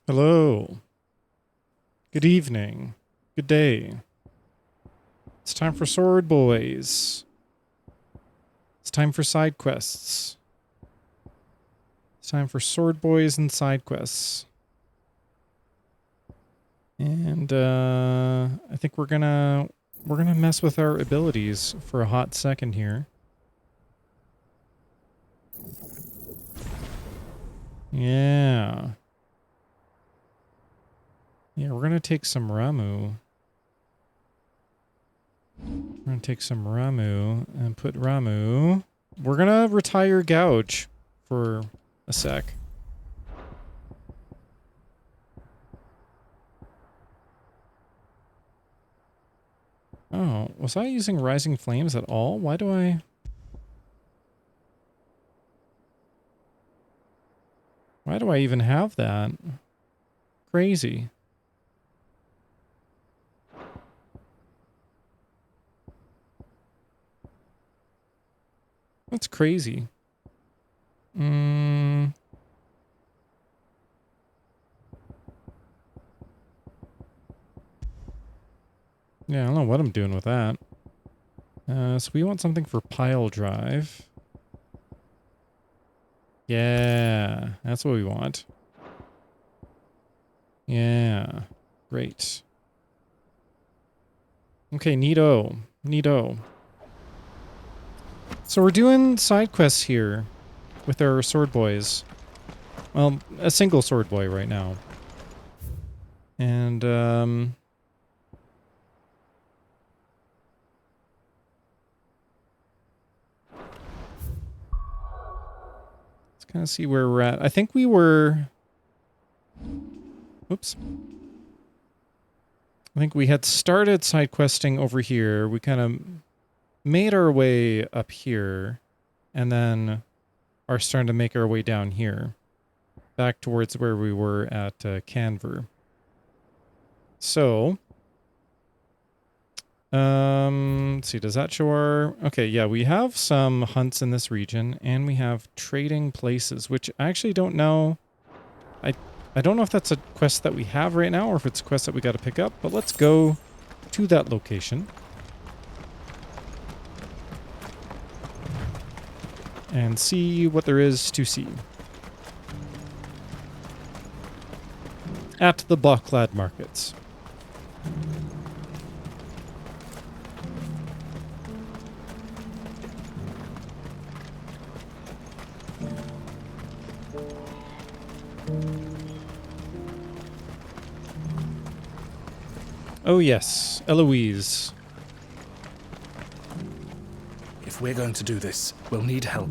Hello. Good evening. Good day. It's time for Swordboys. It's time for side quests. It's time for Swordboys and side quests. And I think we're gonna mess with our abilities for a hot second here. Yeah. Yeah, we're gonna take some Ramu. We're gonna take some Ramu and put Ramu. We're gonna retire Gouge for a sec. Oh, was I using Rising Flames at all? Why do I even have that? Crazy. That's crazy. Yeah, I don't know what I'm doing with that. So we want something for pile drive. Yeah, that's what we want. Yeah, great. Okay, neato. Neato. So we're doing side quests here with our sword boys. Well, a single sword boy right now. And, let's kind of see where we're at. I think we were... Oops. I think we had started side questing over here. We kind of made our way up here and then are starting to make our way down here back towards where we were at Canver. So, let's see, does that show our... Okay, yeah, we have some hunts in this region and we have trading places, which I actually don't know. I don't know if that's a quest that we have right now or if it's a quest that we got to pick up, but let's go to that location. And see what there is to see. At the Bocklad Markets. Oh yes, Eloise. If we're going to do this, we'll need help.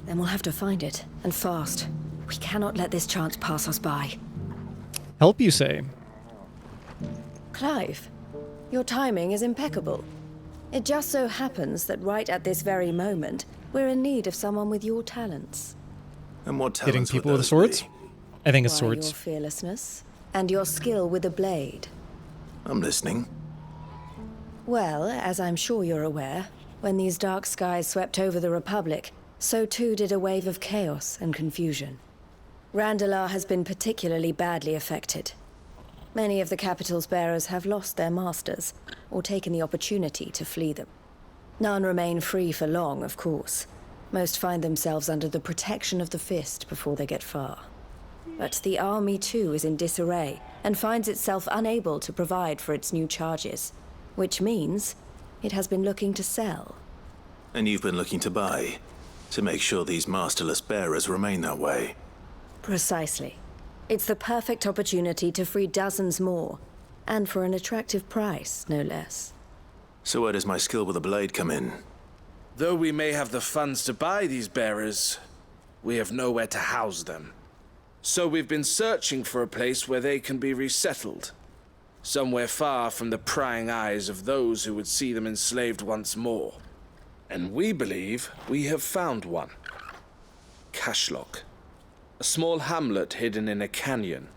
Then we'll have to find it, and fast. We cannot let this chance pass us by. Help, you say? Clive, your timing is impeccable. It just so happens that right at this very moment, we're in need of someone with your talents. And what Hitting talents people would with those swords? be? I think it's Why, swords. your fearlessness, and your skill with a blade. I'm listening. Well, as I'm sure you're aware, when these dark skies swept over the Republic, so too did a wave of chaos and confusion. Randalar has been particularly badly affected. Many of the capital's bearers have lost their masters, or taken the opportunity to flee them. None remain free for long, of course. Most find themselves under the protection of the Fist before they get far. But the army too is in disarray, and finds itself unable to provide for its new charges. Which means it has been looking to sell. And you've been looking to buy, to make sure these masterless bearers remain that way. Precisely. It's the perfect opportunity to free dozens more, and for an attractive price, no less. So where does my skill with a blade come in? Though we may have the funds to buy these bearers, we have nowhere to house them. So we've been searching for a place where they can be resettled. Somewhere far from the prying eyes of those who would see them enslaved once more. And we believe we have found one. Cashlock. A small hamlet hidden in a canyon.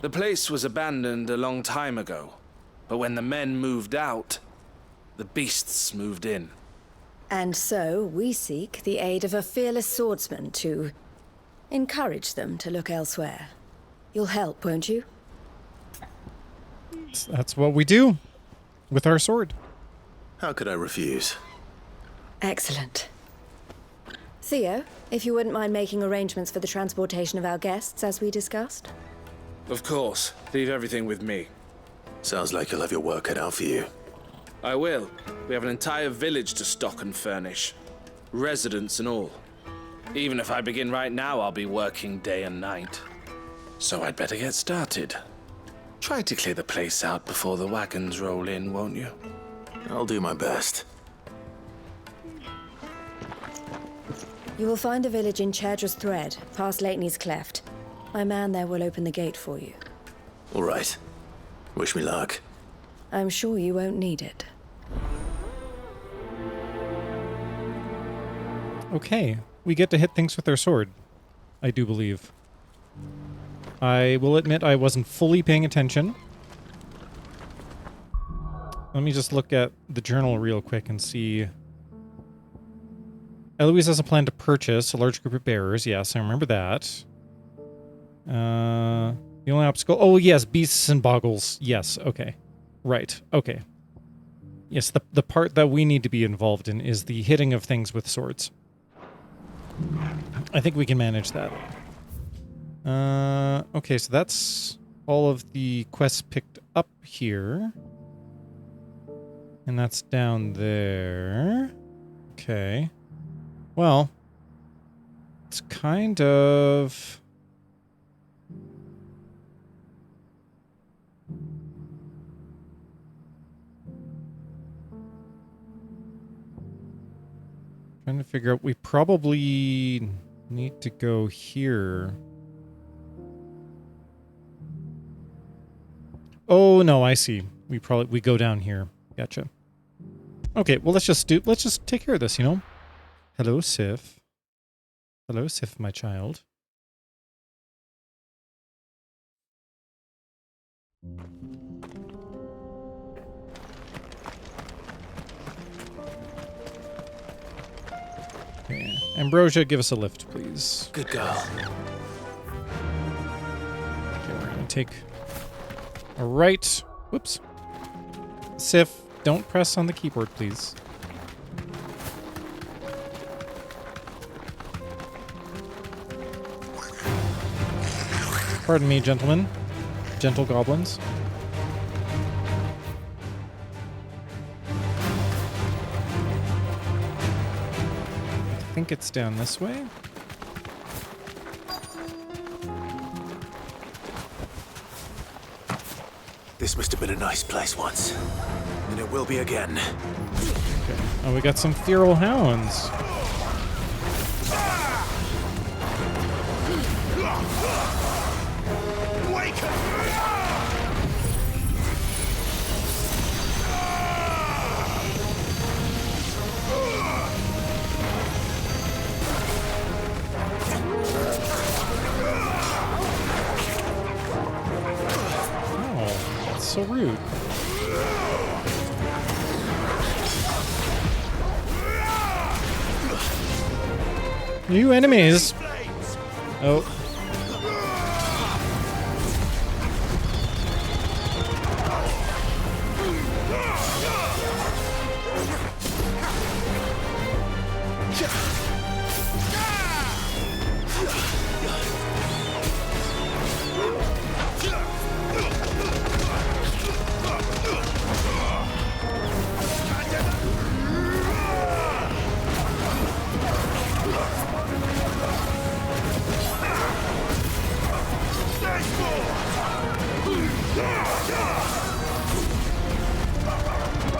The place was abandoned a long time ago, but when the men moved out, the beasts moved in. And so we seek the aid of a fearless swordsman to encourage them to look elsewhere. You'll help, won't you? That's what we do with our sword. How could I refuse? Excellent. Theo, if you wouldn't mind making arrangements for the transportation of our guests, as we discussed. Of course. Leave everything with me. Sounds like you'll have your work cut out for you. I will. We have an entire village to stock and furnish. Residents and all. Even if I begin right now, I'll be working day and night. So I'd better get started. Try to clear the place out before the wagons roll in, won't you? I'll do my best. You will find a village in Chadra's Thread, past Lateney's Cleft. My man there will open the gate for you. All right. Wish me luck. I'm sure you won't need it. Okay, we get to hit things with our sword, I do believe. I will admit I wasn't fully paying attention. Let me just look at the journal real quick and see. Eloise has a plan to purchase a large group of bearers. Yes, I remember that. The only obstacle... Oh, yes, beasts and boggles. Yes, okay. Right, okay. Yes, the part that we need to be involved in is the hitting of things with swords. I think we can manage that. Okay, so that's all of the quests picked up here. And that's down there. Okay. Well, it's kind of... Trying to figure out, we probably need to go here. Oh no, I see. We go down here. Gotcha. Okay, well let's just take care of this, you know? Hello, Sif. Hello, Sif, my child. Okay. Ambrosia, give us a lift, please. Good girl. Okay, we're gonna take a right. Whoops. Sif, don't press on the keyboard, please. Pardon me, gentlemen. Gentle goblins. I think it's down this way. This must have been a nice place once. And it will be again. Okay. Oh, we got some feral hounds. Oh, that's so rude. New enemies. Oh.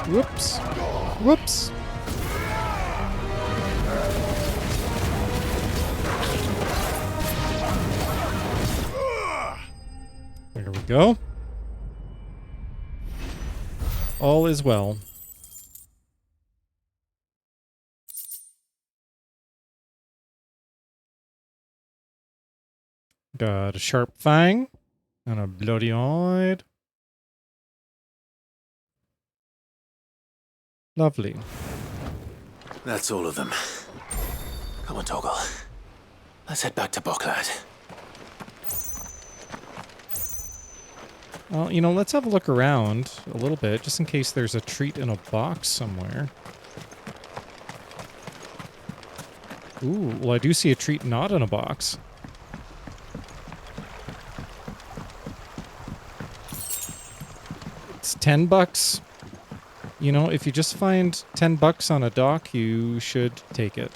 Whoops. Whoops. There we go. All is well. Got a sharp fang and a bloody eye. Lovely. That's all of them. Come on, Toggle. Let's head back to Boklad. Well, you know, let's have a look around a little bit, just in case there's a treat in a box somewhere. Ooh, well, I do see a treat not in a box. It's $10. You know, if you just find $10 on a dock, you should take it.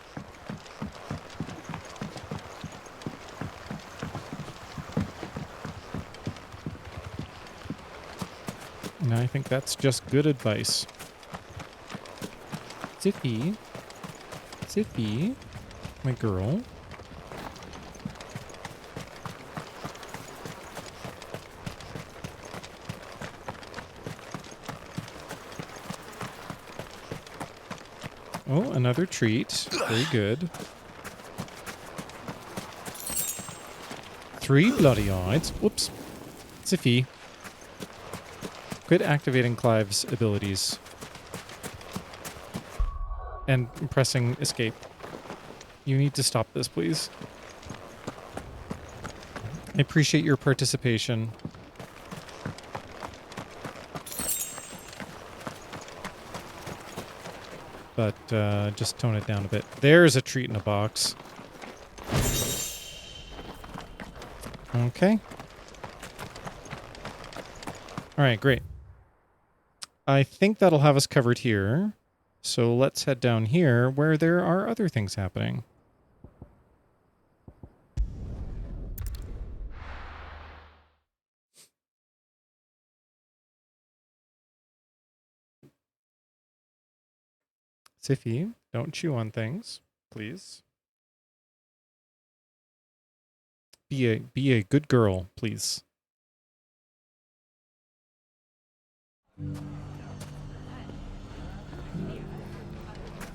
And I think that's just good advice. Zippy. Zippy. My girl. Oh, another treat. Very good. 3 bloody eyes. Whoops. Ziffy. Quit activating Clive's abilities. And pressing escape. You need to stop this, please. I appreciate your participation. But just tone it down a bit. There's a treat in a box. Okay. Alright, great. I think that'll have us covered here. So let's head down here where there are other things happening. Siffy, don't chew on things, please. Be a good girl, please.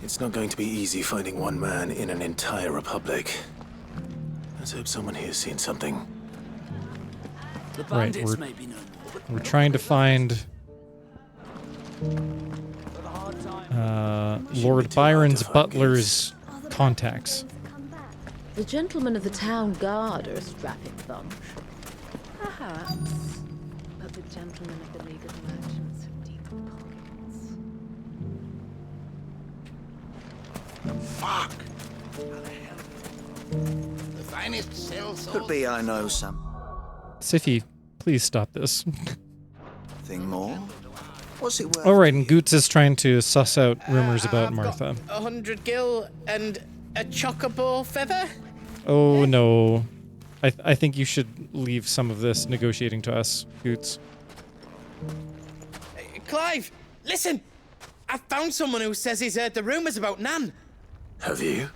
It's not going to be easy finding one man in an entire republic. Let's hope someone here's seen something. Right, we're trying to find Lord Byron's butler's contacts. The gentlemen of the town guard are a strapping bunch. Perhaps. But the gentlemen of the League of Merchants have deep pockets. Fuck! How the hell? The finest cells. Could be I know something Siffy, please stop this. more. What's it worth? All right, and Goots is trying to suss out rumors about I've Martha. got 100 gil and a chocobo feather. Oh no. I think you should leave some of this negotiating to us, Goots. Clive, listen! I found someone who says he's heard the rumors about Nan. Have you?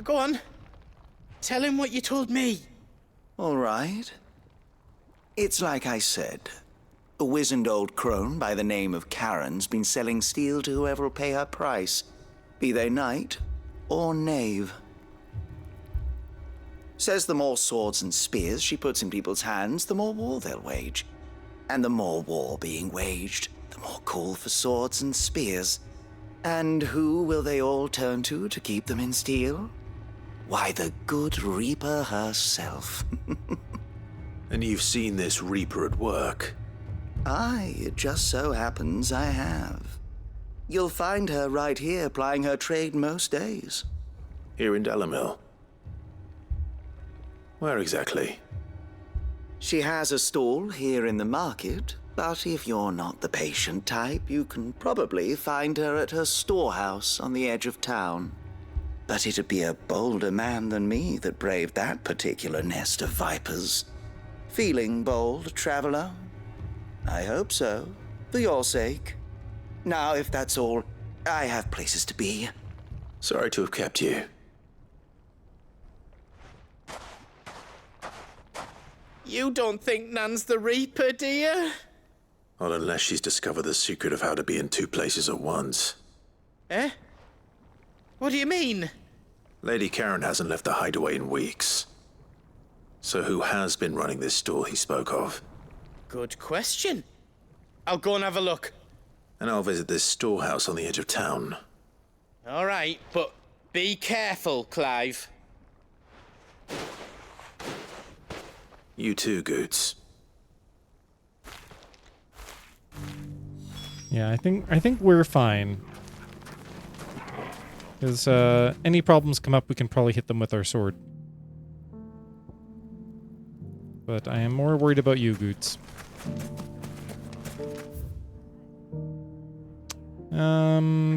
Go on. Tell him what you told me. All right. It's like I said. A wizened old crone by the name of Karen's been selling steel to whoever'll pay her price, be they knight or knave. Says the more swords and spears she puts in people's hands, the more war they'll wage. And the more war being waged, the more call for swords and spears. And who will they all turn to keep them in steel? Why, the good Reaper herself. And you've seen this Reaper at work? Aye, it just so happens I have. You'll find her right here plying her trade most days. Here in Delamil? Where exactly? She has a stall here in the market, but if you're not the patient type, you can probably find her at her storehouse on the edge of town. But it'd be a bolder man than me that braved that particular nest of vipers. Feeling bold, traveler? I hope so, for your sake. Now, if that's all, I have places to be. Sorry to have kept you. You don't think Nan's the Reaper, do you? Not unless she's discovered the secret of how to be in two places at once. Eh? What do you mean? Lady Karen hasn't left the hideaway in weeks. So who has been running this stall he spoke of? Good question. I'll go and have a look. And I'll visit this storehouse on the edge of town. All right, but be careful, Clive. You too, Goots. Yeah, I think we're fine. Because any problems come up, we can probably hit them with our sword. But I am more worried about you, Goots.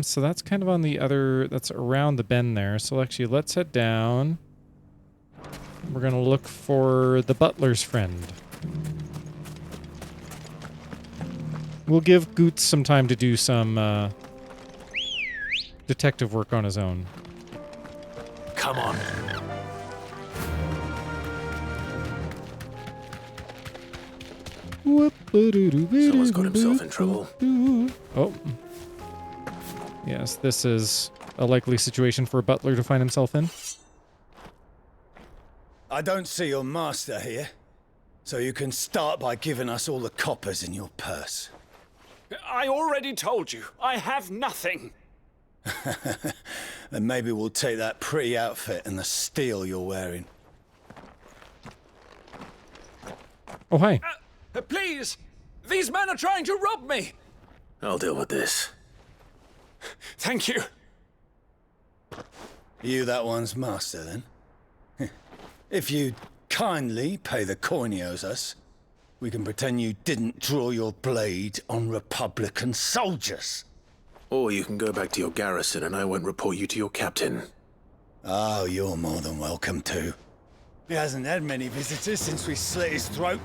So that's kind of on the other... That's around the bend there. So actually, let's head down. We're going to look for the butler's friend. We'll give Goots some time to do some detective work on his own. Come on. Someone's got himself in trouble. Oh. Yes, this is a likely situation for a butler to find himself in. I don't see your master here, so you can start by giving us all the coppers in your purse. I already told you, I have nothing. Then maybe we'll take that pretty outfit and the steel you're wearing. Oh, hi. Please! These men are trying to rob me! I'll deal with this. Thank you. You that one's master, then? If you kindly pay the coin he owes us, we can pretend you didn't draw your blade on Republican soldiers. Or you can go back to your garrison and I won't report you to your captain. Oh, you're more than welcome to. He hasn't had many visitors since we slit his throat.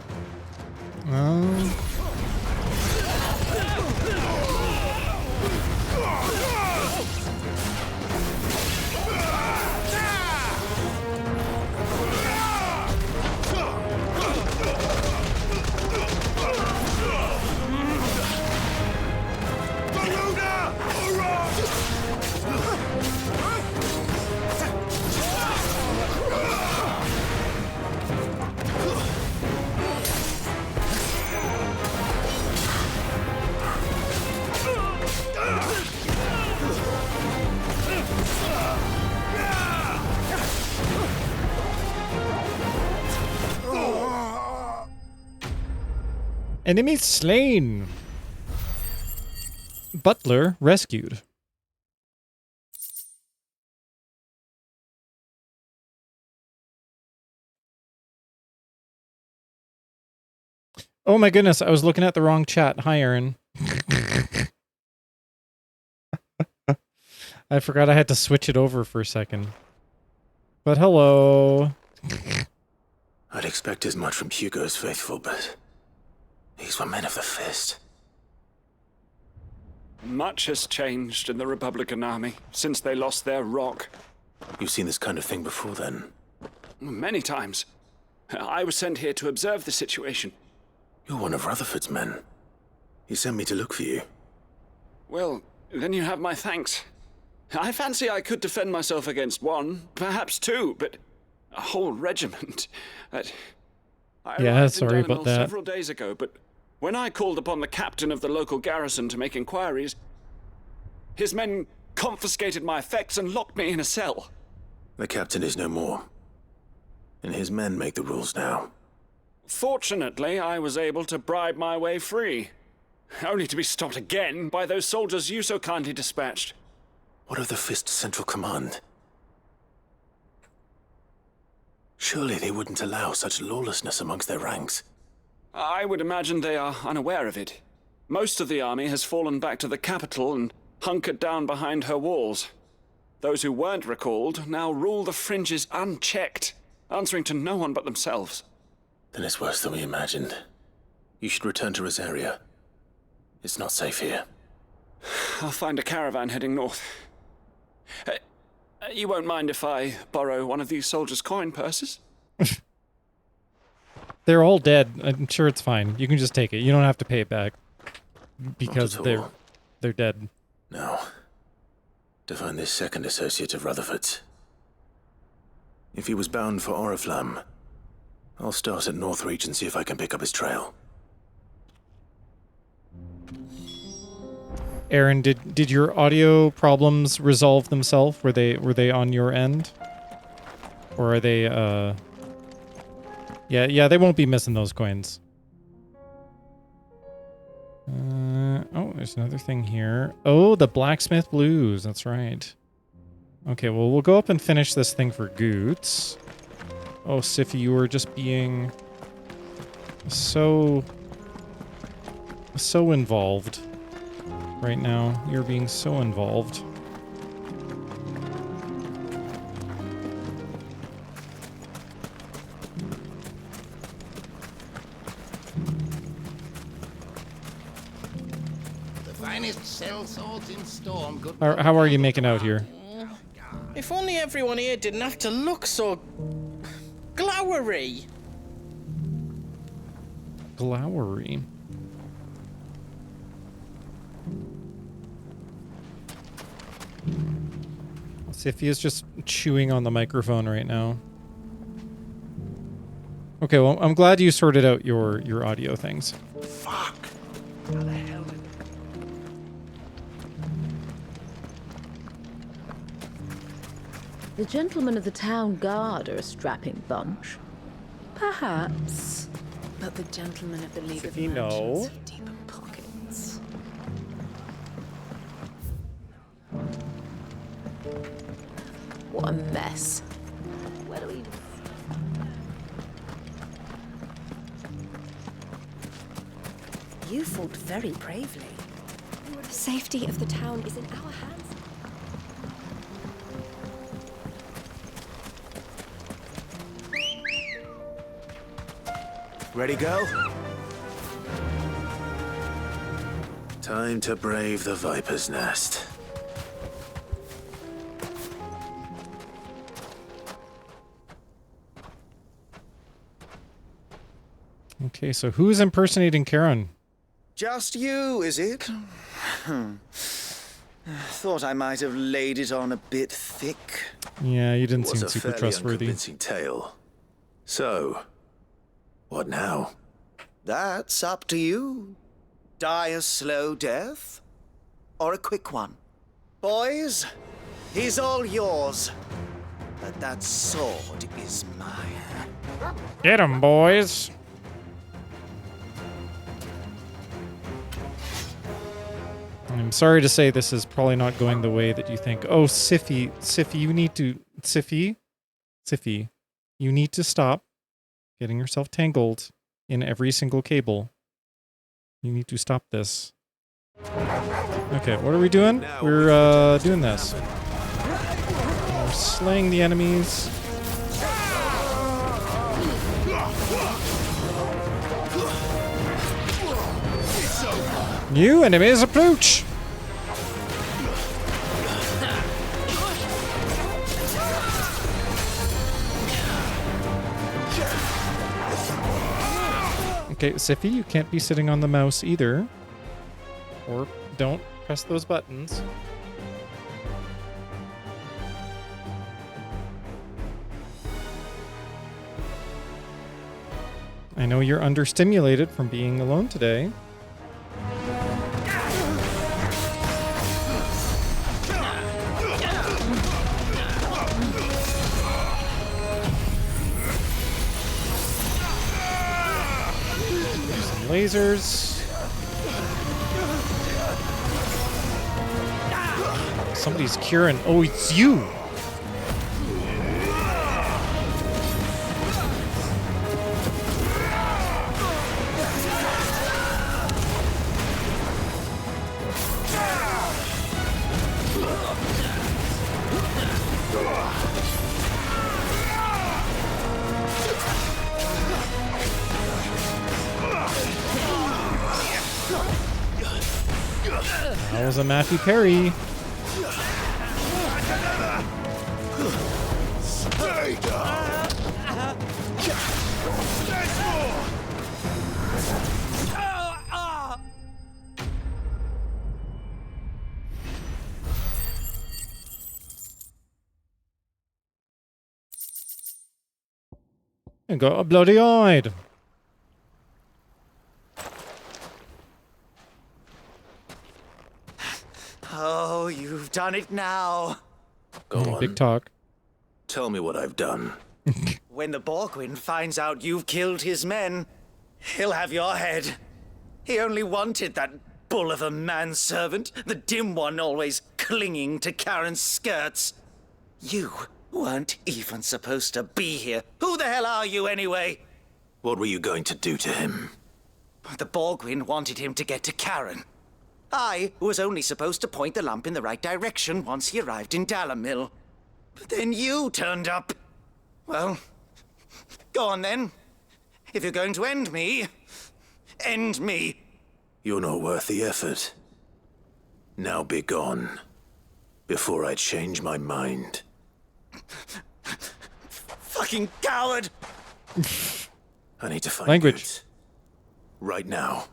Enemy slain. Butler rescued. Oh my goodness, I was looking at the wrong chat. Hi, Aaron. I forgot I had to switch it over for a second. But hello. I'd expect as much from Hugo's faithful, but these were men of the fist. Much has changed in the Republican army since they lost their rock. You've seen this kind of thing before, then? Many times. I was sent here to observe the situation. You're one of Rutherford's men. He sent me to look for you. Well, then you have my thanks. I fancy I could defend myself against one, perhaps two, but a whole regiment. I Yeah, arrived in sorry about Donegal that. several days ago, but when I called upon the captain of the local garrison to make inquiries, his men confiscated my effects and locked me in a cell. The captain is no more. And his men make the rules now. Fortunately, I was able to bribe my way free, only to be stopped again by those soldiers you so kindly dispatched. What of the Fist's central command? Surely they wouldn't allow such lawlessness amongst their ranks. I would imagine they are unaware of it. Most of the army has fallen back to the capital and hunkered down behind her walls. Those who weren't recalled now rule the fringes unchecked, answering to no one but themselves. Then it's worse than we imagined. You should return to Rosaria. It's not safe here. I'll find a caravan heading north. You won't mind if I borrow one of these soldiers' coin purses? They're all dead. I'm sure it's fine. You can just take it. You don't have to pay it back. Because Not at all. they're dead. No. To find this second associate of Rutherford's. If he was bound for Oriflamme, I'll start at Northreach and see if I can pick up his trail. Aaron, did your audio problems resolve themselves? Were they on your end? Or are they Yeah, they won't be missing those coins. Oh, there's another thing here. Oh, the blacksmith blues. That's right. Okay, well, we'll go up and finish this thing for Goots. Oh, Siffy, you were just being so involved right now. You're being so involved. The finest cell swords in Storm. Good. How are you making out here? If only everyone here didn't have to look so glowery. Glowery. Siffy is just chewing on the microphone right now. Okay, well, I'm glad you sorted out your audio things. Fuck. How the hell did... The gentlemen of the town guard are a strapping bunch. Perhaps. But the gentlemen of the League of Siffy, no. Merchants have deeper pockets. What a mess. Where do we... You fought very bravely. The safety of the town is in our hands. Ready, go? Time to brave the Viper's Nest. Okay, so who's impersonating Karen? Just you, is it? Thought I might have laid it on a bit thick. Yeah, you didn't Was seem a super fairly trustworthy. unconvincing tale. So, what now? That's up to you. Die a slow death, or a quick one. Boys, he's all yours. But that sword is mine. Get 'em, boys! I'm sorry to say this is probably not going the way that you think. Oh, Siffy, you need to... Siffy, you need to stop getting yourself tangled in every single cable. You need to stop this. Okay, what are we doing? We're doing this. We're slaying the enemies. New enemies approach! Okay, Siffy, you can't be sitting on the mouse either. Or don't press those buttons. I know you're understimulated from being alone today. Some lasers. Somebody's curing. Oh, it's you! That was a Matthew Perry. I got a bloody eyed. Oh, you've done it now. Go on. Big talk. Tell me what I've done. When the Borgwyn finds out you've killed his men, he'll have your head. He only wanted that bull of a manservant, the dim one always clinging to Karen's skirts. You weren't even supposed to be here. Who the hell are you, anyway? What were you going to do to him? The Borgwyn wanted him to get to Karen. I was only supposed to point the lamp in the right direction once he arrived in Dalamil. But then you turned up. Well, go on then. If you're going to end me, end me. You're not worth the effort. Now be gone, before I change my mind. Fucking coward! I need to find Language. Boots. Right now.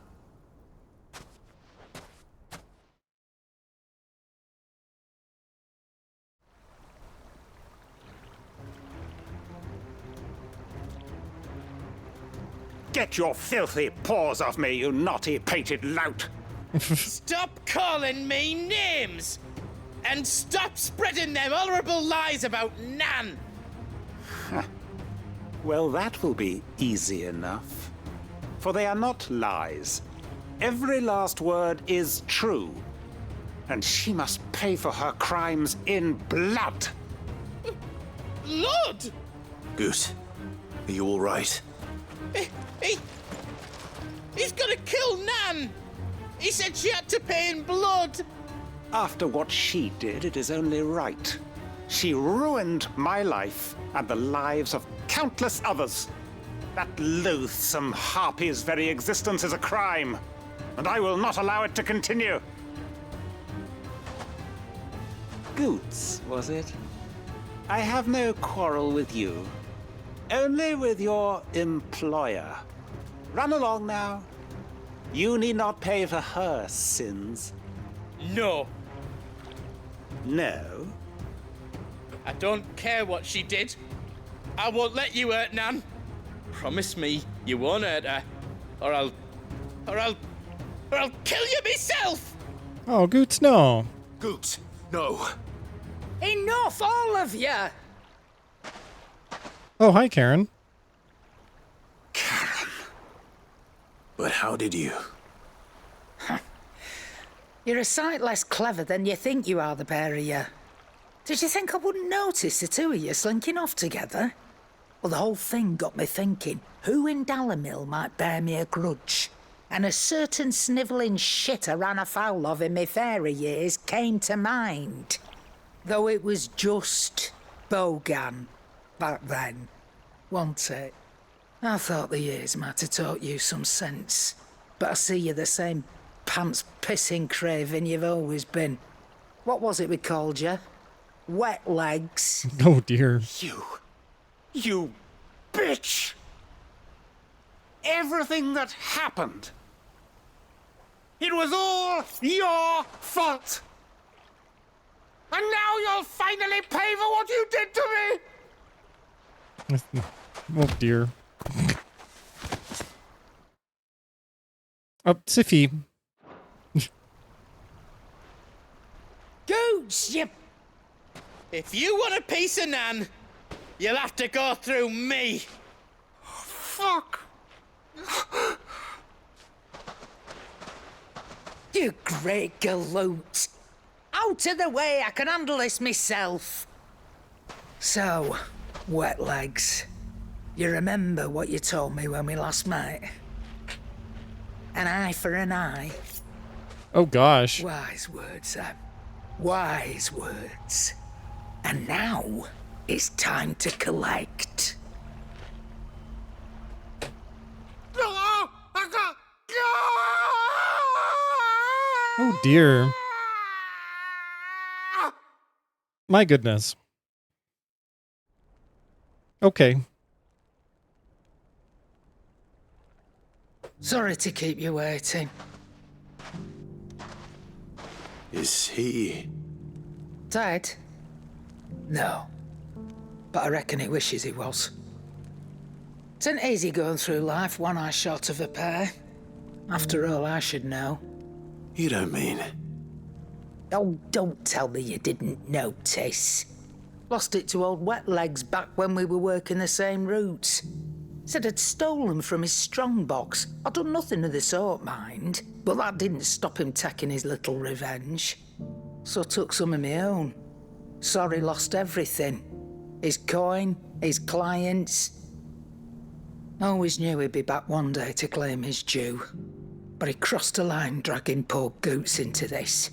Get your filthy paws off me, you naughty-pated lout! Stop calling me names! And stop spreading them horrible lies about Nan! Well, that will be easy enough. For they are not lies. Every last word is true. And she must pay for her crimes in blood. Blood? Goose, are you all right? He's gonna kill Nan! He said she had to pay in blood! After what she did, it is only right. She ruined my life and the lives of countless others. That loathsome harpy's very existence is a crime, and I will not allow it to continue. Goots, was it? I have no quarrel with you. Only with your employer. Run along now. You need not pay for her sins. No. No? I don't care what she did. I won't let you hurt Nan. Promise me you won't hurt her, or I'll kill you myself! Oh, Goots, no. Goose, no. Enough, all of you! Oh, hi, Karen. Karen. But how did you? You're a sight less clever than you think you are, the pair of you. Did you think I wouldn't notice the two of you slinking off together? Well, the whole thing got me thinking, who in Dalamil might bear me a grudge? And a certain snivelling shit I ran afoul of in my fairy years came to mind. Though it was just Bogan back then, wasn't it? I thought the years might have taught you some sense, but I see you're the same pants-pissing craven you've always been. What was it we called you? Wet legs. Oh, dear. You bitch! Everything that happened, it was all your fault! And now you'll finally pay for what you did to me! Oh, dear. Oh, Siffy. Goots, you... If you want a piece of Nan, you'll have to go through me. Fuck! You great galoot. Out of the way, I can handle this myself. So, wet legs. You remember what you told me when we last met? An eye for an eye. Oh, gosh. Wise words, Sam. Wise words. And now, it's time to collect. Oh, dear. My goodness. Okay. Sorry to keep you waiting. Is he... Dead? No. But I reckon he wishes he was. It's an easy going through life, one eye short of a pair. After all, I should know. You don't mean... Oh, don't tell me you didn't notice. Lost it to old Wet Legs back when we were working the same routes. Said I'd stolen from his strongbox. I'd done nothing of the sort, mind. But that didn't stop him taking his little revenge. So I took some of my own. Sorry, lost everything. His coin, his clients. Always knew he'd be back one day to claim his due. But he crossed a line dragging poor Goots into this.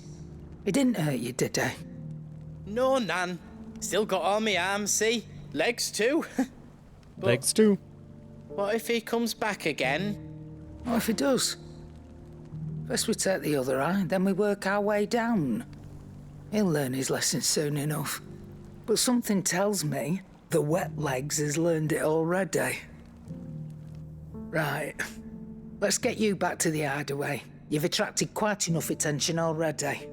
He didn't hurt you, did he? No, Nan. Still got all my arms, see? Legs too. Legs too. What if he comes back again? What if he does? First we take the other eye, then we work our way down. He'll learn his lesson soon enough. But something tells me the wet legs has learned it already. Right. Let's get you back to the hideaway. You've attracted quite enough attention already.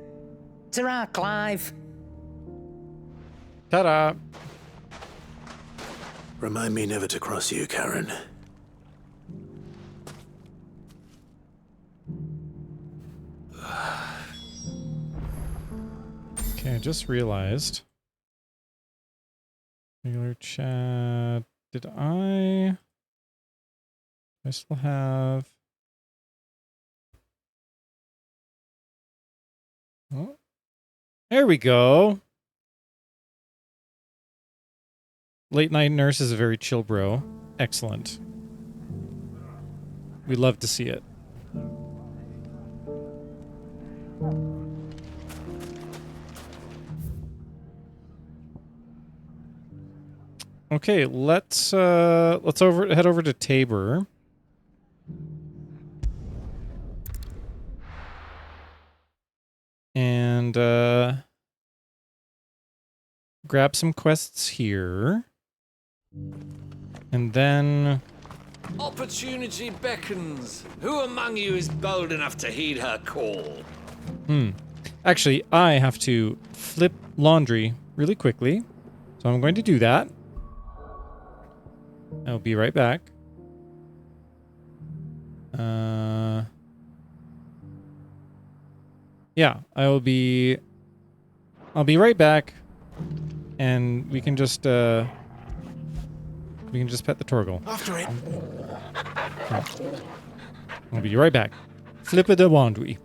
Ta-ra, Clive. Ta-da. Remind me never to cross you, Karen. Okay, I just realized. Regular chat. Did I still have... Oh, there we go. Late night nurse is a very chill bro. Excellent. We love to see it. Okay, let's head over to Tabor. And grab some quests here. And then Opportunity beckons. Who among you is bold enough to heed her call? Actually, I have to flip laundry really quickly. So I'm going to do that. I'll be right back. Yeah, I'll be right back, and we can just pet the Torgal. After it. I'll be right back. Flip the laundry.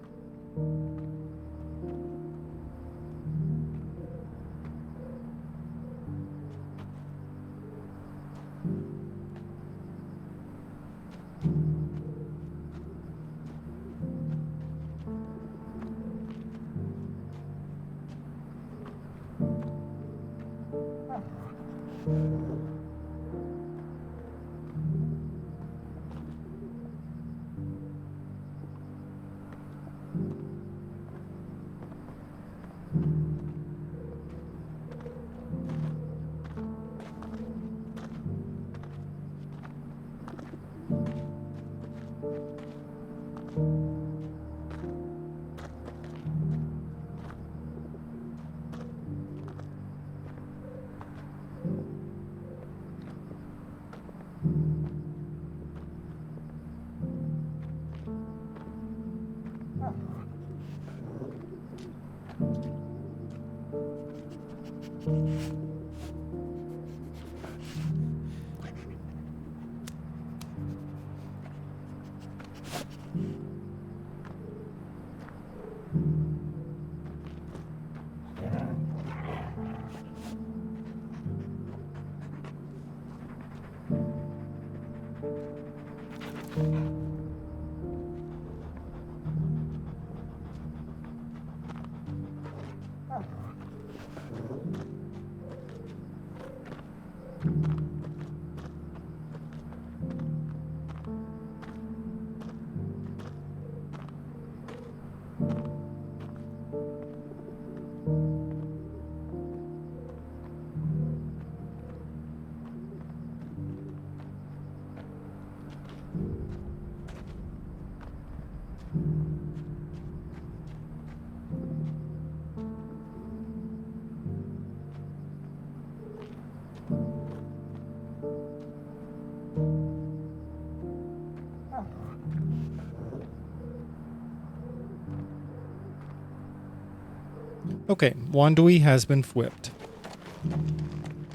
Okay, Wandui has been whipped.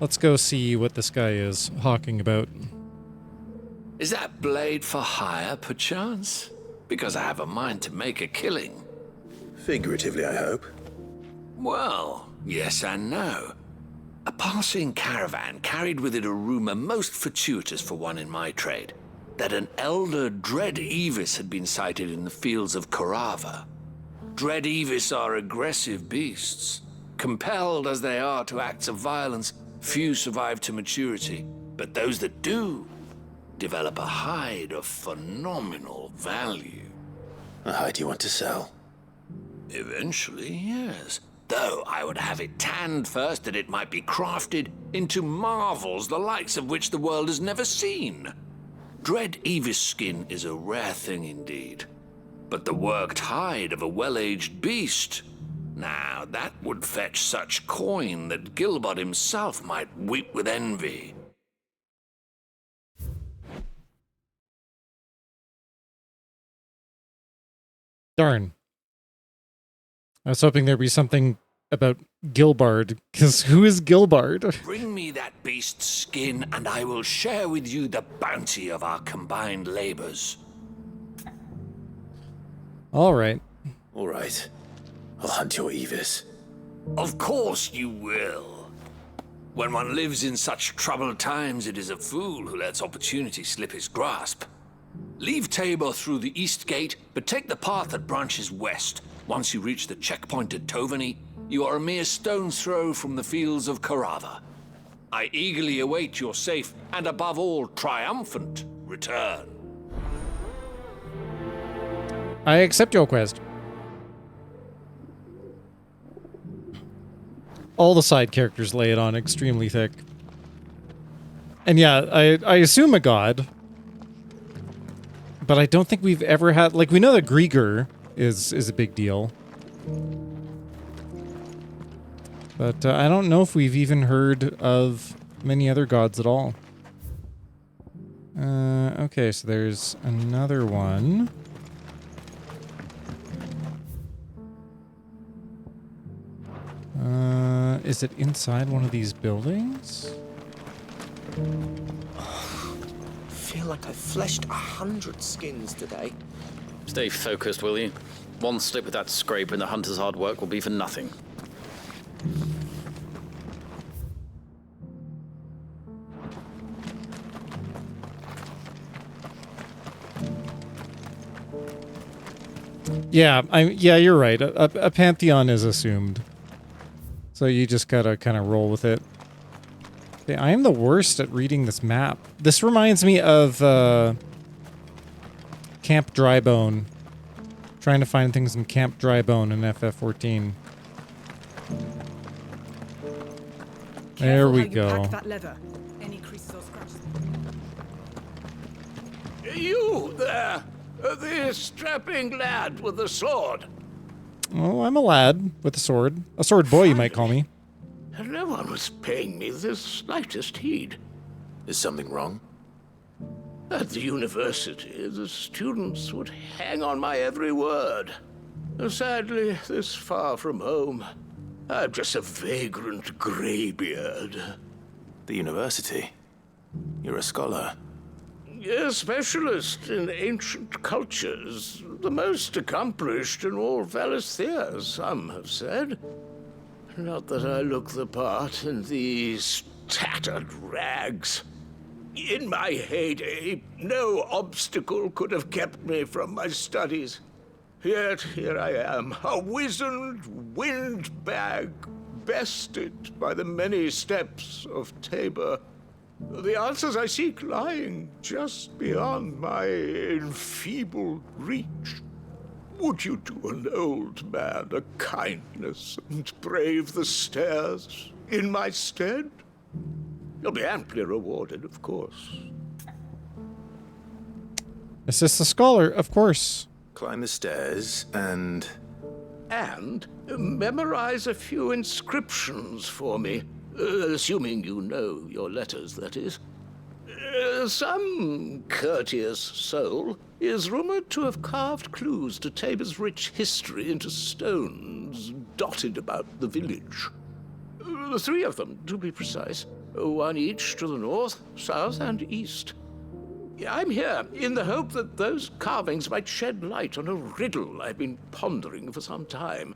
Let's go see what this guy is hawking about. Is that blade for hire, perchance? Because I have a mind to make a killing. Figuratively, I hope. Well, yes and no. A passing caravan carried with it a rumor most fortuitous for one in my trade, that an elder Dread Evis had been sighted in the fields of Corava. Dread Evis are aggressive beasts. Compelled as they are to acts of violence, few survive to maturity, but those that do develop a hide of phenomenal value. A hide you want to sell? Eventually, yes. Though I would have it tanned first that it might be crafted into marvels the likes of which the world has never seen. Dread Evis skin is a rare thing indeed. But the worked hide of a well-aged beast, now that would fetch such coin that Gilbert himself might weep with envy. Darn. I was hoping there'd be something about Gilbard, because who is Gilbard? Bring me that beast's skin, and I will share with you the bounty of our combined labors. All right. All right. I'll hunt your Evis. Of course you will. When one lives in such troubled times, it is a fool who lets opportunity slip his grasp. Leave Tabor through the east gate, but take the path that branches west. Once you reach the checkpoint at Tovany, you are a mere stone's throw from the fields of Corava. I eagerly await your safe, and above all, triumphant return. I accept your quest. All the side characters lay it on extremely thick. And yeah, I assume a god. But I don't think we've ever had... Like, we know that Grieger is a big deal. But I don't know if we've even heard of many other gods at all. Okay, so there's another one. Is it inside one of these buildings? Feel like I fleshed 100 skins today. Stay focused, will you? One slip with that scrape and the hunter's hard work will be for nothing. Yeah, you're right. A pantheon is assumed. So you just gotta kind of roll with it. Okay, I am the worst at reading this map. This reminds me of Camp Drybone. Trying to find things in Camp Drybone in FF14. There we go. Pack that leather. Any creases or scratches. You there! The strapping lad with the sword. Oh, I'm a lad with a sword. A sword boy, you might call me. No one was paying me the slightest heed. Is something wrong? At the university, the students would hang on my every word. Sadly, this far from home, I'm just a vagrant greybeard. The university? You're a scholar. A specialist in ancient cultures. The most accomplished in all Valisthea, some have said. Not that I look the part in these tattered rags. In my heyday, no obstacle could have kept me from my studies. Yet here I am, a wizened windbag, bested by the many steps of Tabor. The answers I seek lying just beyond my enfeebled reach. Would you do an old man a kindness and brave the stairs in my stead? You'll be amply rewarded, of course. Assist the scholar, of course. Climb the stairs and... And memorize a few inscriptions for me. Assuming you know your letters, that is. Some courteous soul is rumored to have carved clues to Tabor's rich history into stones dotted about the village. 3 of them, to be precise. One each to the north, south, and east. I'm here in the hope that those carvings might shed light on a riddle I've been pondering for some time.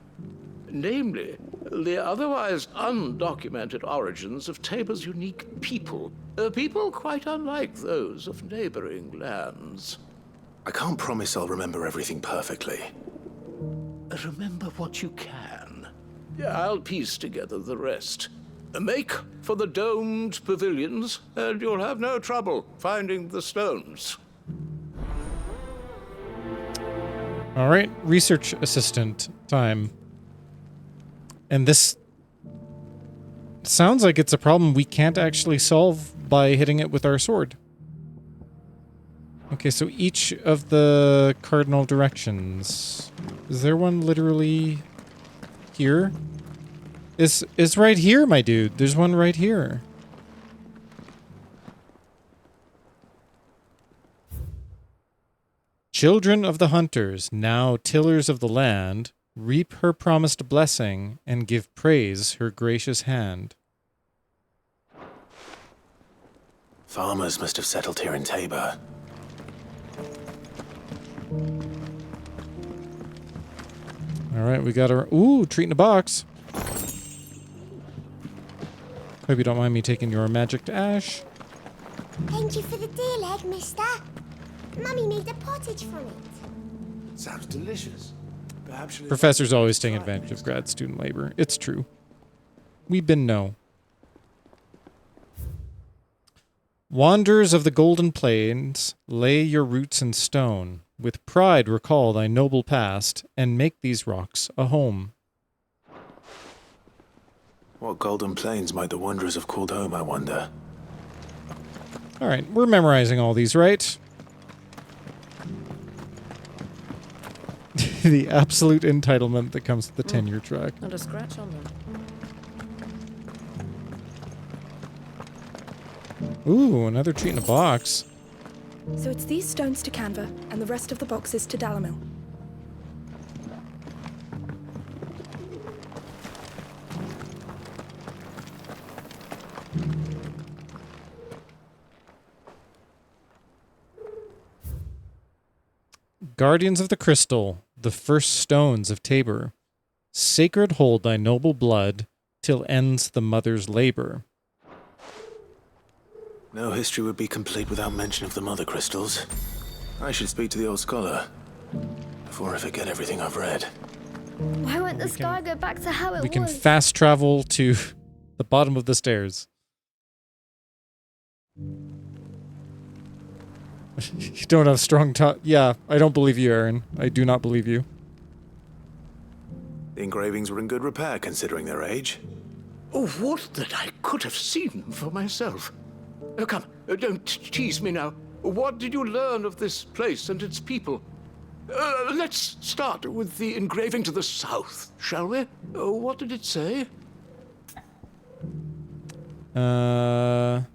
Namely, the otherwise undocumented origins of Tabor's unique people. People quite unlike those of neighboring lands. I can't promise I'll remember everything perfectly. Remember what you can. I'll piece together the rest. Make for the domed pavilions, and you'll have no trouble finding the stones. All right, research assistant time. And this sounds like it's a problem we can't actually solve by hitting it with our sword. Okay, so each of the cardinal directions. Is there one literally here? Is right here, my dude. There's one right here. Children of the hunters, now tillers of the land, reap her promised blessing and give praise her gracious hand. Farmers must have settled here in Tabor. All right, we got our... Ooh, treat in a box. Hope you don't mind me taking your magic to Ash. Thank you for the deer leg, mister. Mummy made a pottage from it. Sounds delicious. Perhaps you'll Professors always taking advantage of grad student labor. It's true. We've been no. Wanderers of the Golden Plains, lay your roots in stone. With pride recall thy noble past, and make these rocks a home. What golden plains might the wanderers have called home, I wonder? All right, we're memorizing all these, right? The absolute entitlement that comes with the tenure track. Not a scratch on them. Ooh, another treat in a box. So it's these stones to Canva, and the rest of the boxes to Dalamil. Guardians of the Crystal, the first stones of Tabor. Sacred hold thy noble blood, till ends the mother's labor. No history would be complete without mention of the mother crystals. I should speak to the old scholar before I forget everything I've read. Why won't the sky go back to how it was? We can fast travel to the bottom of the stairs. You don't have strong Yeah, I don't believe you, Aaron. I do not believe you. The engravings were in good repair considering their age. Oh, what that I could have seen for myself. Come, don't tease me now. What did you learn of this place and its people? Let's start with the engraving to the south, shall we? What did it say? The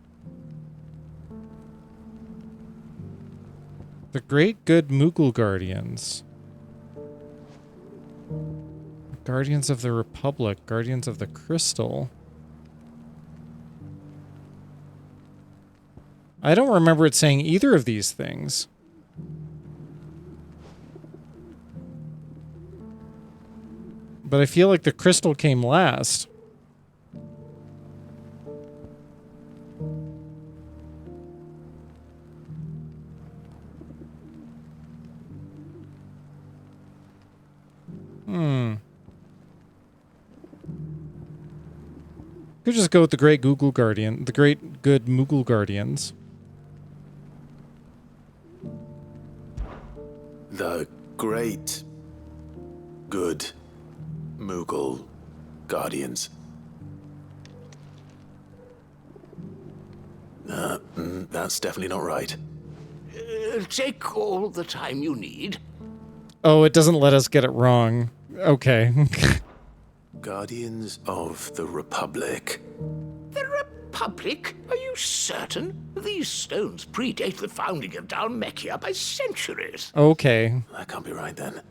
Great Good Mughal Guardians. Guardians of the Republic. Guardians of the Crystal. I don't remember it saying either of these things. But I feel like the crystal came last. Could just go with the Great Google Guardian, the Great Good Mughal Guardians. The Great Good Mughal Guardians. That's definitely not right. Take all the time you need. Oh, it doesn't let us get it wrong. Okay. Guardians of the Republic. The Republic? Are you certain? These stones predate the founding of Dhalmekia by centuries. Okay. That can't be right then.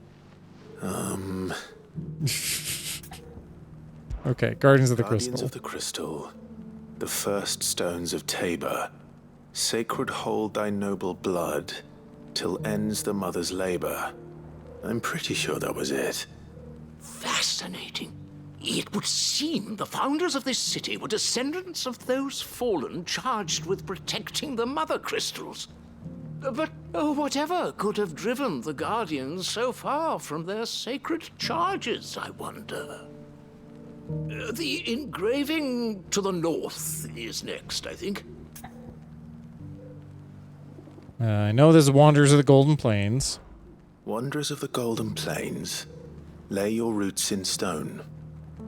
Okay, Guardians of the Guardians Crystal. of the Crystal. The first stones of Tabor. Sacred hold thy noble blood, till ends the mother's labor. I'm pretty sure that was it. Fascinating. It would seem the founders of this city were descendants of those fallen charged with protecting the mother crystals. But whatever could have driven the Guardians so far from their sacred charges, I wonder? The engraving to the north is next, I think. I know there's Wanderers of the Golden Plains. Wanderers of the Golden Plains, lay your roots in stone.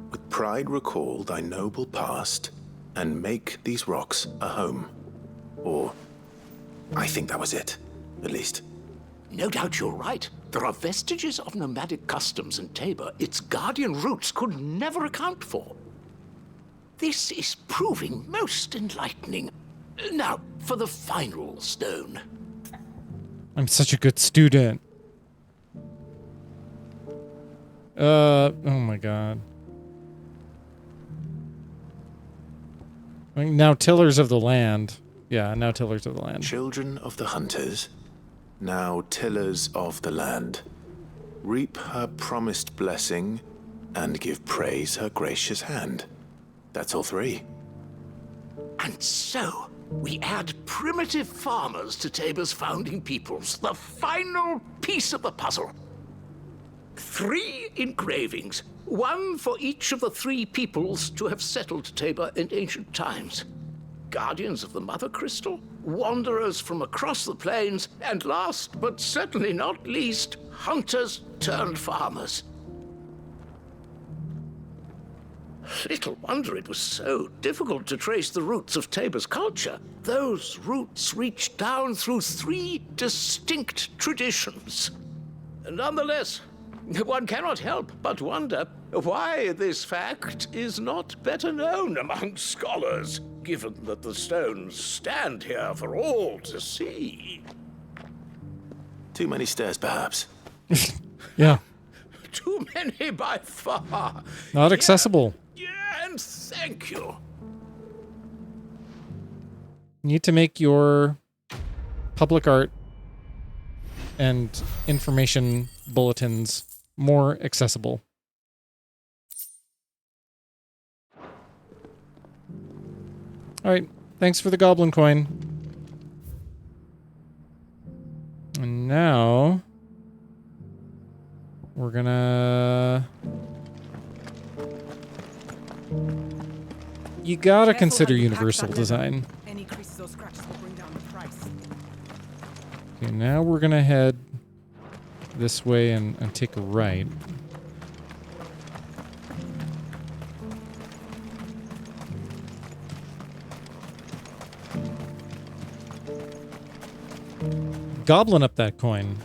With pride recall thy noble past, and make these rocks a home. Or, I think that was it, at least. No doubt you're right. There are vestiges of nomadic customs in Tabor its guardian roots could never account for. This is proving most enlightening. Now, for the final stone. I'm such a good student. Oh my god. Now tillers of the land. Yeah, now tillers of the land. Children of the hunters, now tillers of the land. Reap her promised blessing, and give praise her gracious hand. That's all three. And so, we add primitive farmers to Tabor's founding peoples, the final piece of the puzzle. 3 engravings, one for each of the 3 peoples to have settled Tabor in ancient times. Guardians of the Mother Crystal, wanderers from across the plains, and last but certainly not least, hunters turned farmers. Little wonder it was so difficult to trace the roots of Tabor's culture. Those roots reach down through 3 distinct traditions. Nonetheless, one cannot help but wonder why this fact is not better known among scholars, given that the stones stand here for all to see. Too many stairs, perhaps. Yeah. Too many by far. Not accessible. Yeah, and thank you. Need to make your public art and information bulletins more accessible. All right, thanks for the goblin coin. And now we're gonna... You gotta consider universal design. Any creases or scratches will bring down the price. Okay, now we're gonna head this way and take a right. Goblin up that coin.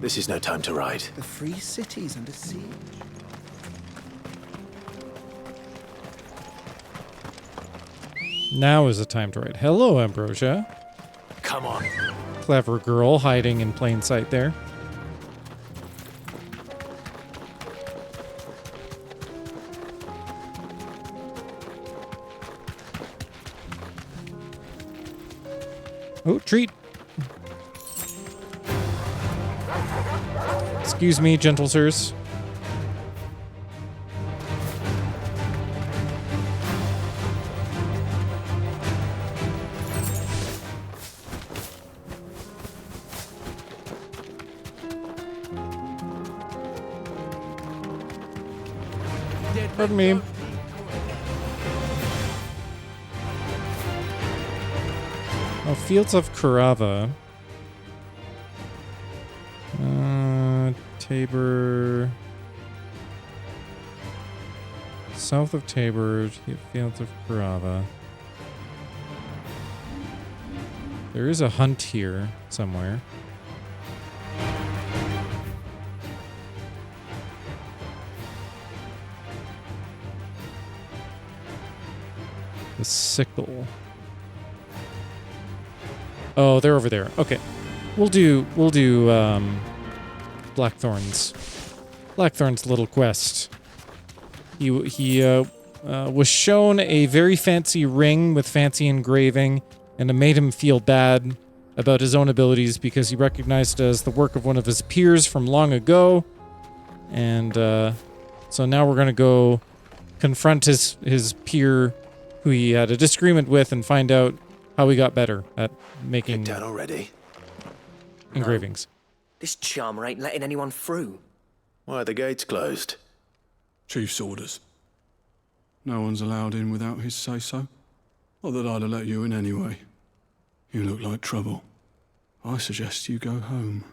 This is no time to ride. The free city's under siege. Now is the time to ride. Hello, Ambrosia. Come on. Clever girl hiding in plain sight there. Oh, treat. Excuse me, gentle sirs. Pardon me. Oh, Fields of Carava. Tabor. South of Tabor, Fields of Carava. There is a hunt here somewhere. The sickle. Oh, they're over there. Okay. We'll do Blackthorn's little quest. He was shown a very fancy ring with fancy engraving, and it made him feel bad about his own abilities because he recognized it as the work of one of his peers from long ago. And so now we're going to go confront his peer who he had a disagreement with and find out how he got better at making Down already. engravings. This charmer ain't letting anyone through. Why are the gates closed? Chief's orders. No one's allowed in without his say-so. Not that I'd have let you in anyway. You look like trouble. I suggest you go home.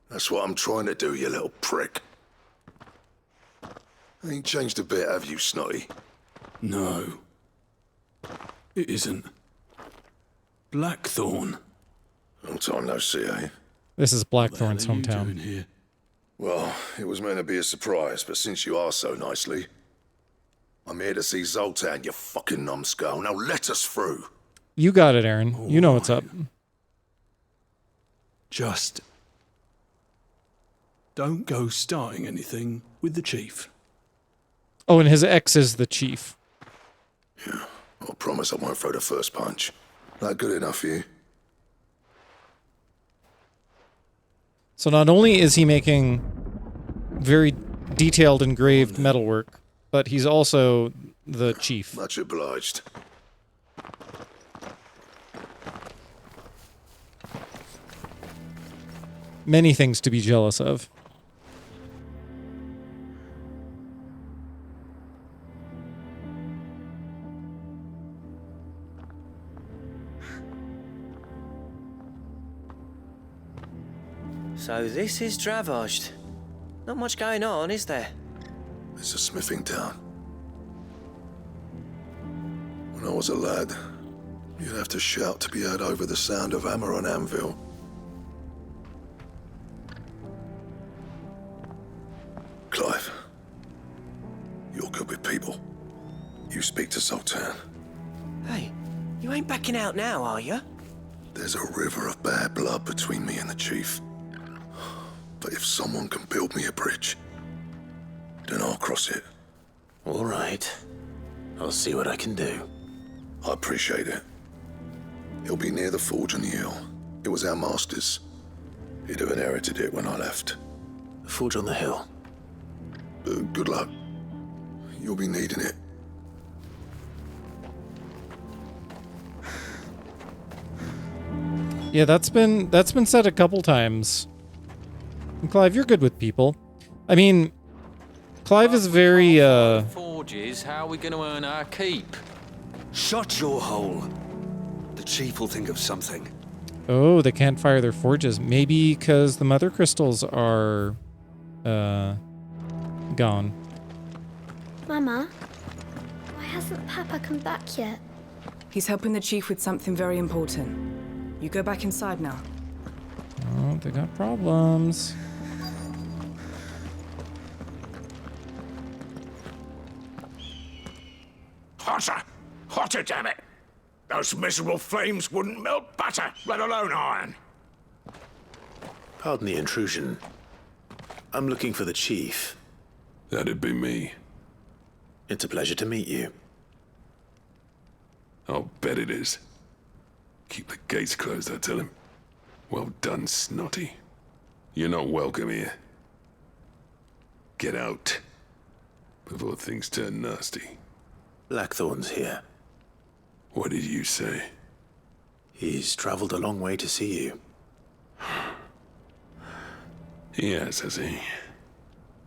That's what I'm trying to do, you little prick. Ain't changed a bit, have you, Snotty? No. It isn't. Blackthorn. Long time no see, eh? This is Blackthorn's hometown. Here? Well, it was meant to be a surprise, but since you are so nicely, I'm here to see Zoltan, you fucking numbskull. Now let us through. You got it, Aaron. You know what's up. Just don't go starting anything with the chief. Oh, and his ex is the chief. Yeah, I promise I won't throw the first punch. That good enough for you? So not only is he making very detailed engraved metalwork, but he's also the chief. Much obliged. Many things to be jealous of. So this is Dravosht. Not much going on, is there? It's a smithing town. When I was a lad, you'd have to shout to be heard over the sound of hammer on anvil. Clive, you're good with people. You speak to Zoltan. Hey, you ain't backing out now, are you? There's a river of bad blood between me and the chief. But if someone can build me a bridge, then I'll cross it. All right. I'll see what I can do. I appreciate it. It'll be near the forge on the hill. It was our master's. He'd have inherited it when I left. The forge on the hill? Good luck. You'll be needing it. Yeah, that's been said a couple times. And Clive, you're good with people. I mean, Clive is very Forges, how are we going to earn our keep? Shut your hole. The chief will think of something. Oh, they can't fire their forges. Maybe because the mother crystals are gone. Mama, why hasn't Papa come back yet? He's helping the chief with something very important. You go back inside now. Oh, they got problems. Hotter! Hotter, damn it! Those miserable flames wouldn't melt butter, let alone iron. Pardon the intrusion. I'm looking for the chief. That'd be me. It's a pleasure to meet you. I'll bet it is. Keep the gates closed, I tell him. Well done, Snotty. You're not welcome here. Get out. Before things turn nasty. Blackthorn's here. What did you say? He's traveled a long way to see you. He has he?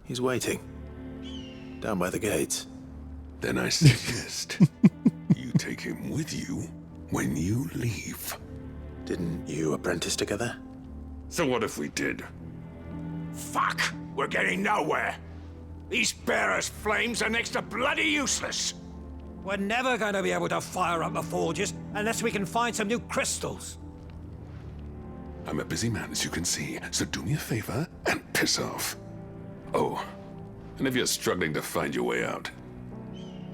He's waiting. Down by the gates. Then I suggest you take him with you when you leave. Didn't you apprentice together? So what if we did? Fuck! We're getting nowhere. These bearers' flames are next to bloody useless. We're never going to be able to fire up the forges unless we can find some new crystals. I'm a busy man, as you can see, so do me a favor and piss off. Oh, and if you're struggling to find your way out,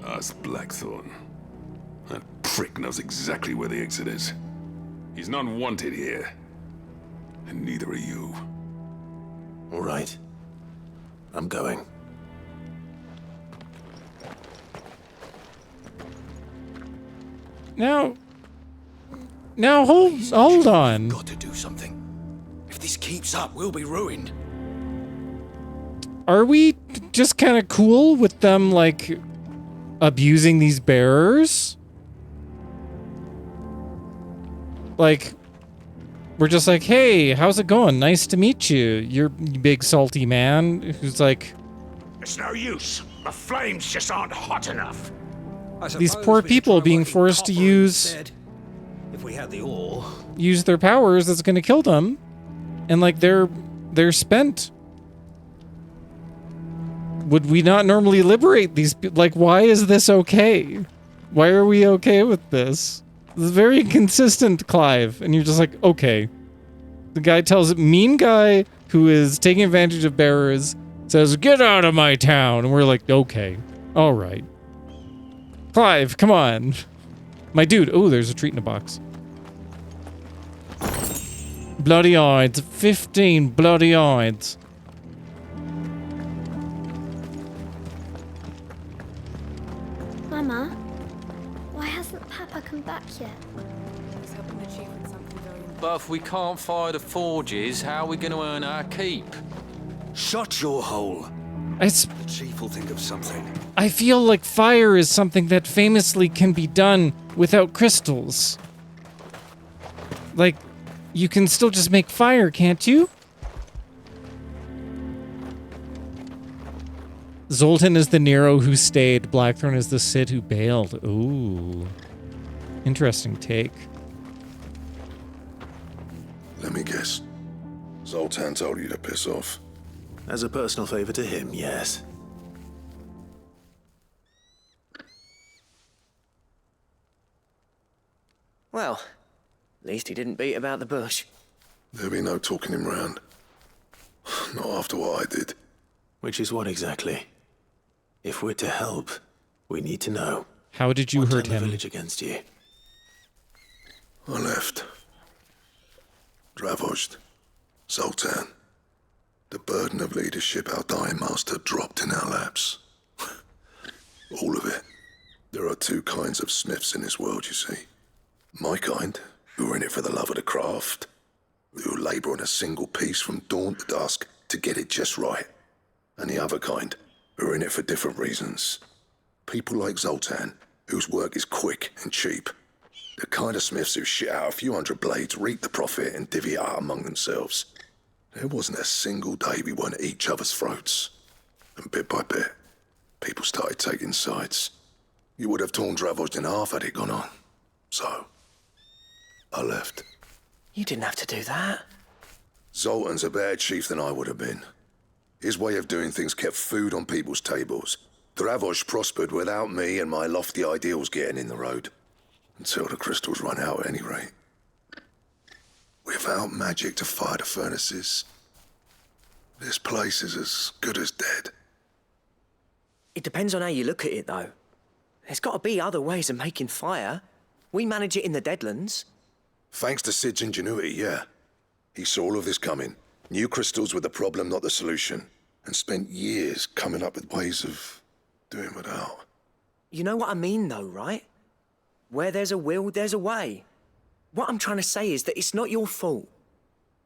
ask Blackthorn. That prick knows exactly where the exit is. He's not wanted here. And neither are you. All right. I'm going. Now hold on. Got to do something. If this keeps up, we'll be ruined. Are we just kind of cool with them, like, abusing these bearers? Like, we're just like, hey, how's it going? Nice to meet you. You're big salty man who's like... It's no use. The flames just aren't hot enough. These poor people being forced to use... If we had the ore. Use their powers that's gonna kill them. And, like, they're spent. Would we not normally liberate these people? Like, why is this okay? Why are we okay with this? This is very inconsistent, Clive. And you're just like, okay. The guy tells it, mean guy who is taking advantage of bearers says, get out of my town. And we're like, okay. All right. Clive, come on. My dude. Oh, there's a treat in a box. Bloody odds. 15 bloody odds. Mama, why hasn't Papa come back yet? He's helping the chief with something very important. But if we can't fire the forges, how are we going to earn our keep? Shut your hole. The chief will think of something. I feel like fire is something that famously can be done without crystals. Like, you can still just make fire, can't you? Zoltan is the Nero who stayed. Blackthorn is the Cid who bailed. Ooh. Interesting take. Let me guess. Zoltan told you to piss off. As a personal favor to him, yes. Well, at least he didn't beat about the bush. There'll be no talking him round. Not after what I did. Which is what exactly? If we're to help, we need to know. How did you hurt him? The village against you. I left. Dravoshed. Zoltan. The burden of leadership our dying master dropped in our laps. All of it. There are two kinds of smiths in this world, you see. My kind, who are in it for the love of the craft, who labour on a single piece from dawn to dusk to get it just right. And the other kind, who are in it for different reasons. People like Zoltan, whose work is quick and cheap. The kind of smiths who shit out a few hundred blades, reap the profit, and divvy it out among themselves. There wasn't a single day we weren't at each other's throats. And bit by bit, people started taking sides. You would have torn Dravoshed in half had it gone on. So, I left. You didn't have to do that. Zoltan's a better chief than I would have been. His way of doing things kept food on people's tables. Dravoshed prospered without me and my lofty ideals getting in the road. Until the crystals run out at any rate. Without magic to fire the furnaces, this place is as good as dead. It depends on how you look at it, though. There's got to be other ways of making fire. We manage it in the Deadlands. Thanks to Sid's ingenuity, yeah. He saw all of this coming. Knew crystals were the problem, not the solution. And spent years coming up with ways of doing without. You know what I mean, though, right? Where there's a will, there's a way. What I'm trying to say is that it's not your fault.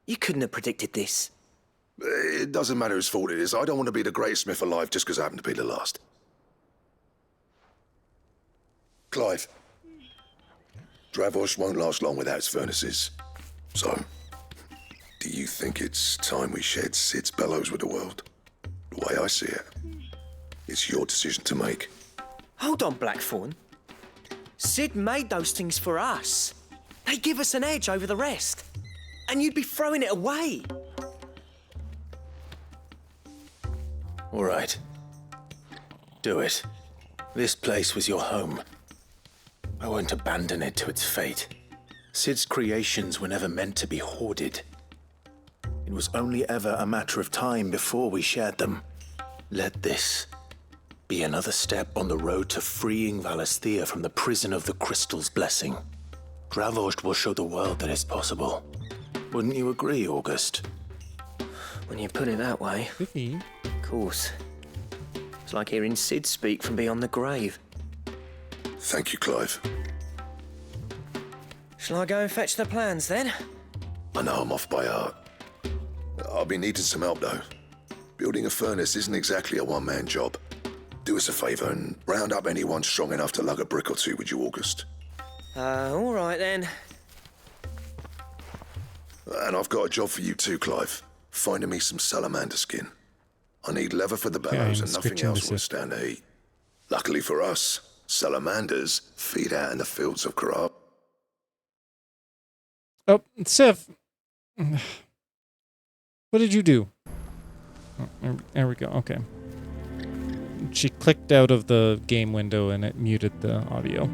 You couldn't have predicted this. It doesn't matter whose fault it is. I don't want to be the greatest smith alive just because I happen to be the last. Clive. Dravoshed won't last long without its furnaces. So, do you think it's time we shed Sid's bellows with the world? The way I see it, it's your decision to make. Hold on, Blackthorn. Sid made those things for us. They give us an edge over the rest. And you'd be throwing it away. All right. Do it. This place was your home. I won't abandon it to its fate. Sid's creations were never meant to be hoarded. It was only ever a matter of time before we shared them. Let this be another step on the road to freeing Valisthea from the prison of the Crystal's blessing. Dravoshed will show the world that it's possible. Wouldn't you agree, August? When you put it that way. Of course. It's like hearing Sid speak from beyond the grave. Thank you, Clive. Shall I go and fetch the plans then? I know I'm off by heart. I'll be needing some help though. Building a furnace isn't exactly a one-man job. Do us a favour and round up anyone strong enough to lug a brick or two, would you, August? All right then. And I've got a job for you too, Clive. Finding me some salamander skin. I need leather for the bellows and nothing else will stand the heat. Luckily for us, salamanders feed out in the fields of Karab. Oh, Sif. What did you do? Oh, there we go. Okay. She clicked out of the game window and it muted the audio.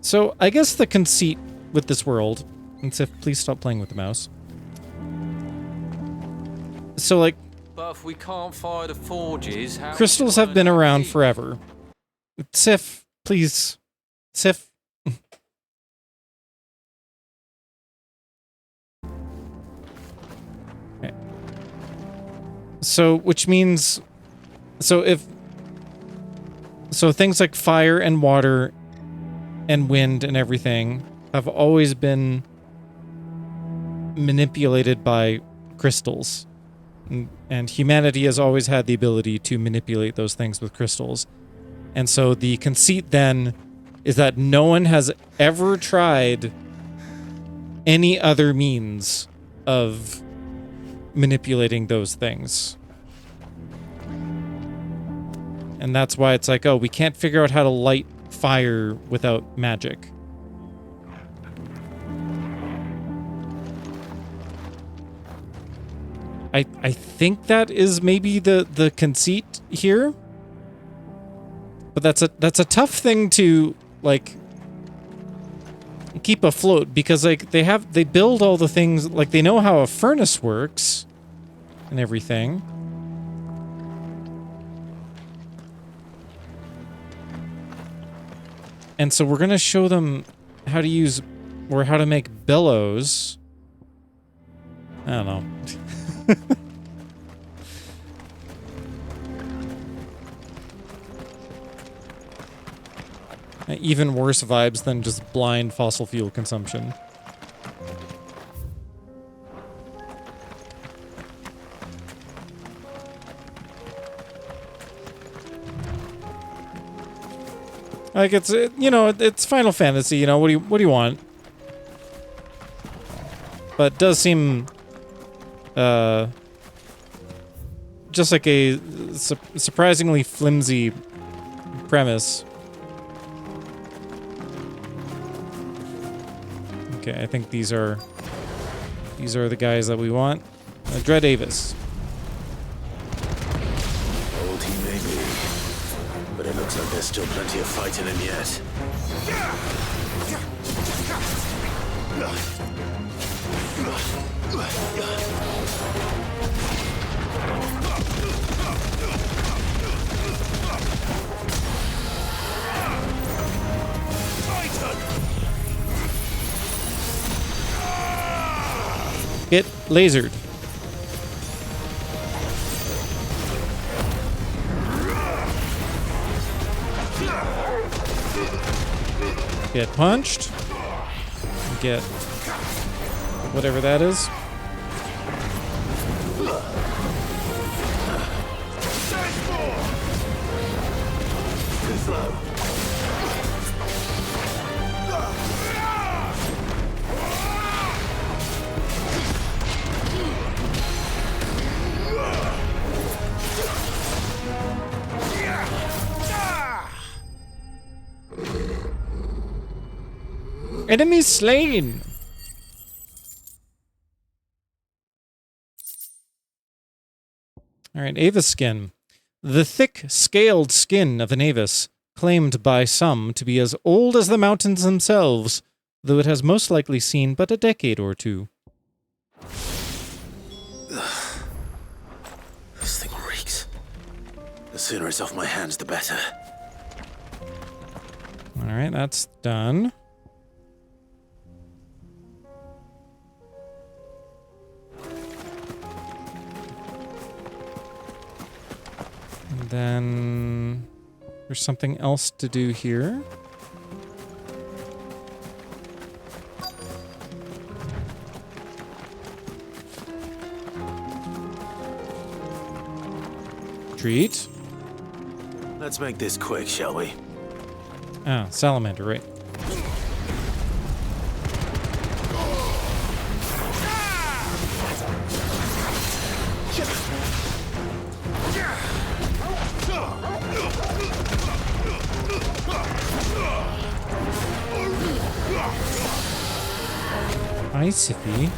So I guess the conceit with this world, and Sif, please stop playing with the mouse. So like, But if we can't fire the forges, how... crystals have been around forever. Sif, please. Sif. Okay. So, which means... So things like fire and water and wind and everything have always been manipulated by crystals. And humanity has always had the ability to manipulate those things with crystals. And so the conceit then is that no one has ever tried any other means of manipulating those things. And that's why it's like, oh, we can't figure out how to light fire without magic. I think that is maybe the conceit here. But that's a tough thing to like keep afloat, because like they build all the things, like they know how a furnace works and everything. And so we're going to show them how to use, or how to make bellows. I don't know. Even worse vibes than just blind fossil fuel consumption. Like it's, you know, it's Final Fantasy, you know, what do you want? But it does seem just like a surprisingly flimsy premise. Okay, I think these are the guys that we want. Dread Avis. Old he may be, but it looks like there's still plenty of fight in him yet. Get lasered. Get punched. Get whatever that is. Enemy slain! Alright, Avis skin. The thick, scaled skin of an Avis, claimed by some to be as old as the mountains themselves, though it has most likely seen but a decade or two. This thing reeks. The sooner it's off my hands, the better. Alright, that's done. And then there's something else to do here. retreat. Let's make this quick, shall we? Ah, salamander, right. Hi, Sippy.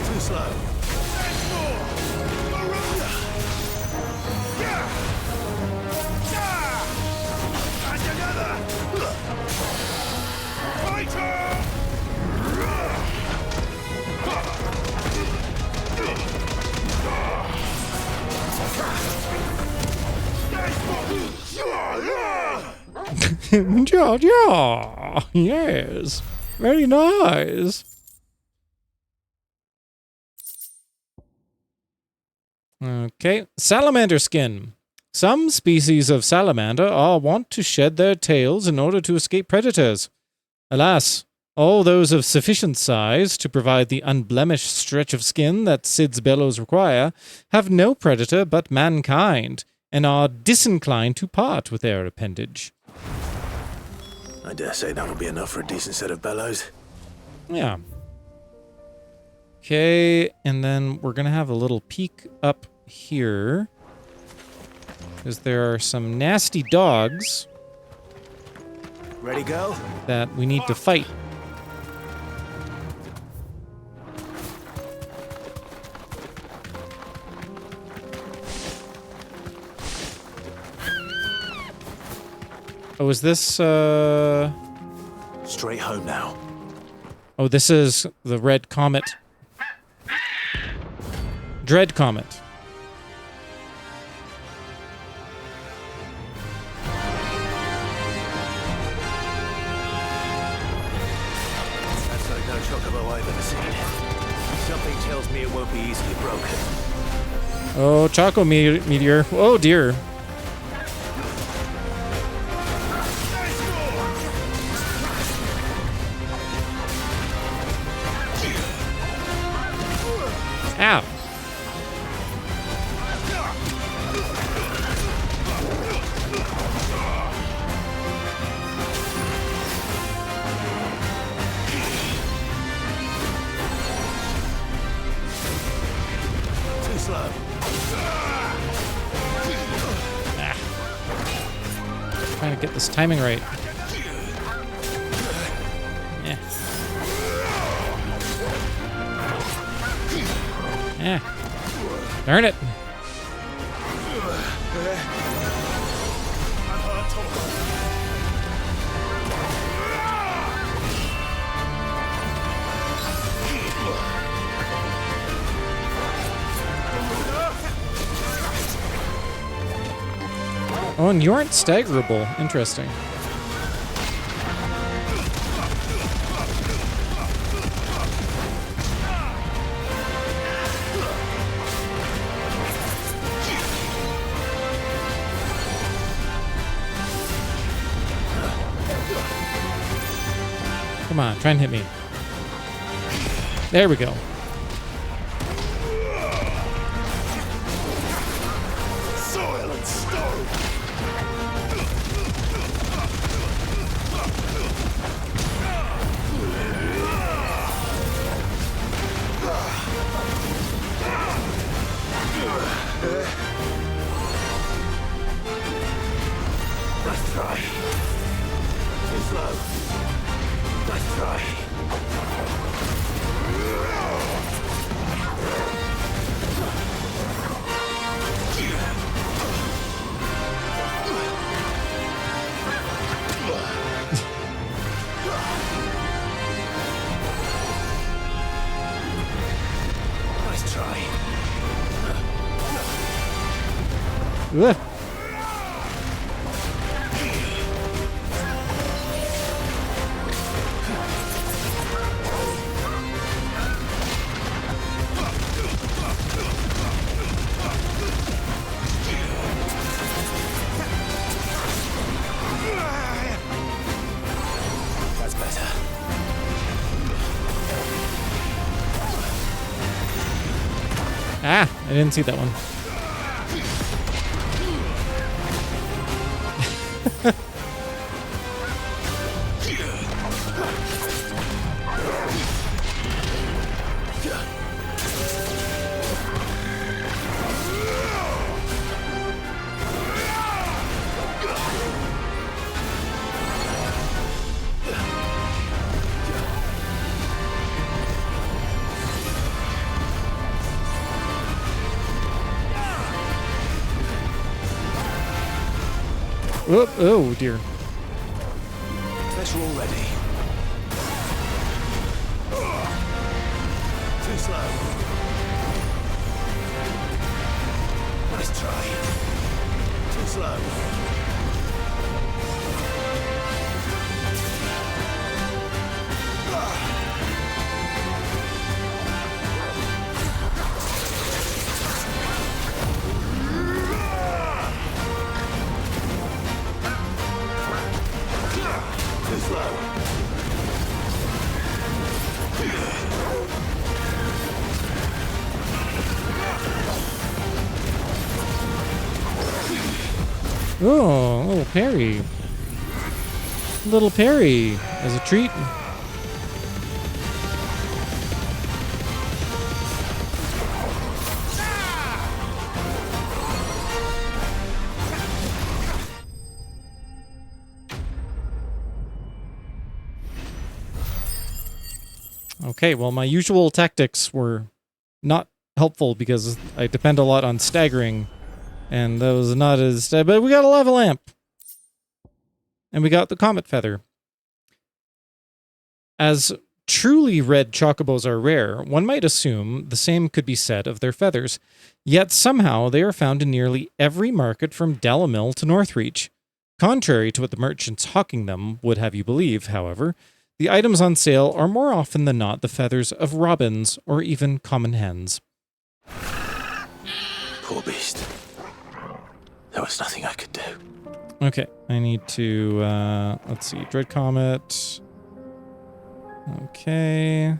Too slow. Ja, ja. Yes. Very nice. Okay. Salamander skin. Some species of salamander are wont to shed their tails in order to escape predators. Alas, all those of sufficient size to provide the unblemished stretch of skin that Sid's bellows require have no predator but mankind, and are disinclined to part with their appendage. I dare say that'll be enough for a decent set of bellows. Yeah. Okay, and then we're going to have a little peek up here. Because there are some nasty dogs. Ready, go? That we need to fight. Oh, is this, Straight home now. Oh, this is the Red Comet. Dread Comet. That's like no chocobo I've ever seen. Something tells me it won't be easily broken. Oh, Choco Meteor. Oh, dear. Ow. Too slow. Trying to get this timing right. Yeah. Yeah. Darn it. Oh, and you aren't staggerable. Interesting. Come on, try and hit me. There we go. Soil and stone. Nice try. Too slow. Nice try. Ugh. That's better. Ah, I didn't see that one. Oh, oh dear. Pressure already. Too slow. Nice try. Too slow. Too slow. Oh, little parry. Little parry as a treat. Okay, well, my usual tactics were not helpful because I depend a lot on staggering, and that was not as... But we got a lava lamp! And we got the comet feather. As truly red chocobos are rare, one might assume the same could be said of their feathers, yet somehow they are found in nearly every market from Dalamil to Northreach. Contrary to what the merchants hawking them would have you believe, however, the items on sale are more often than not the feathers of robins or even common hens. Poor beast. There was nothing I could do. Okay, I need to, let's see, Dread Comet. Okay.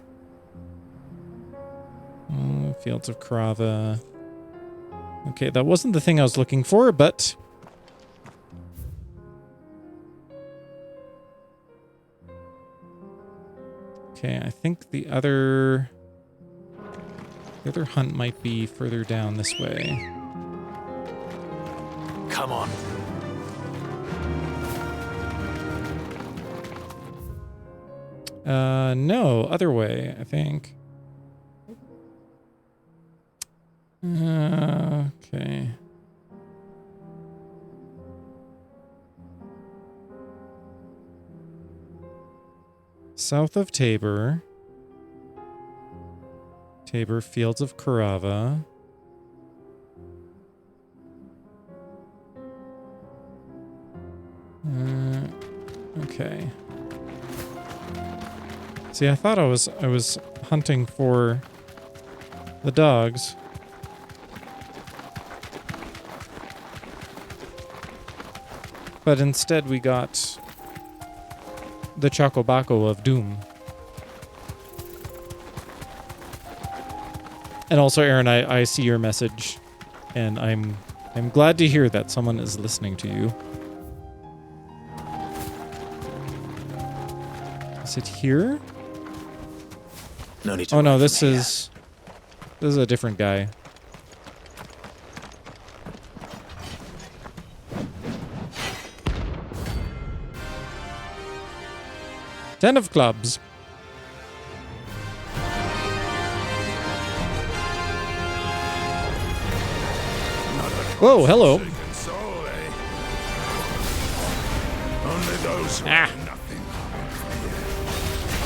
Fields of Krava. Okay, that wasn't the thing I was looking for, but... Okay, I think the other hunt might be further down this way. Come on. No, other way, I think. Okay. South of Tabor. Tabor, Fields of Karava. Okay. See, I thought I was hunting for the dogs. But instead we got the Chocobaco of Doom. And also, Aaron, I see your message, and I'm glad to hear that someone is listening to you. Is it here? No need to. Oh no, this is a different guy. Ten of clubs. Whoa, hello. Only those who have nothing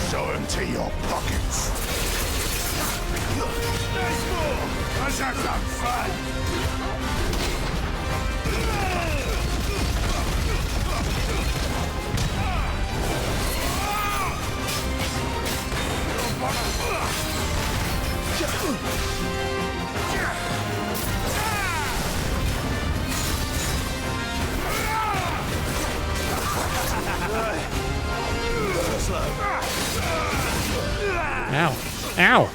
so empty your pockets. Let's have some fun. Ow. Ow.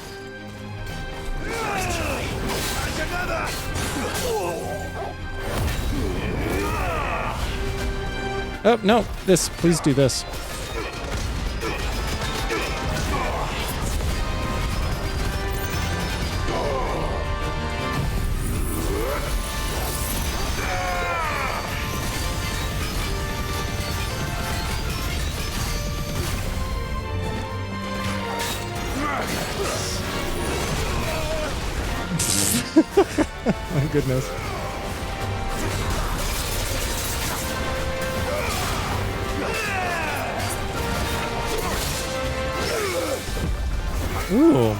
Oh, no. This. Please do this. My goodness. Ooh.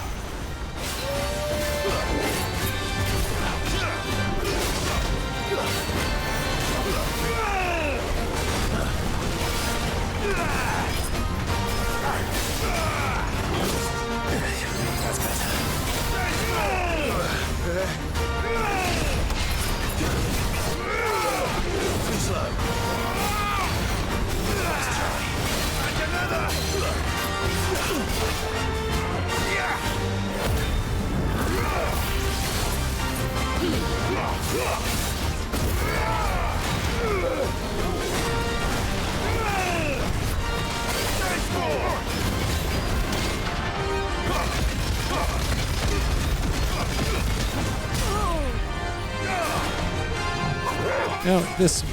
No, this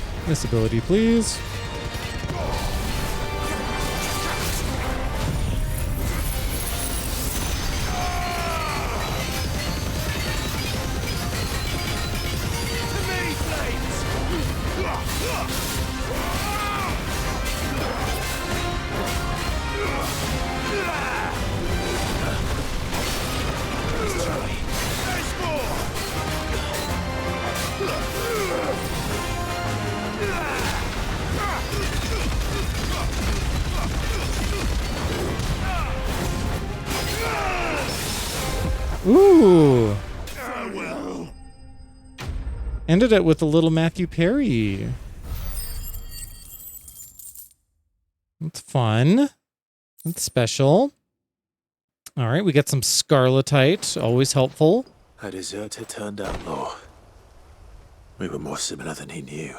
ability, please. Ooh. Ended it with a little Matthew Perry. That's fun. That's special. All right, we got some scarletite, always helpful. A deserter turned outlaw. We were more similar than he knew.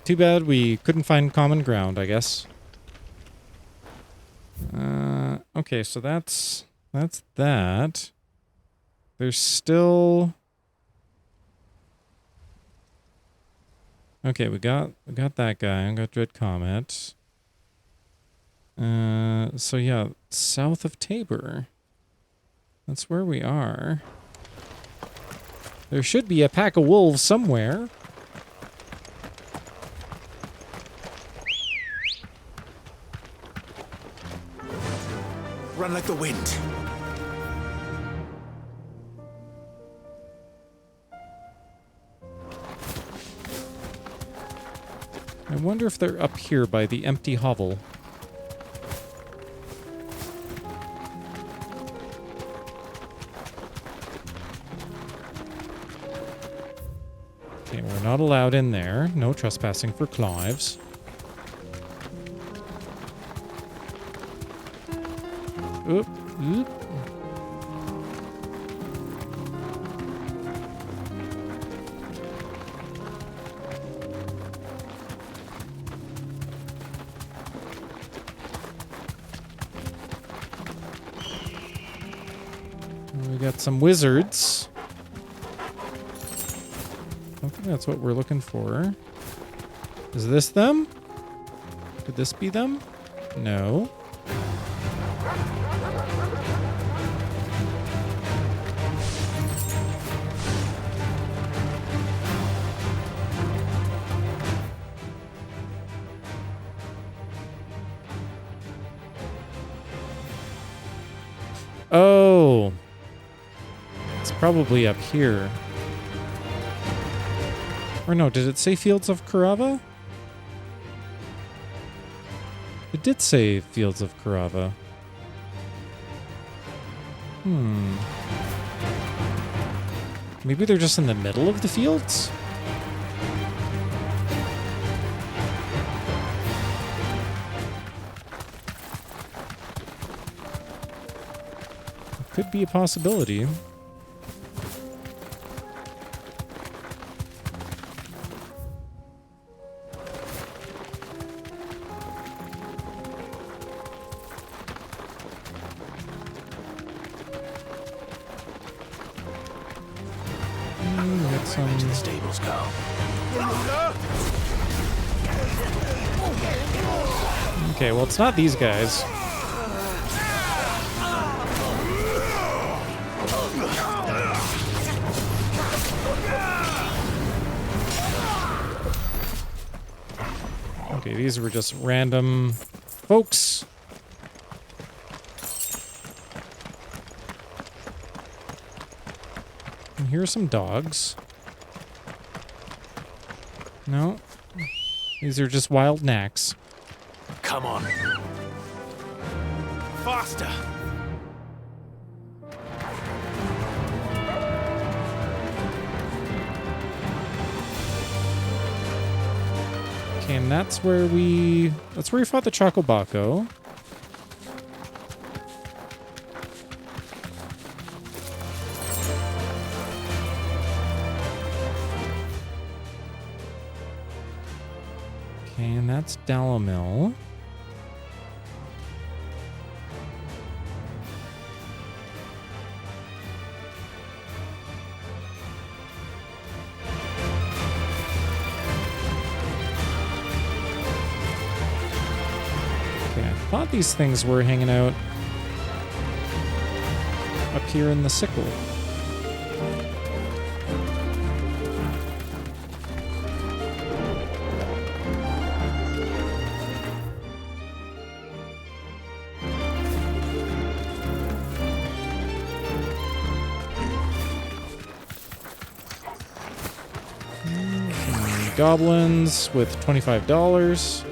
Too bad we couldn't find common ground, I guess. Okay, so that's that. There's still... Okay, we got that guy. I got Dread Comet. So yeah, south of Tabor. That's where we are. There should be a pack of wolves somewhere. Run like the wind. I wonder if they're up here by the empty hovel. Okay, we're not allowed in there. No trespassing for Clives. Oop, oop. We got some wizards. I don't think that's what we're looking for. Is this them? Could this be them? No. Oh. It's probably up here. Or no, did it say Fields of Carava? It did say Fields of Carava. Maybe they're just in the middle of the fields? Could be a possibility. Where to the stables go? Okay, well, it's not these guys. Okay, these were just random folks. And here are some dogs. No. These are just wild knacks. Come on. Faster. Okay, and that's where we fought the Chocobaco. Okay, and that's Dalamil. Okay, I thought these things were hanging out up here in the sickle. Goblins with $25.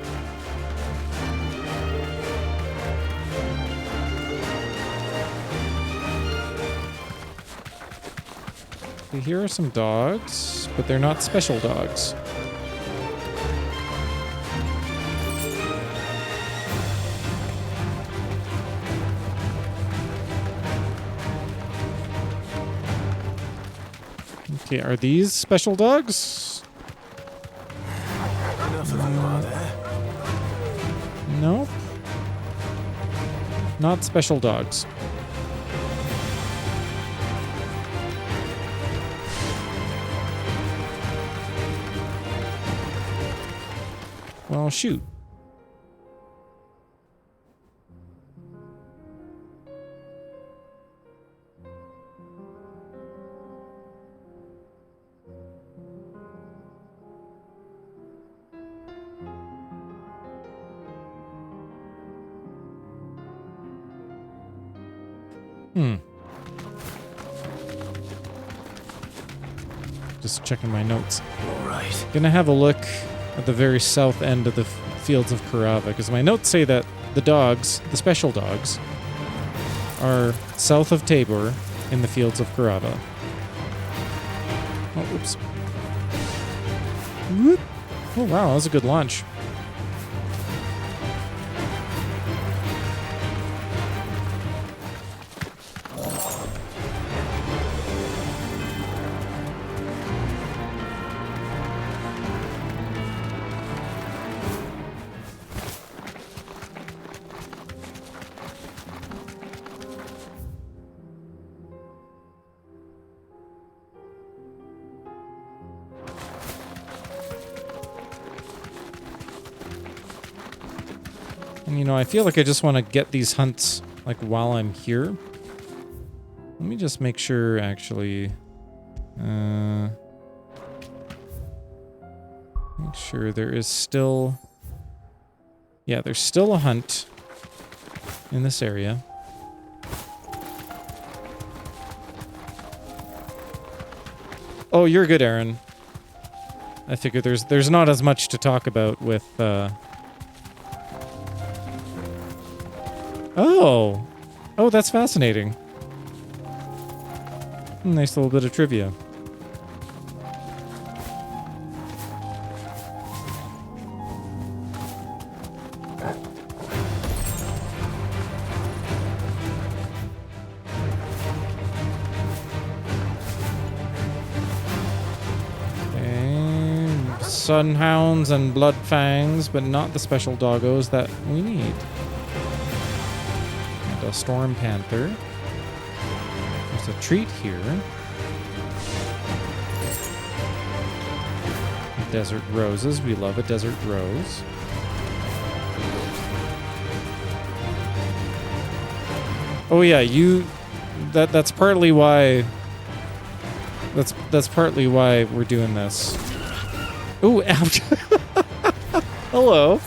Okay, here are some dogs, but they're not special dogs. Okay, are these special dogs? Enough of you, are there? Nope. Not special dogs. Well, shoot. Just checking my notes. All right. Gonna have a look at the very south end of the fields of Carava, because my notes say that the dogs, the special dogs, are south of Tabor in the fields of Carava. Oh, oops. Whoop. Oh, wow, that was a good launch. And, you know, I feel like I just want to get these hunts, like, while I'm here. Let me just make sure, actually. Make sure there is still... Yeah, there's still a hunt in this area. Oh, you're good, Aaron. I figure there's not as much to talk about with, Oh, that's fascinating. Nice little bit of trivia. Sunhounds and bloodfangs, but not the special doggos that we need. And a storm panther. There's a treat here. Desert roses. We love a desert rose. Oh yeah, that's partly why that's partly why we're doing this. Ooh, ouch. Hello.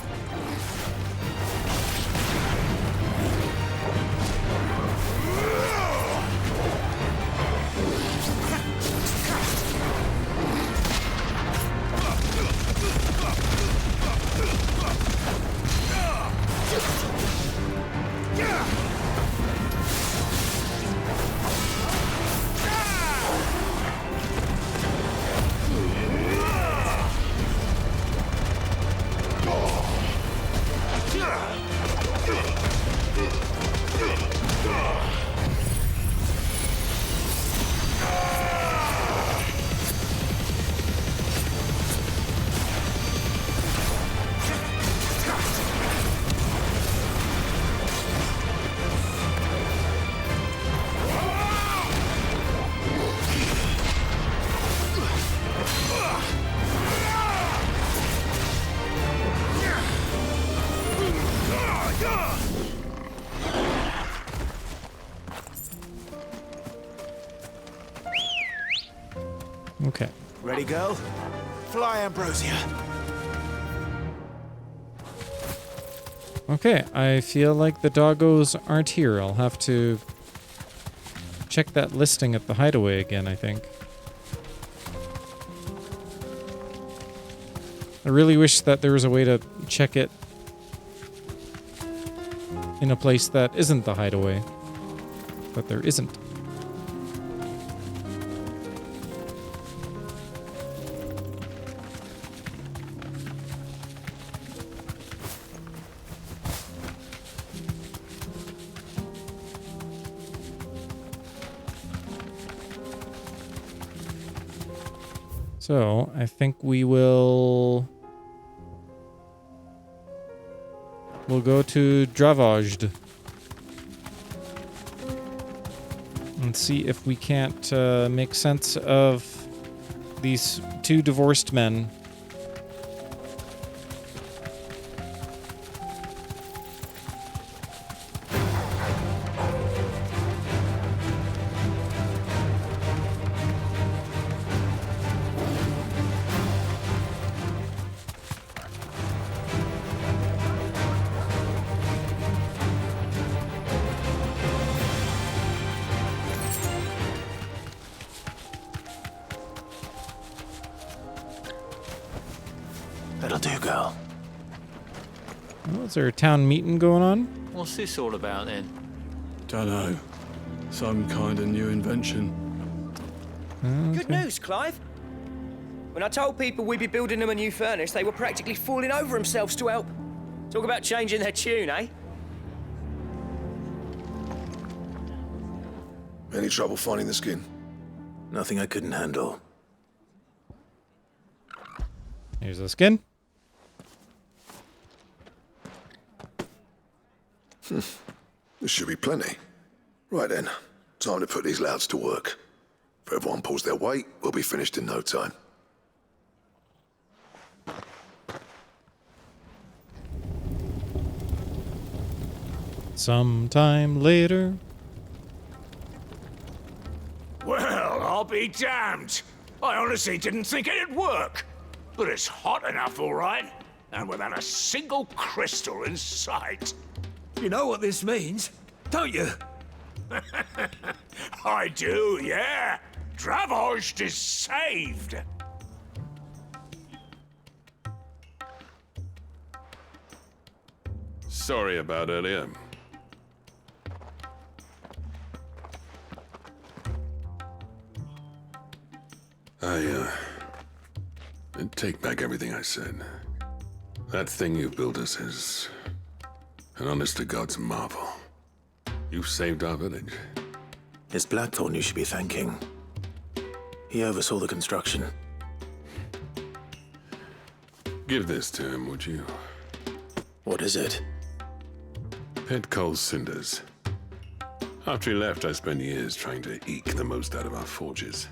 Okay. Ready, girl? Fly, Ambrosia. Okay, I feel like the doggos aren't here. I'll have to check that listing at the hideaway again, I think. I really wish that there was a way to check it in a place that isn't the hideaway, but there isn't. So, I think we'll go to Dravaged and see if we can't make sense of these two divorced men. That'll do, girl. Oh, is there a town meeting going on? What's this all about then? Dunno. Some kind of new invention. Good news, Clive. When I told people we'd be building them a new furnace, they were practically falling over themselves to help. Talk about changing their tune, eh? Any trouble finding the skin? Nothing I couldn't handle. Here's the skin. This should be plenty. Right then, time to put these louds to work. If everyone pulls their weight, we'll be finished in no time. Sometime later. Well, I'll be damned. I honestly didn't think it'd work. But it's hot enough, all right. And without a single crystal in sight. You know what this means, don't you? I do, yeah. Dravaged is saved. Sorry about earlier. I take back everything I said. That thing you built us is an honest-to-God's marvel. You've saved our village. It's Blackthorn you should be thanking. He oversaw the construction. Give this to him, would you? What is it? Pit Cole's cinders. After he left, I spent years trying to eke the most out of our forges.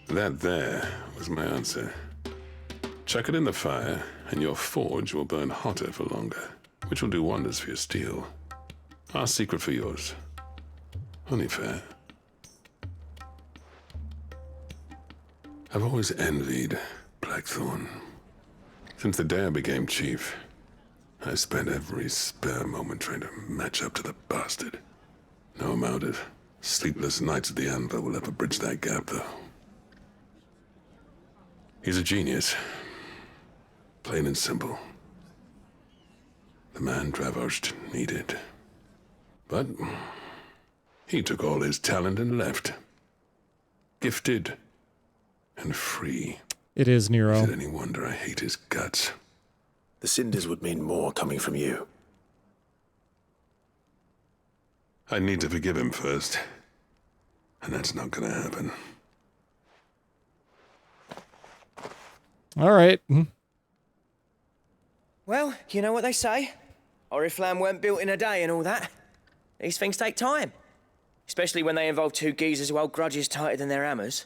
That there was my answer. Chuck it in the fire, and your forge will burn hotter for longer, which will do wonders for your steel. Our secret for yours. Only fair. I've always envied Blackthorn. Since the day I became chief, I spent every spare moment trying to match up to the bastard. No amount of sleepless nights at the anvil will ever bridge that gap, though. He's a genius. Plain and simple. The man Dravosht needed. But he took all his talent and left. Gifted and free. It is Nero. Is it any wonder I hate his guts? The cinders would mean more coming from you. I need to forgive him first. And that's not gonna happen. All right. Well, you know what they say. Oriflamme weren't built in a day and all that. These things take time. Especially when they involve two geezers who hold grudges tighter than their hammers.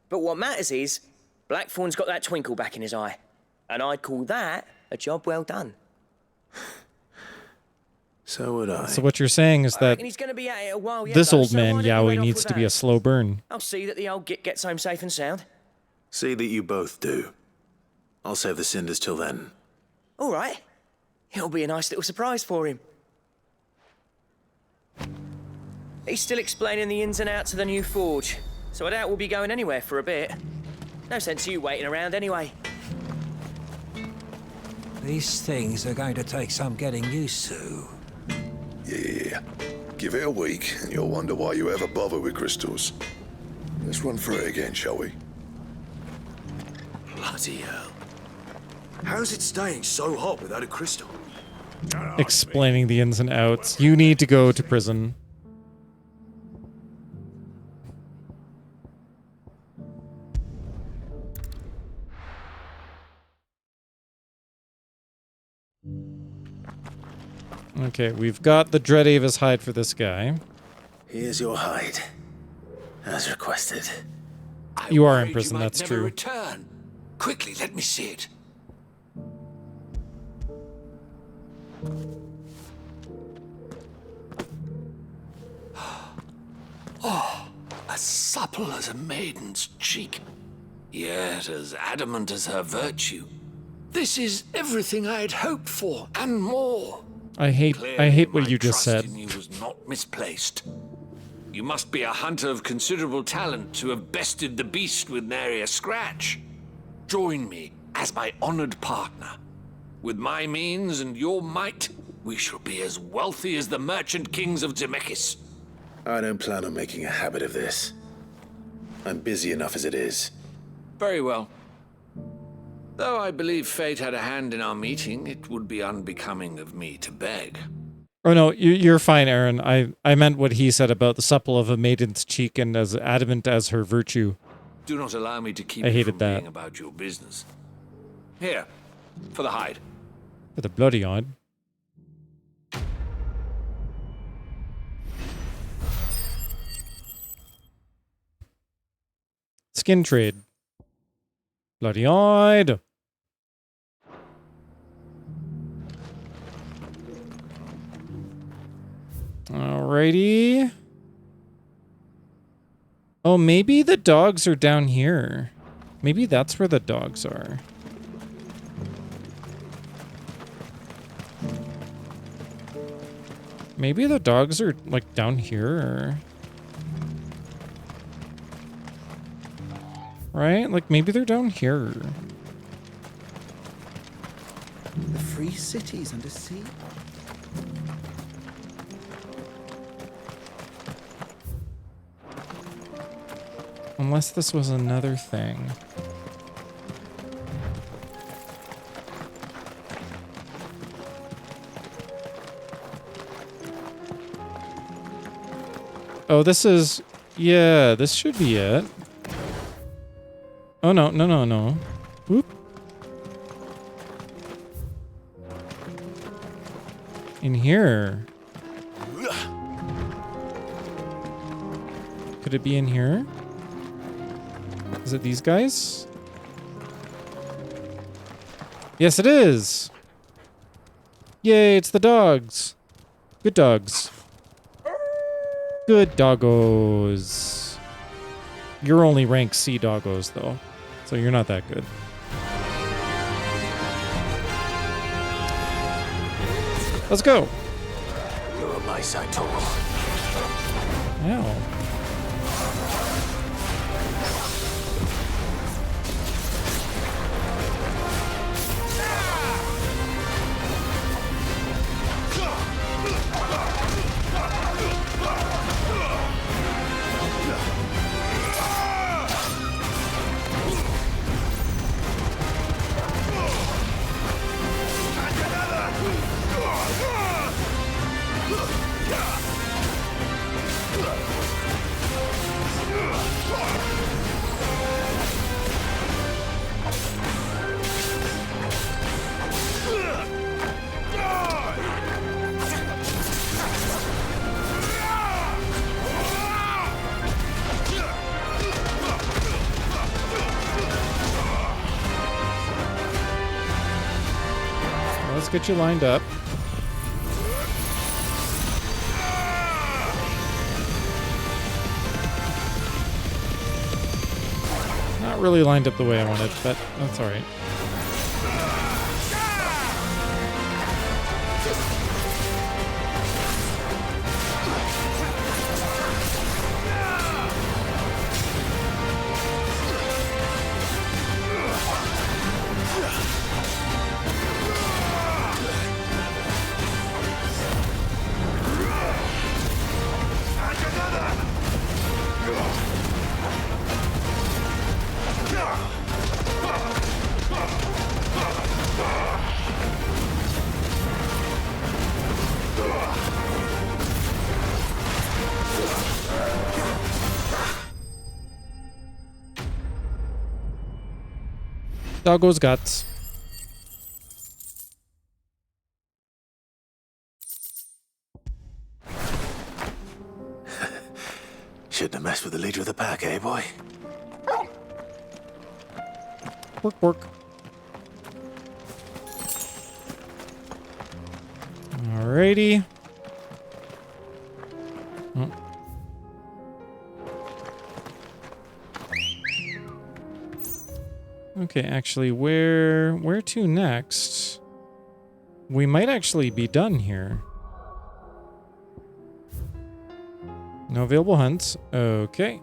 But what matters is, Blackthorn's got that twinkle back in his eye. And I'd call that a job well done. So would I. So what you're saying is that He's gonna be at it a while yet, this though, old so man why don't you Yowie head off needs with to be that? a slow burn. I'll see that the old git gets home safe and sound. See that you both do. I'll save the cinders till then. All right. It'll be a nice little surprise for him. He's still explaining the ins and outs of the new forge, so I doubt we'll be going anywhere for a bit. No sense you waiting around anyway. These things are going to take some getting used to. Yeah. Give it a week, and you'll wonder why you ever bother with crystals. Let's run through it again, shall we? Bloody hell. How's it staying so hot without a crystal? Explaining the ins and outs. You need to go to prison. Okay, we've got the Dread Avis hide for this guy. Here's your hide, as requested. You are in Worried prison, you might that's never true. Return. Quickly, let me see it. Oh, as supple as a maiden's cheek, yet as adamant as her virtue. This is everything I had hoped for, and more. I hate what you just said. Trust in you was not misplaced. You must be a hunter of considerable talent to have bested the beast with nary a scratch. Join me as my honored partner. With my means and your might, we shall be as wealthy as the merchant kings of Zemeckis. I don't plan on making a habit of this. I'm busy enough as it is. Very well. Though I believe fate had a hand in our meeting, it would be unbecoming of me to beg. Oh no, you're fine, Aaron. I meant what he said about the supple of a maiden's cheek and as adamant as her virtue. Do not allow me to keep I it hated from that. being about your business. Here, for the hide. For the bloody odd. Skin trade. Bloody-eyed. Alrighty. Oh, maybe the dogs are down here. Maybe that's where the dogs are. Maybe the dogs are, like, down here, or... Right? Like, maybe they're down here. The free cities under sea? Unless this was another thing. Oh, this is... Yeah, this should be it. Oh, no, no, no, no. Whoop. In here. Could it be in here? Is it these guys? Yes, it is. Yay, it's the dogs. Good dogs. Good doggos. You're only rank C doggos, though. So you're not that good. Let's go. You're on my side, Tor. Ow. Let's get you lined up. Not really lined up the way I wanted, but that's all right. Doggo's guts. Shouldn't have messed with the leader of the pack, eh, boy? Work, work. Alrighty. Oh. Okay, actually, where to next? We might actually be done here. No available hunts. Okay.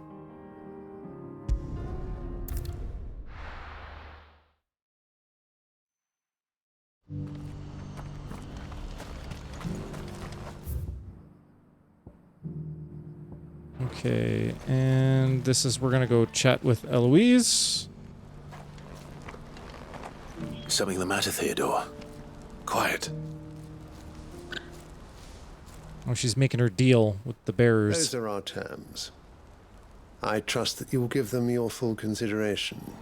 Okay, and this is, we're gonna go chat with Eloise. Something the matter, Theodore? Quiet. Oh, she's making her deal with the bearers. Those are our terms. I trust that you will give them your full consideration.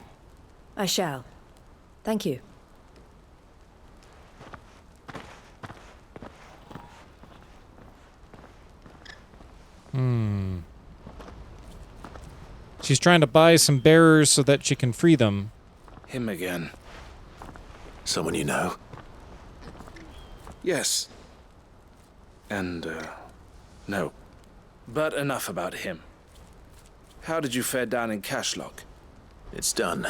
I shall. Thank you. She's trying to buy some bearers so that she can free them. Him again. Someone you know? Yes. And, no. But enough about him. How did you fare down in Cashlock? It's done.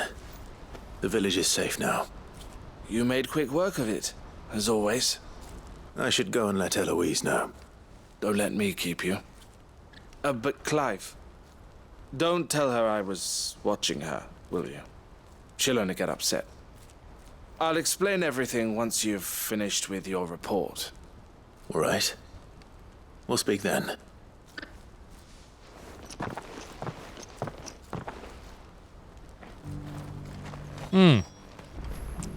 The village is safe now. You made quick work of it, as always. I should go and let Eloise know. Don't let me keep you. But Clive, don't tell her I was watching her, will you? She'll only get upset. I'll explain everything once you've finished with your report. All right. We'll speak then.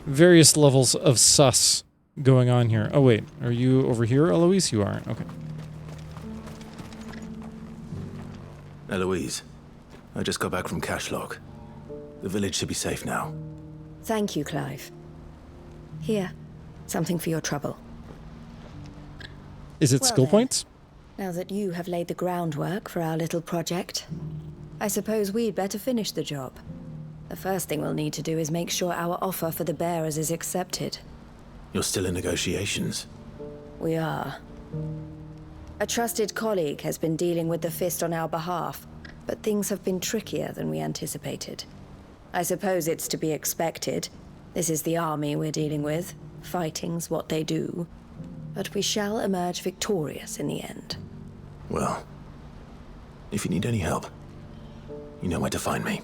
Various levels of sus going on here. Oh, wait. Are you over here, Eloise? You are. Okay. Eloise, I just got back from Cashlock. The village should be safe now. Thank you, Clive. Here, something for your trouble. Is it Well skill then, points? Now that you have laid the groundwork for our little project, I suppose we'd better finish the job. The first thing we'll need to do is make sure our offer for the bearers is accepted. You're still in negotiations. We are. A trusted colleague has been dealing with the Fist on our behalf, but things have been trickier than we anticipated. I suppose it's to be expected. This is the army we're dealing with. Fighting's what they do. But we shall emerge victorious in the end. Well, if you need any help, you know where to find me.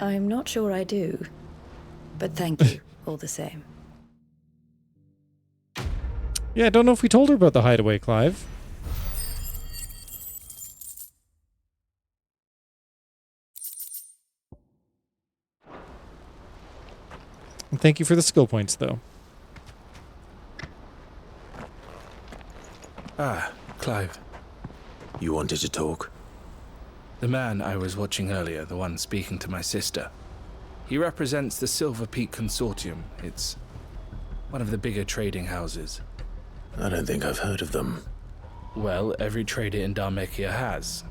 I'm not sure I do, but thank you all the same. Yeah, I don't know if we told her about the hideaway, Clive. And thank you for the skill points, though. Ah, Clive. You wanted to talk? The man I was watching earlier, the one speaking to my sister. He represents the Silver Peak Consortium. It's one of the bigger trading houses. I don't think I've heard of them. Well, every trader in Dharmekia has.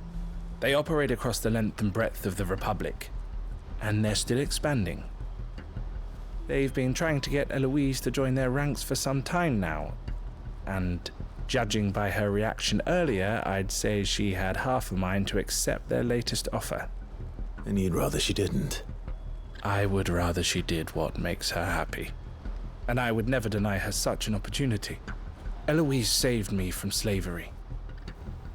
They operate across the length and breadth of the Republic, and they're still expanding. They've been trying to get Eloise to join their ranks for some time now, and judging by her reaction earlier, I'd say she had half a mind to accept their latest offer. And you'd rather she didn't? I would rather she did what makes her happy. And I would never deny her such an opportunity. Eloise saved me from slavery,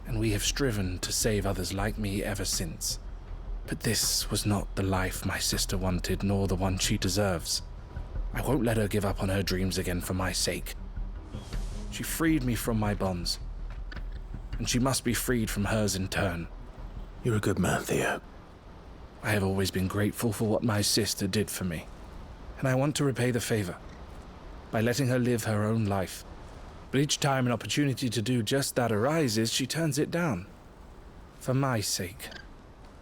and we have striven to save others like me ever since. But this was not the life my sister wanted, nor the one she deserves. I won't let her give up on her dreams again for my sake. She freed me from my bonds, and she must be freed from hers in turn. You're a good man, Theo. I have always been grateful for what my sister did for me, and I want to repay the favor by letting her live her own life. But each time an opportunity to do just that arises, she turns it down. For my sake.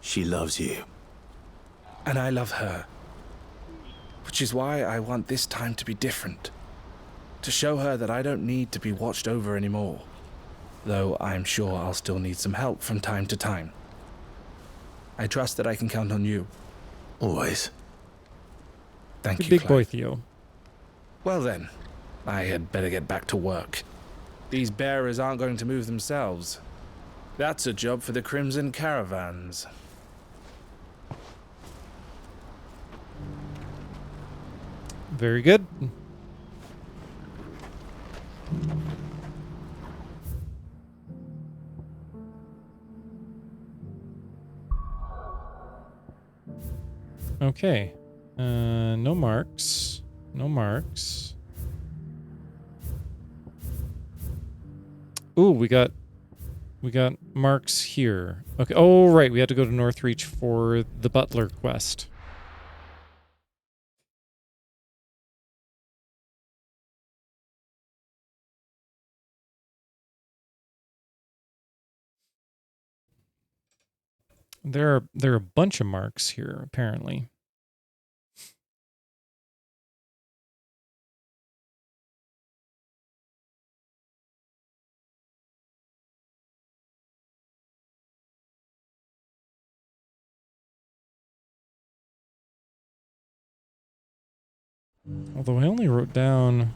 She loves you. And I love her. Which is why I want this time to be different. To show her that I don't need to be watched over anymore. Though I'm sure I'll still need some help from time to time. I trust that I can count on you. Always. Thank you, Big Clive. boy, Theo. Well then, I had better get back to work. These bearers aren't going to move themselves. That's a job for the Crimson Caravans. Very good. Okay. No marks. No marks. Ooh, we got marks here. Okay. Oh, right. We had to go to Northreach for the Butler quest. There are a bunch of marks here, apparently. Although I only wrote down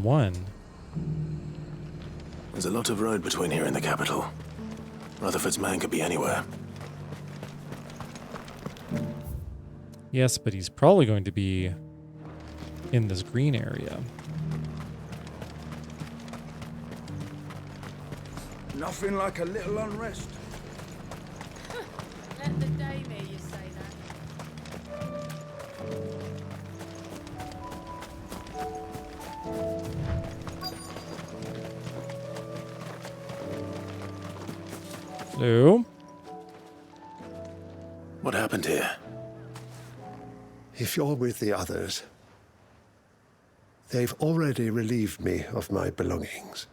one. There's a lot of road between here and the capital. Rutherford's man could be anywhere. Yes, but he's probably going to be in this green area. Nothing like a little unrest. Let the dame hear you say Hello? What happened here? If you're with the others, they've already relieved me of my belongings.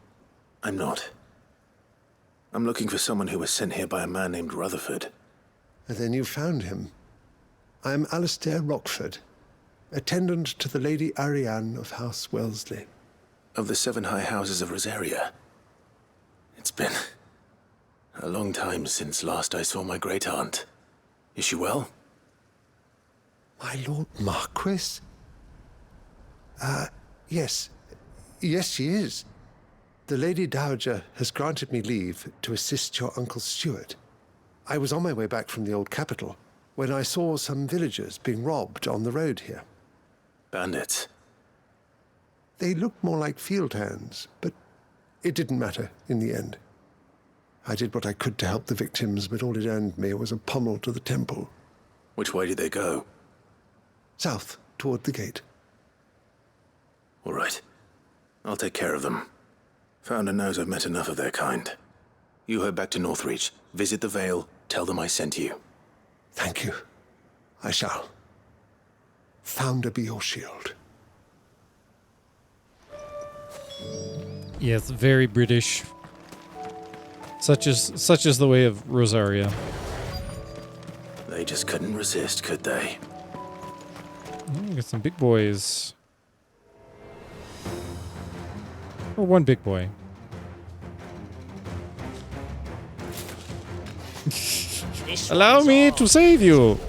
I'm not. I'm looking for someone who was sent here by a man named Rutherford. And then you found him. I am Alistair Rockford, attendant to the Lady Ariane of House Wellesley. Of the 7 high houses of Rosaria. It's been a long time since last I saw my great-aunt. Is she well? My Lord Marquis? Yes. Yes, she is. The Lady Dowager has granted me leave to assist your Uncle Stuart. I was on my way back from the old capital when I saw some villagers being robbed on the road here. Bandits? They looked more like field hands, but it didn't matter in the end. I did what I could to help the victims, but all it earned me was a pommel to the temple. Which way did they go? South, toward the gate. All right. I'll take care of them. Founder knows I've met enough of their kind. You head back to Northreach, visit the Vale, tell them I sent you. Thank you. I shall. Founder be your shield. Yes, very British. Such is the way of Rosaria. They just couldn't resist, could they? Got some big boys. Or one big boy. Allow me to save you.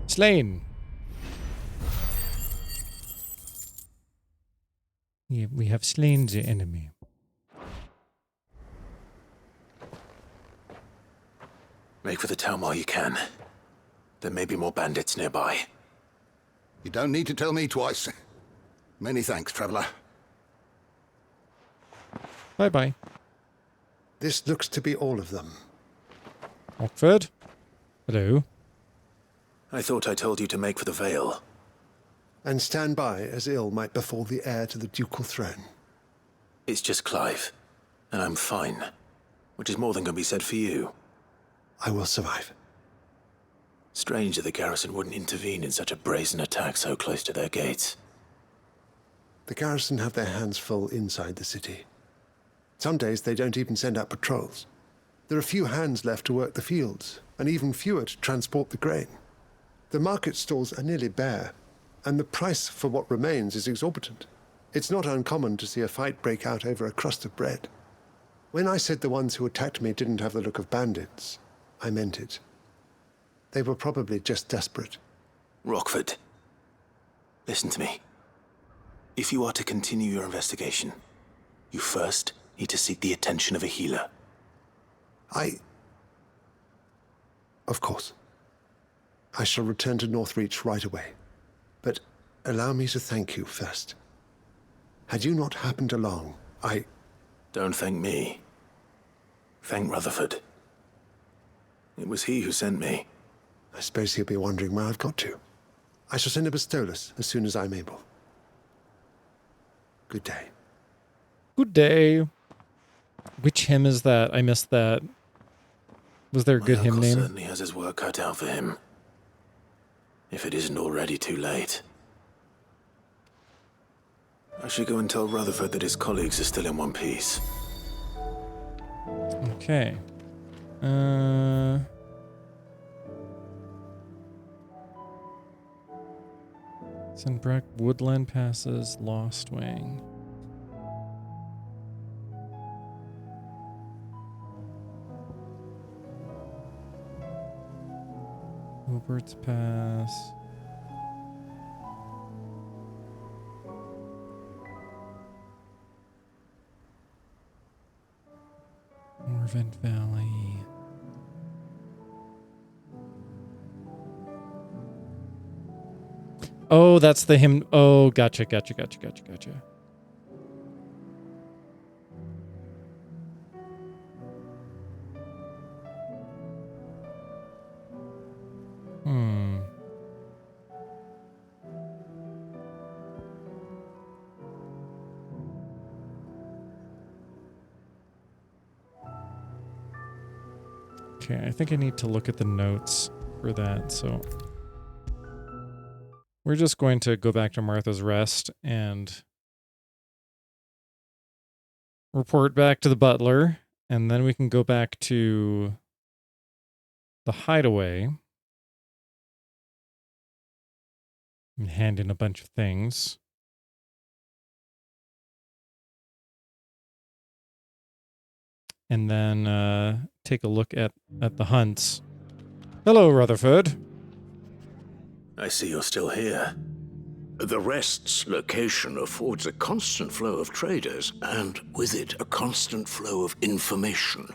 Slain. Yeah, we have slain the enemy. Make for the town while you can. There may be more bandits nearby. You don't need to tell me twice. Many thanks, traveler. Bye-bye. This looks to be all of them. Rockford? Hello. I thought I told you to make for the Vale. And stand by as ill might befall the heir to the ducal throne. It's just Clive, and I'm fine. Which is more than can be said for you. I will survive. Strange that the garrison wouldn't intervene in such a brazen attack so close to their gates. The garrison have their hands full inside the city. Some days they don't even send out patrols. There are few hands left to work the fields, and even fewer to transport the grain. The market stalls are nearly bare, and the price for what remains is exorbitant. It's not uncommon to see a fight break out over a crust of bread. When I said the ones who attacked me didn't have the look of bandits, I meant it. They were probably just desperate. Rockford, listen to me. If you are to continue your investigation, you first need to seek the attention of a healer. Of course. I shall return to Northreach right away. But allow me to thank you first. Had you not happened along, Don't thank me. Thank Rutherford. It was he who sent me. I suppose he'll be wondering where I've got to. I shall send a Bastolus as soon as I'm able. Good day. Good day. Which hymn is that? I missed that. Was there a good hymn My uncle name? certainly has his work cut out for him. If it isn't already too late. I should go and tell Rutherford that his colleagues are still in one piece. Okay. Sinbreck, Woodland Passes, Lost Wing. Wilbert's Pass. Morvent Valley. Oh, that's the hymn. Oh, gotcha. Hmm. Okay, I think I need to look at the notes for that, so we're just going to go back to Martha's Rest and report back to the butler, and then we can go back to the hideaway and hand in a bunch of things. And then take a look at the hunts. Hello, Rutherford. I see you're still here. The Rest's location affords a constant flow of traders, and with it, a constant flow of information.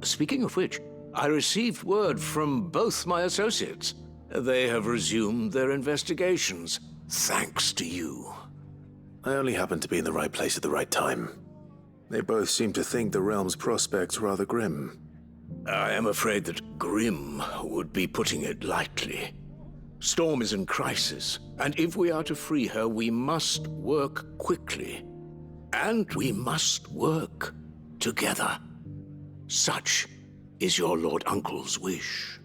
Speaking of which, I received word from both my associates. They have resumed their investigations, thanks to you. I only happened to be in the right place at the right time. They both seem to think the realm's prospects rather grim. I am afraid that grim would be putting it lightly. Storm is in crisis, and if we are to free her, we must work quickly. And we must work together. Such is your Lord Uncle's wish.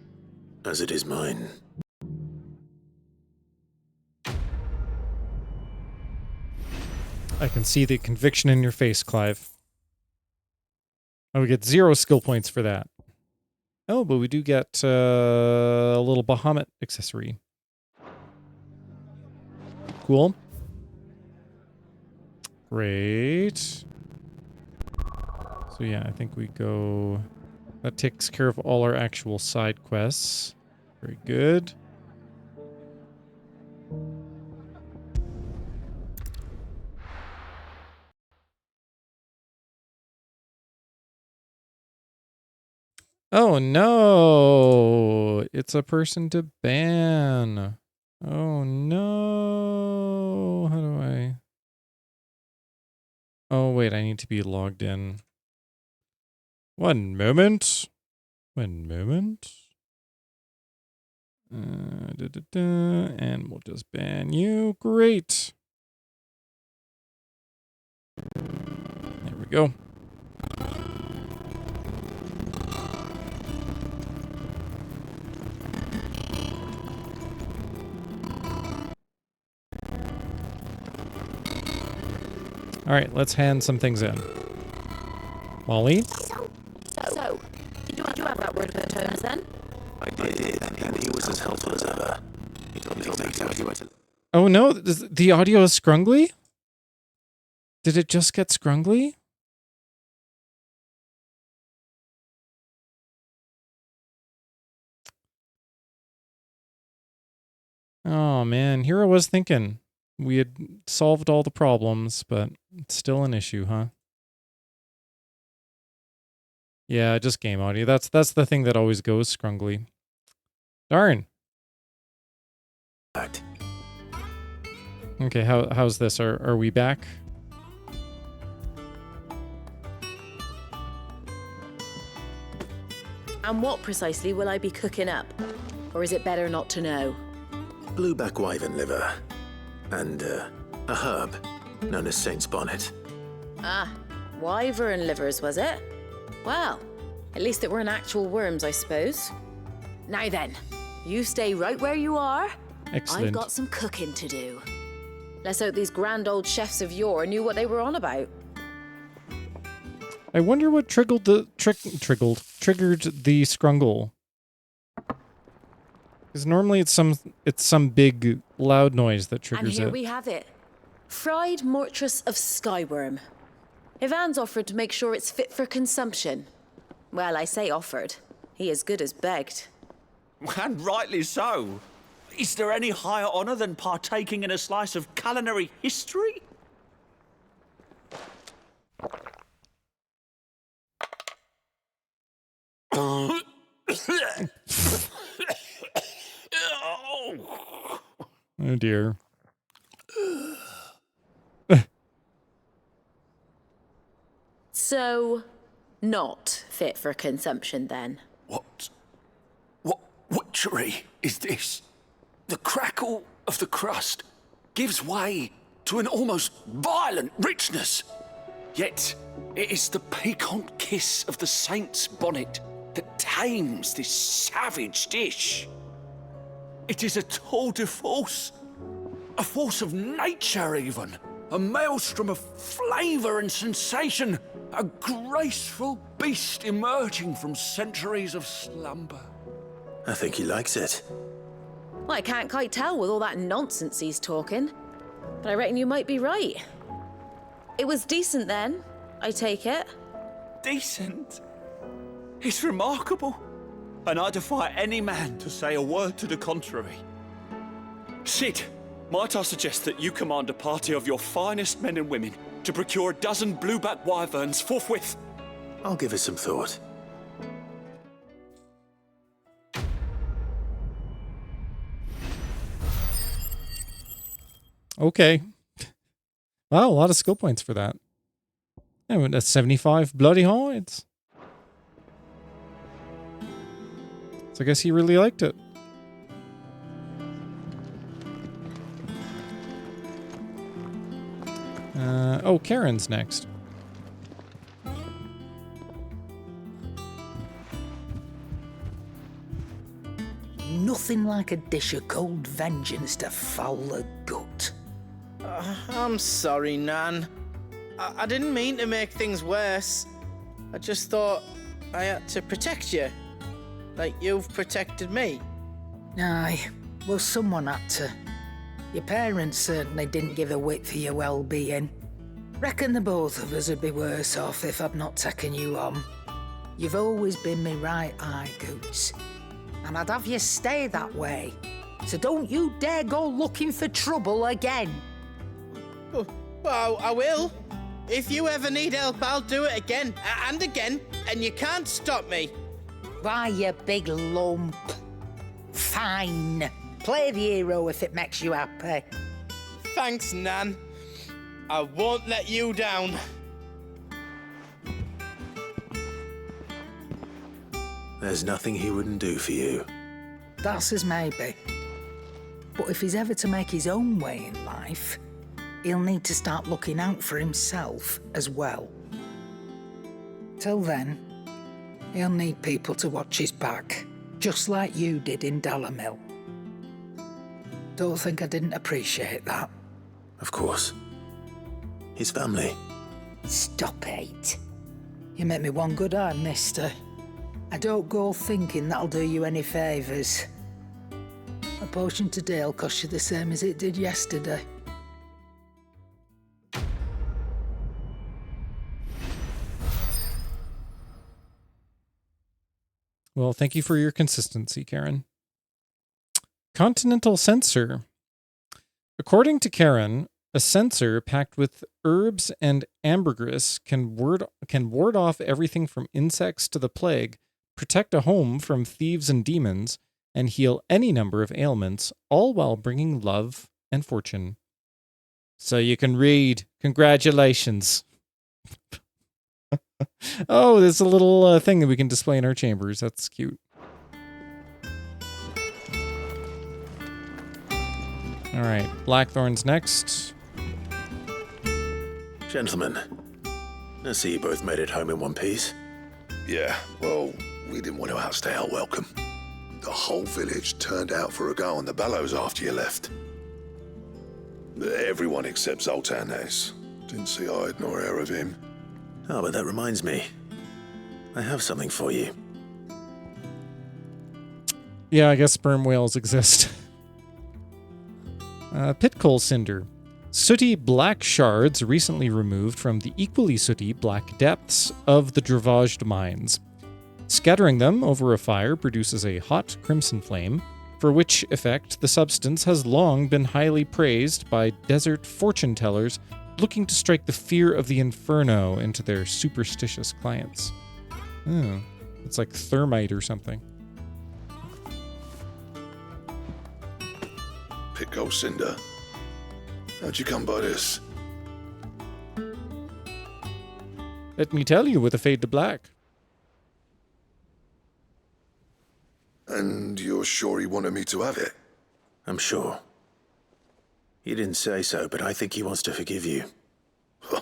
As it is mine. I can see the conviction in your face, Clive. Oh, we get 0 skill points for that. Oh, but we do get a little Bahamut accessory. Cool. Great. So yeah, I think we go... That takes care of all our actual side quests. Very good. Oh no! It's a person to ban. Oh no! How do I... Oh wait, I need to be logged in. One moment. And we'll just ban you. Great. There we go. All right, let's hand some things in. Molly? So, did you have that word with Jonas then? I did, and he was as helpful as ever. He told me exactly what to... Oh no, the audio is scrungly? Did it just get scrungly? Oh man, here I was thinking we had solved all the problems, but it's still an issue, huh? Yeah, just game audio. That's the thing that always goes scrungly. Darn. Okay, how's this? Are we back? And what precisely will I be cooking up? Or is it better not to know? Blueback wyvern liver. And a herb known as Saint's Bonnet. Ah, wyvern livers, was it? Well, at least it weren't actual worms, I suppose. Now then, you stay right where you are. Excellent. I've got some cooking to do. Let's hope these grand old chefs of yore knew what they were on about. I wonder what triggered the scrungle. Because normally it's some big loud noise that triggers And here it. we have it. Fried mortress of skyworm. Ivan's offered to make sure it's fit for consumption. Well, I say offered. He as good as begged. And rightly so. Is there any higher honor than partaking in a slice of culinary history? Oh dear. So, not fit for consumption then? What witchery is this? The crackle of the crust gives way to an almost violent richness. Yet, it is the piquant kiss of the saint's bonnet that tames this savage dish. It is a tour de force, a force of nature even, a maelstrom of flavour and sensation, a graceful beast emerging from centuries of slumber. I think he likes it. Well, I can't quite tell with all that nonsense he's talking. But I reckon you might be right. It was decent then, I take it. Decent? It's remarkable. And I defy any man to say a word to the contrary. Sid, might I suggest that you command a party of your finest men and women to procure a dozen blueback wyverns forthwith? I'll give it some thought. Okay. Wow, a lot of skill points for that. And that's 75 bloody hides. So I guess he really liked it. Oh, Karen's next. Nothing like a dish of cold vengeance to foul the gut. I'm sorry, Nan. I didn't mean to make things worse. I just thought I had to protect you. Like you've protected me. Aye, well, someone had to. Your parents certainly didn't give a whit for your well-being. Reckon the both of us would be worse off if I'd not taken you on. You've always been me right eye, Goots. And I'd have you stay that way. So don't you dare go looking for trouble again. Well, I will. If you ever need help, I'll do it again and again, and you can't stop me. Why, you big lump. Fine. Play the hero if it makes you happy. Thanks, Nan. I won't let you down. There's nothing he wouldn't do for you. That's as maybe. But if he's ever to make his own way in life, he'll need to start looking out for himself as well. Till then, he'll need people to watch his back, just like you did in Dalamil. Don't think I didn't appreciate that. Of course. His family. Stop it. You make me one good eye, mister. I don't go thinking that'll do you any favours. A potion today'll cost you the same as it did yesterday. Well, thank you for your consistency, Karen. Continental Censer. According to Karen, a censer packed with herbs and ambergris can ward off everything from insects to the plague, protect a home from thieves and demons, and heal any number of ailments, all while bringing love and fortune. So you can read. Congratulations. Oh, there's a little thing that we can display in our chambers. That's cute. All right, Blackthorn's next. Gentlemen, I see you both made it home in one piece. Yeah, well, we didn't want to outstay our welcome. The whole village turned out for a go on the bellows after you left. Everyone except Zoltan has. Didn't see hide nor hair of him. Oh, but that reminds me. I have something for you. Yeah, I guess sperm whales exist. Pit coal cinder. Sooty black shards recently removed from the equally sooty black depths of the Dravaged mines. Scattering them over a fire produces a hot crimson flame, for which effect the substance has long been highly praised by desert fortune-tellers looking to strike the fear of the inferno into their superstitious clients. Oh, it's like thermite or something. Pit coal cinder. How'd you come by this? Let me tell you with a fade to black. And you're sure he wanted me to have it? I'm sure. He didn't say so, but I think he wants to forgive you. Huh.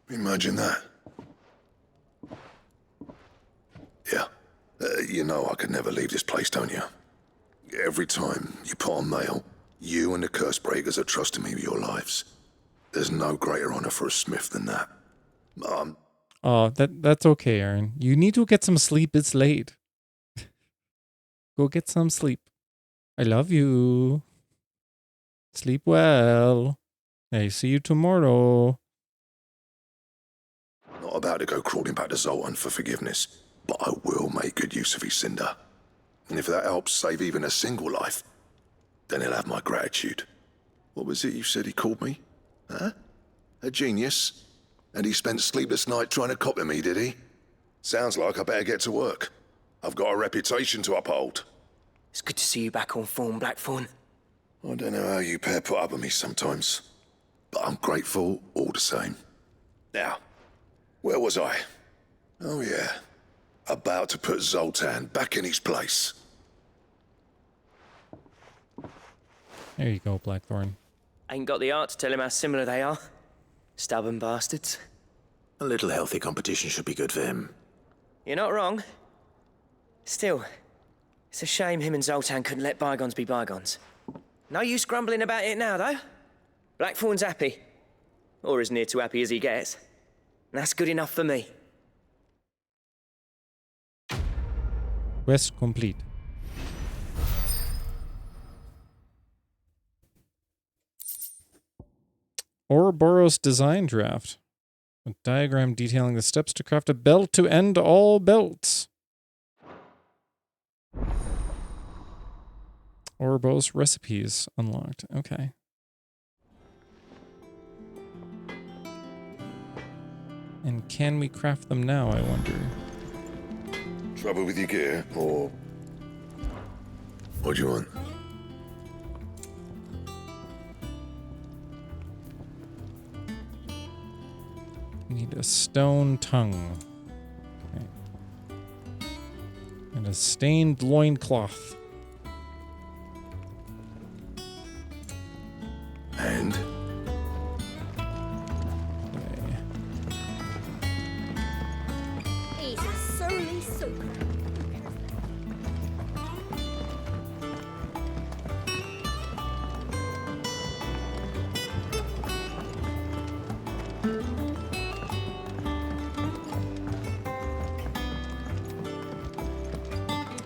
Imagine that. Yeah. You know I could never leave this place, don't you? Every time you put on mail, you and the curse breakers are trusting me with your lives. There's no greater honor for a smith than that. Oh, that's okay, Aaron. You need to get some sleep. It's late. Go get some sleep. I love you. Sleep well. I see you tomorrow. Not about to go crawling back to Zoltan for forgiveness, but I will make good use of his cinder. And if that helps save even a single life, then he'll have my gratitude. What was it you said he called me? Huh? A genius? And he spent sleepless night trying to copy me, did he? Sounds like I better get to work. I've got a reputation to uphold. It's good to see you back on form, Blackthorn. I don't know how you pair put up with me sometimes, but I'm grateful all the same. Now, where was I? Oh yeah, about to put Zoltan back in his place. There you go, Blackthorn. Ain't got the art to tell him how similar they are. Stubborn bastards. A little healthy competition should be good for him. You're not wrong. Still, it's a shame him and Zoltan couldn't let bygones be bygones. No use grumbling about it now, though. Blackthorn's happy. Or as near to happy as he gets. And that's good enough for me. Quest complete. Ouroboros design draft. A diagram detailing the steps to craft a belt to end all belts. Ouroboros recipes unlocked. Okay. And can we craft them now, I wonder? Trouble with your gear, or... What do you want? Need a stone tongue. Okay. And a stained loincloth. And? He's a surly soaker.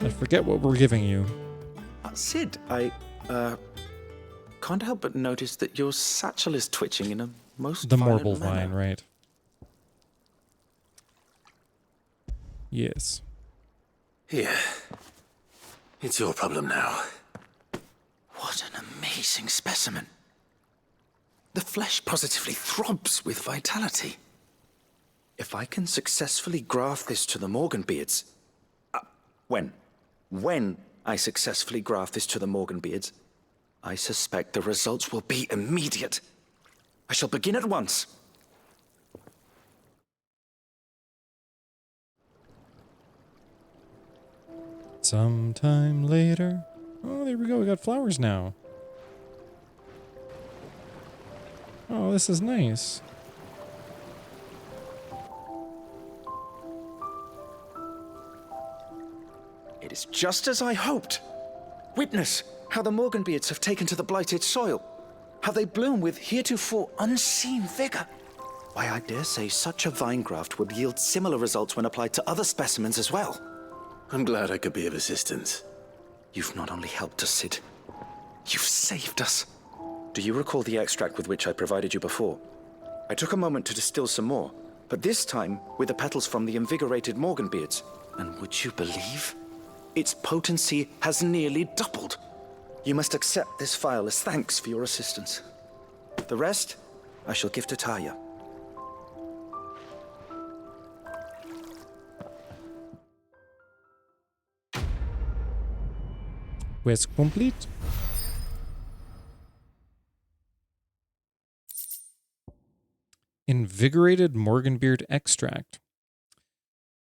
I forget what we're giving you. Sid, I can't help but notice that your satchel is twitching in a most The violent marble manner. vine, right? Yes. Here. It's your problem now. What an amazing specimen. The flesh positively throbs with vitality. If I can successfully graft this to the Morganbeards... When I successfully graft this to the Morganbeards, I suspect the results will be immediate. I shall begin at once. Sometime later. Oh, there we go. We got flowers now. Oh, this is nice. It is just as I hoped. Witness how the Morganbeards have taken to the blighted soil. How they bloom with heretofore unseen vigor. Why, I dare say such a vine graft would yield similar results when applied to other specimens as well. I'm glad I could be of assistance. You've not only helped us, Sid, you've saved us. Do you recall the extract with which I provided you before? I took a moment to distill some more, but this time with the petals from the invigorated Morganbeards. And would you believe? Its potency has nearly doubled. You must accept this vial as thanks for your assistance. The rest, I shall give to Taya. Quest complete. Invigorated Morganbeard extract.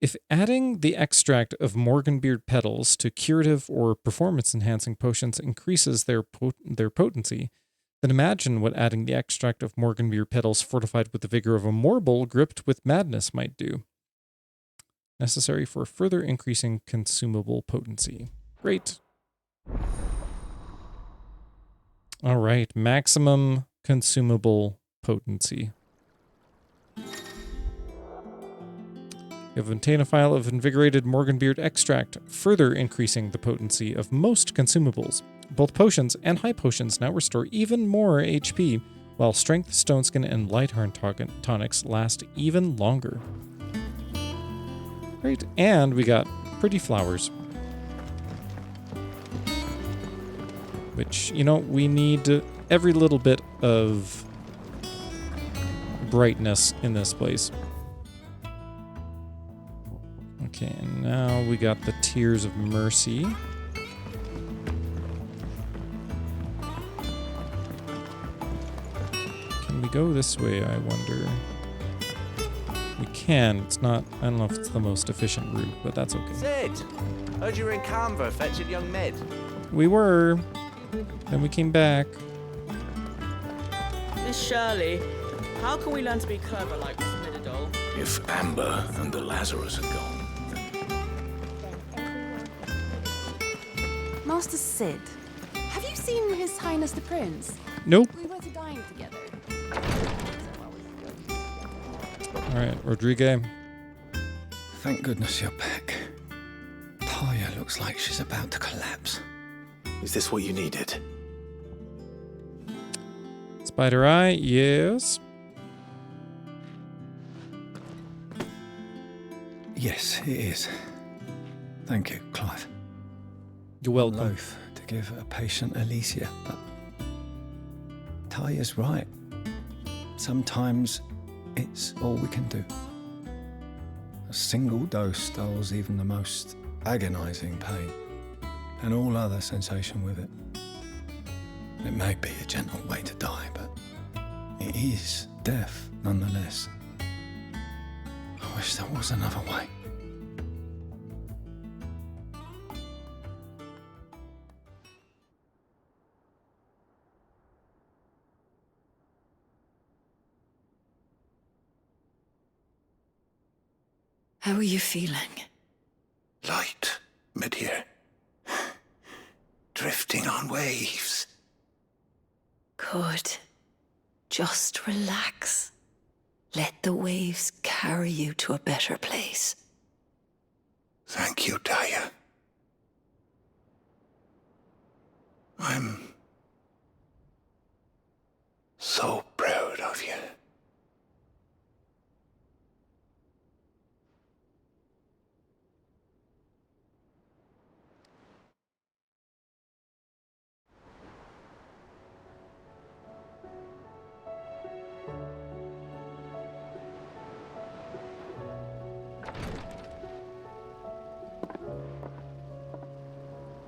If adding the extract of Morganbeard petals to curative or performance-enhancing potions increases their potency, then imagine what adding the extract of Morganbeard petals fortified with the vigor of a Morbull gripped with madness might do. Necessary for further increasing consumable potency. Great. All right, maximum consumable potency. You have obtained a vial of invigorated Morganbeard extract, further increasing the potency of most consumables. Both potions and high potions now restore even more HP, while strength, stone skin, and light heart tonics last even longer. Great, and we got pretty flowers. Which, you know, we need every little bit of brightness in this place. Okay, and now we got the Tears of Mercy. Can we go this way, I wonder? We can. It's not... I don't know if it's the most efficient route, but that's okay. Sid! Heard you were in Canva fetching young Mid. We were. Then we came back. Miss Shirley, how can we learn to be clever like Miss Midadol? If Amber and the Lazarus are gone. Master Sid, have you seen His Highness the Prince? Nope. We were to dine together. All right, Rodrigue. Thank goodness you're back. Taya looks like she's about to collapse. Is this what you needed? Spider Eye, yes. Yes, it is. Thank you, Clive. You're welcome. I'm loath to give a patient Alicia, but Taya's right. Sometimes it's all we can do. A single dose dulls even the most agonizing pain, and all other sensation with it. It may be a gentle way to die, but it is death nonetheless. I wish there was another way. How are you feeling? Light, mid-here. Drifting on waves. Good. Just relax. Let the waves carry you to a better place. Thank you, Taya. I'm so proud of you.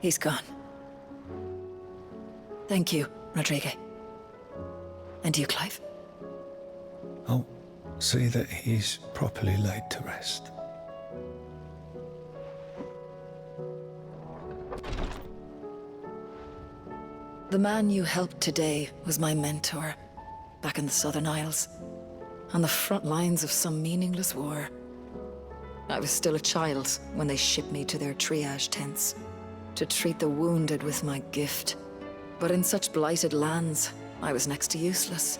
He's gone. Thank you, Rodrigue. And you, Clive? I'll see that he's properly laid to rest. The man you helped today was my mentor, back in the Southern Isles, on the front lines of some meaningless war. I was still a child when they shipped me to their triage tents, to treat the wounded with my gift. But in such blighted lands, I was next to useless.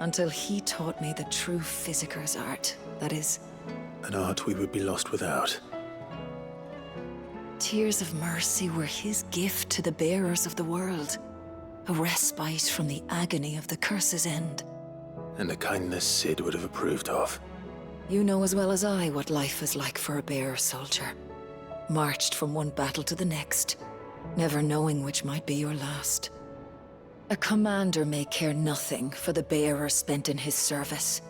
Until he taught me the true physicker's art. That is, An art we would be lost without. tears of mercy were his gift to the bearers of the world. A respite from the agony of the curse's end. And a kindness Sid would have approved of. You know as well as I what life is like for a bearer soldier. Marched from one battle to the next, never knowing which might be your last. A commander may care nothing for the bearer spent in his service.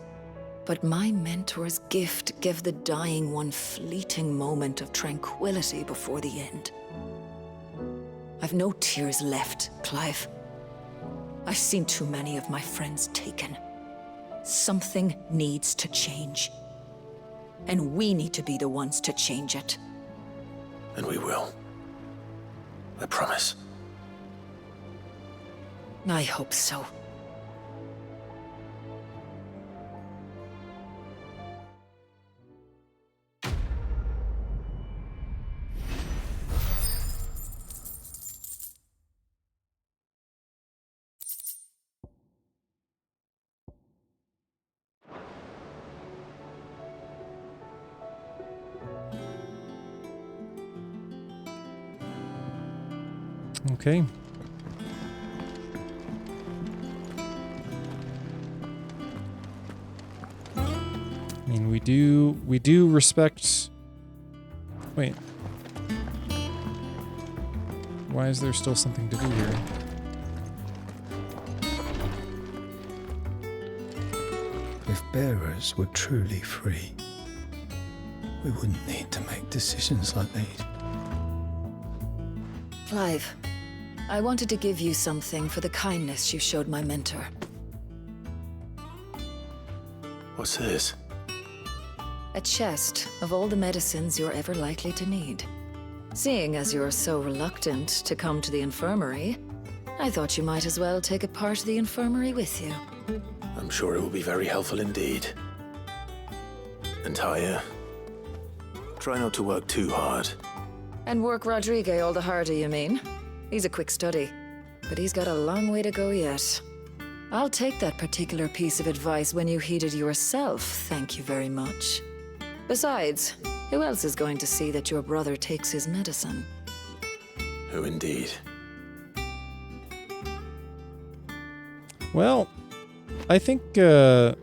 But my mentor's gift gave the dying one fleeting moment of tranquility before the end. I've no tears left, Clive. I've seen too many of my friends taken. Something needs to change. And we need to be the ones to change it. And we will. I promise. I hope so. Okay. I mean, we do respect... Wait. Why is there still something to do here? If bearers were truly free, we wouldn't need to make decisions like these. Clive, I wanted to give you something for the kindness you showed my mentor. What's this? A chest of all the medicines you're ever likely to need. Seeing as you're so reluctant to come to the infirmary, I thought you might as well take a part of the infirmary with you. I'm sure it will be very helpful indeed. And Taya, try not to work too hard. And work Rodrigue all the harder, you mean? He's a quick study, but he's got a long way to go yet. I'll take that particular piece of advice when you heed it yourself, thank you very much. Besides, who else is going to see that your brother takes his medicine? Who indeed? Well, I think, okay,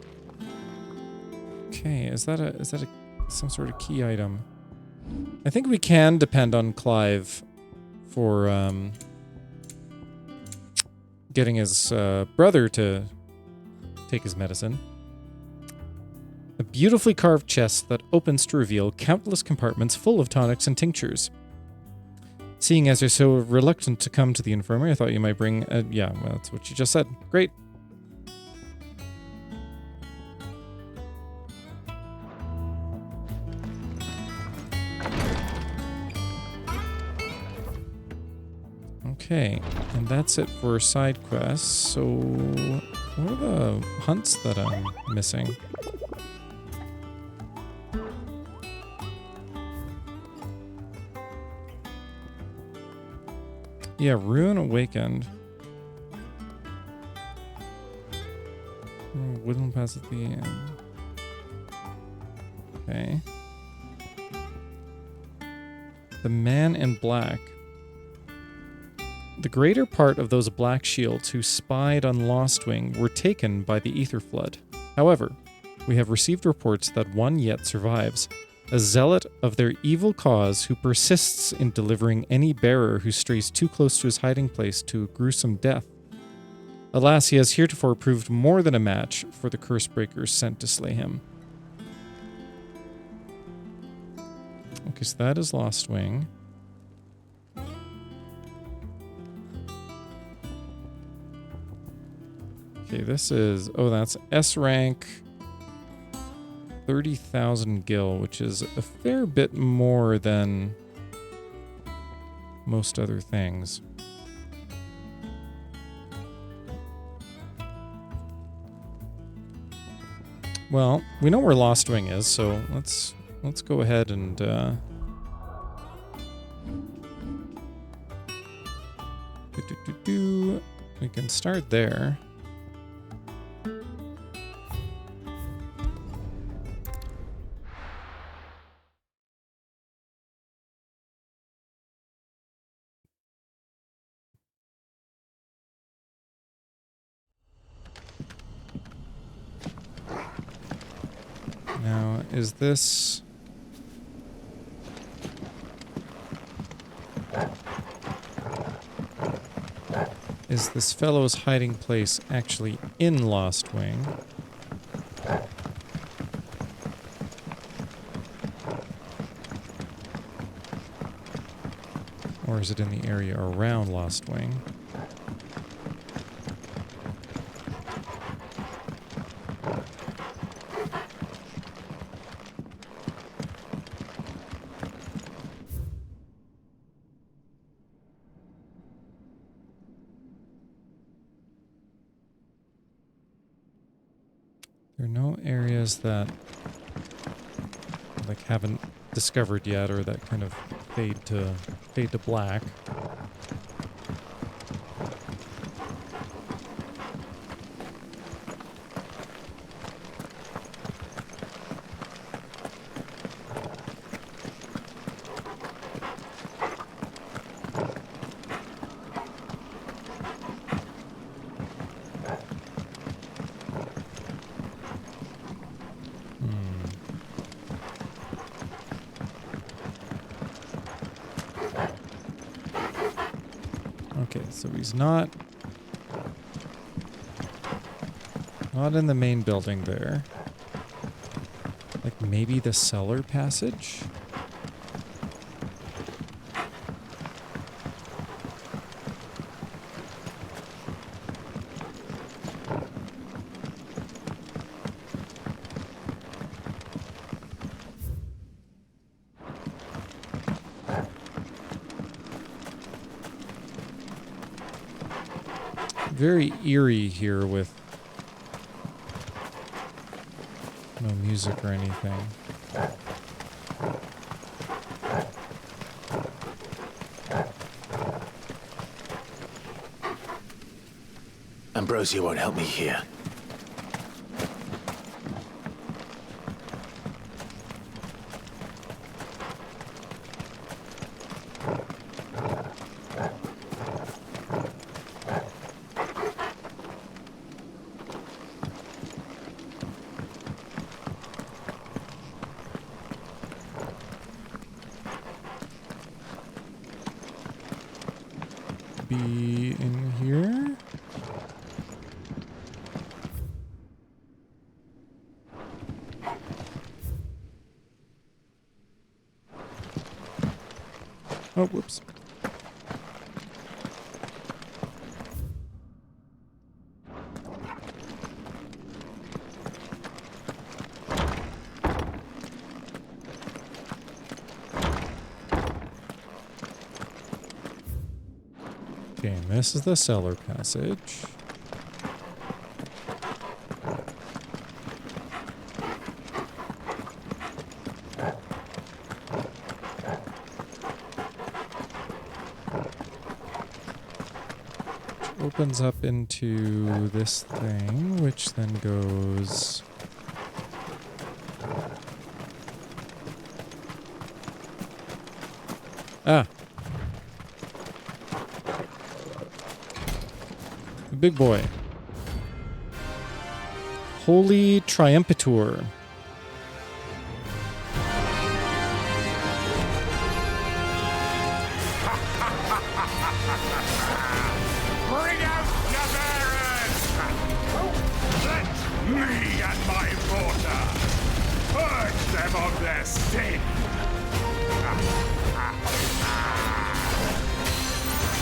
is that some sort of key item? I think we can depend on Clive for, getting his, brother to take his medicine. A beautifully carved chest that opens to reveal countless compartments full of tonics and tinctures. Seeing as you're so reluctant to come to the infirmary, I thought you might bring yeah, well, that's what you just said. Great. Okay, and that's it for side quests. So, what are the hunts that I'm missing? Yeah, Ruin Awakened. Woodland Pass at the end. Okay. The Man in Black. The greater part of those Black Shields who spied on Lostwing were taken by the Ether Flood. However, we have received reports that one yet survives, a zealot of their evil cause who persists in delivering any bearer who strays too close to his hiding place to a gruesome death. Alas, he has heretofore proved more than a match for the Cursebreakers sent to slay him. Okay, so that is Lostwing. Okay, this is... Oh, that's S rank... 30,000 gil, which is a fair bit more than most other things. Well, we know where Lostwing is, so let's go ahead and We can start there. Now, is this... Is this fellow's hiding place actually in Lost Wing? Or is it in the area around Lost Wing? There are no areas that like haven't discovered yet, or that kind of fade to black. Okay, so he's not in the main building there. Like maybe the cellar passage? Very eerie here with no music or anything. Ambrosia won't help me here. Be in here? Oh, whoops. Okay, and this is the cellar passage. Which opens up into this thing, which then goes... Ah! Big boy. Holy Triumphator. Bring out your bearers! Let me and my daughter purge them of their sin!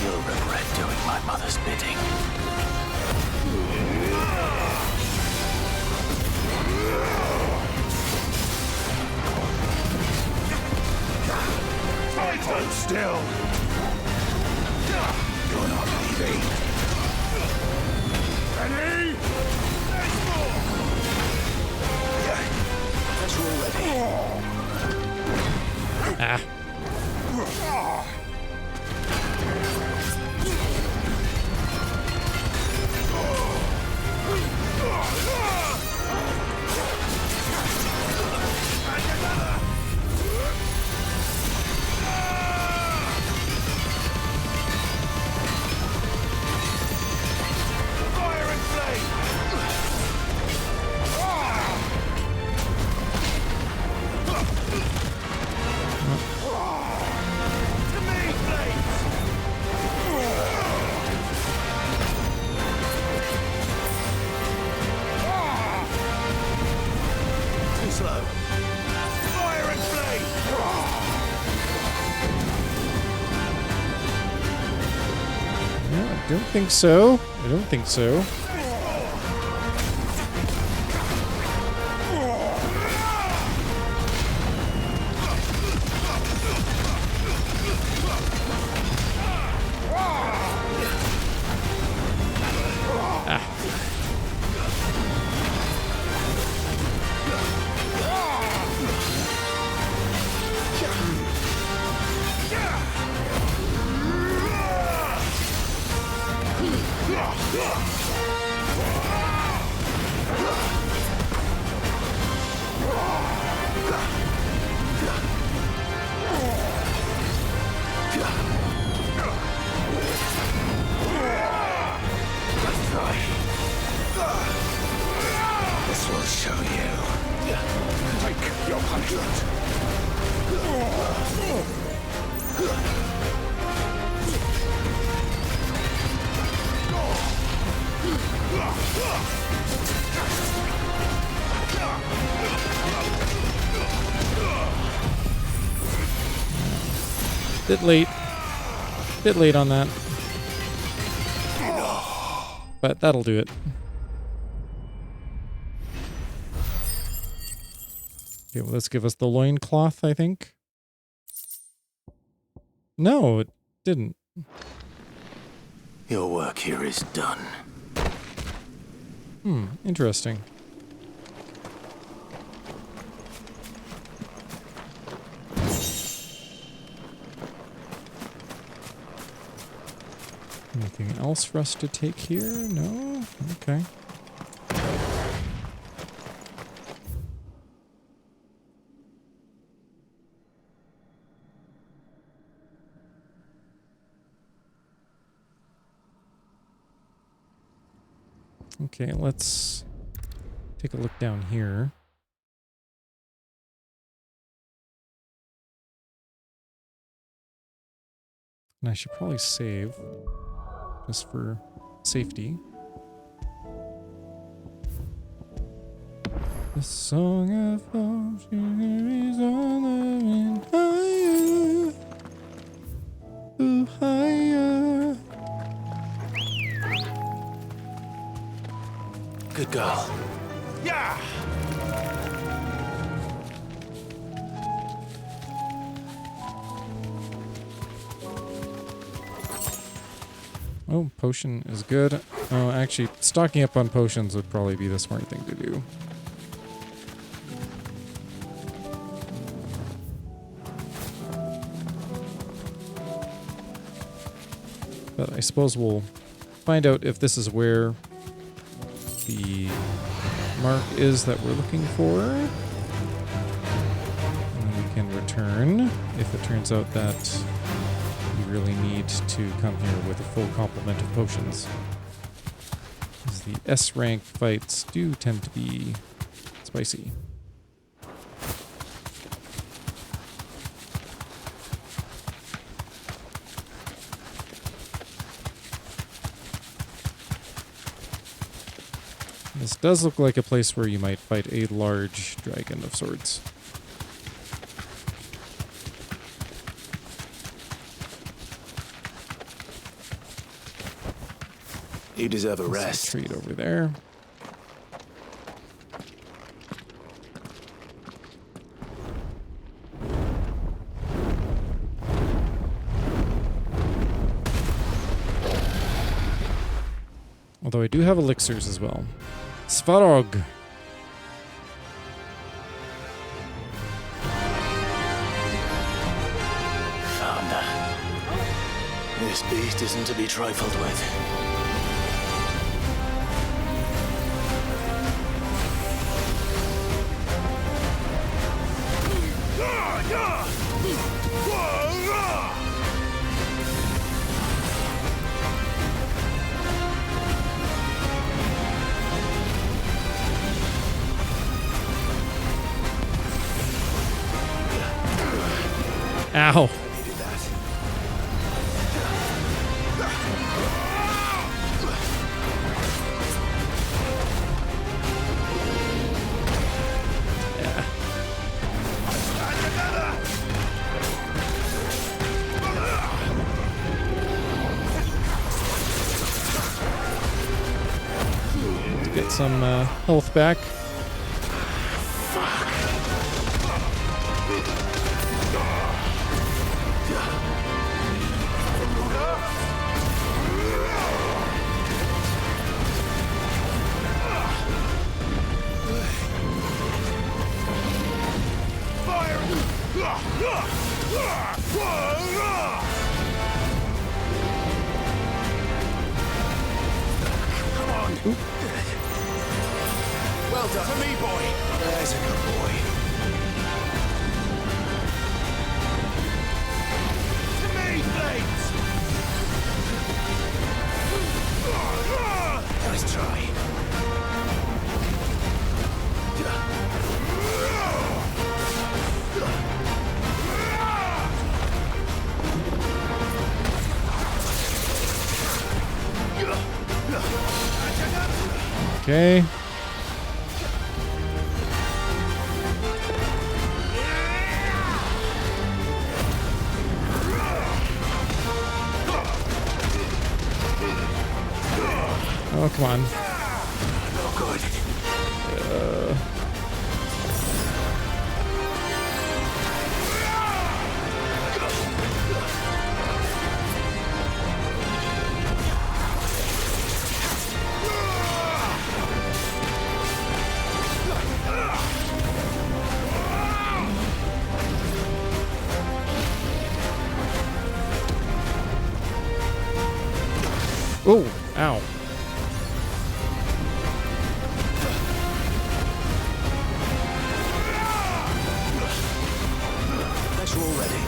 You'll regret doing my mother's bidding. Hold still! You're not leaving. Ready? That's already. Ah. Don't think so. I don't think so. This will show you. Take your punishment. Bit late on that. But that'll do it. Okay, well, let's give us the loincloth, I think. No, it didn't. Your work here is done. Interesting. Anything else for us to take here? No? Okay. Okay, let's take a look down here. And I should probably save, just for safety. The song of ocean is on the wind higher, ooh, higher. Good girl. Yeah! Oh, potion is good. Oh, actually, stocking up on potions would probably be the smart thing to do. But I suppose we'll find out if this is where the mark is that we're looking for. And then we can return if it turns out that we really need to come here with a full complement of potions. Because the S rank fights do tend to be spicy. This does look like a place where you might fight a large dragon of swords. You deserve a There's rest. a treat over there. Although I do have elixirs as well. Svarog. Thunder. This beast isn't to be trifled with. Ow. get some health back. Well done. For me, boy. There's a good boy. To me, Blades! Nice try. Okay. Oh, come on. No good. Oh, ow. Guess you're all ready.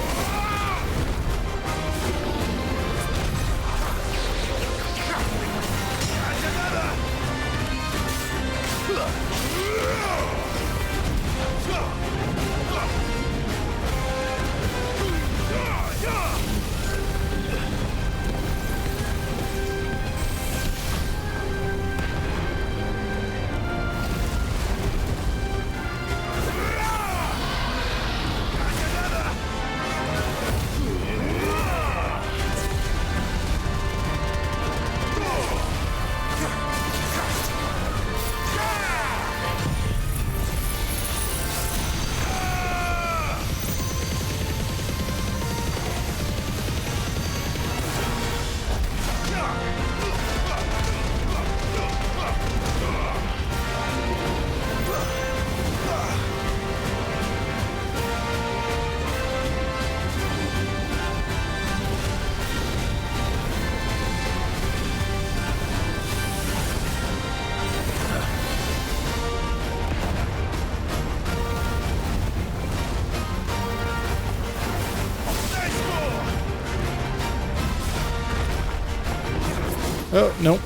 Oh, nope.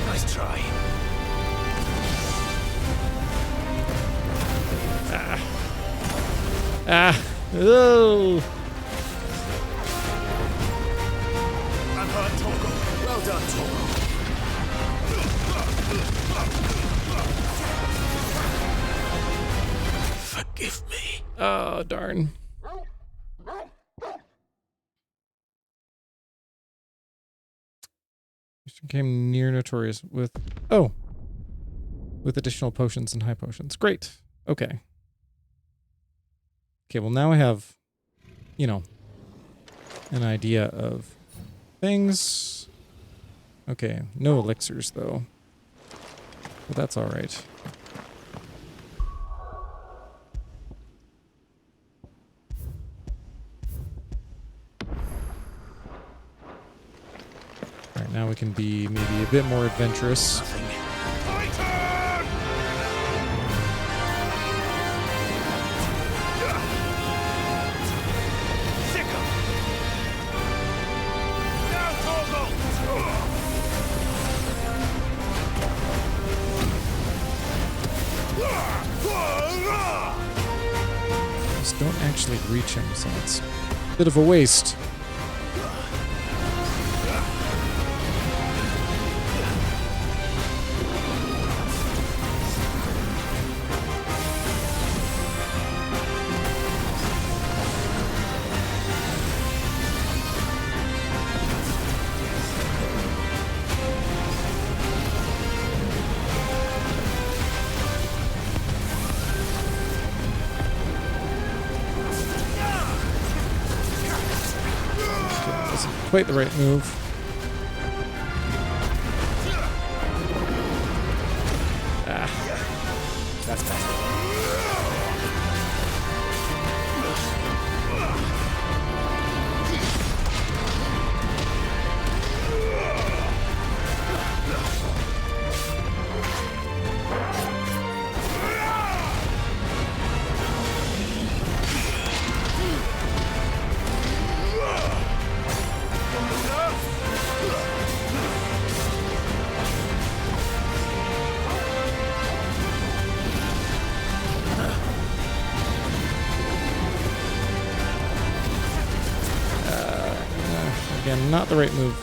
Nice try. Ah. Oh. I'm hurt, Torgo. Well done, Torgo. Forgive me. Oh, darn. Became near notorious with with additional potions and high potions. Great. Okay. Okay, well now I have, you know, an idea of things. Okay, no elixirs though. But that's all right. All right, now we can be maybe a bit more adventurous. Now, Torgo! eventually reach him, so it's a bit of a waste. Quite the right move. That's better. Again, not the right move.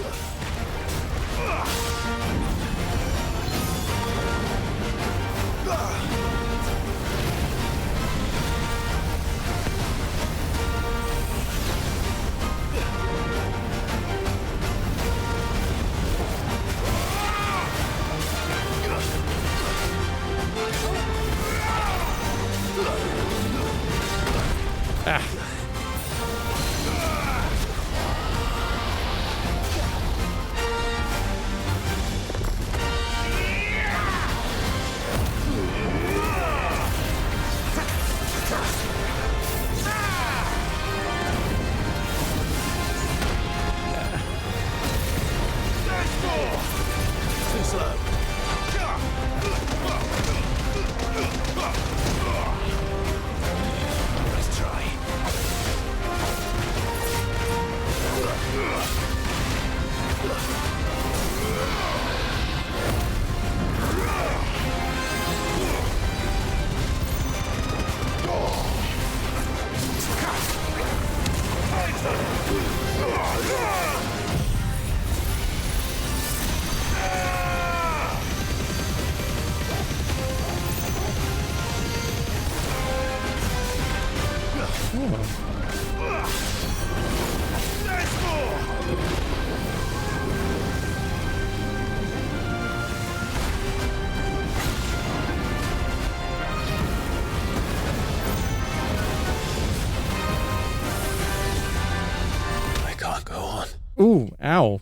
Ooh, ow.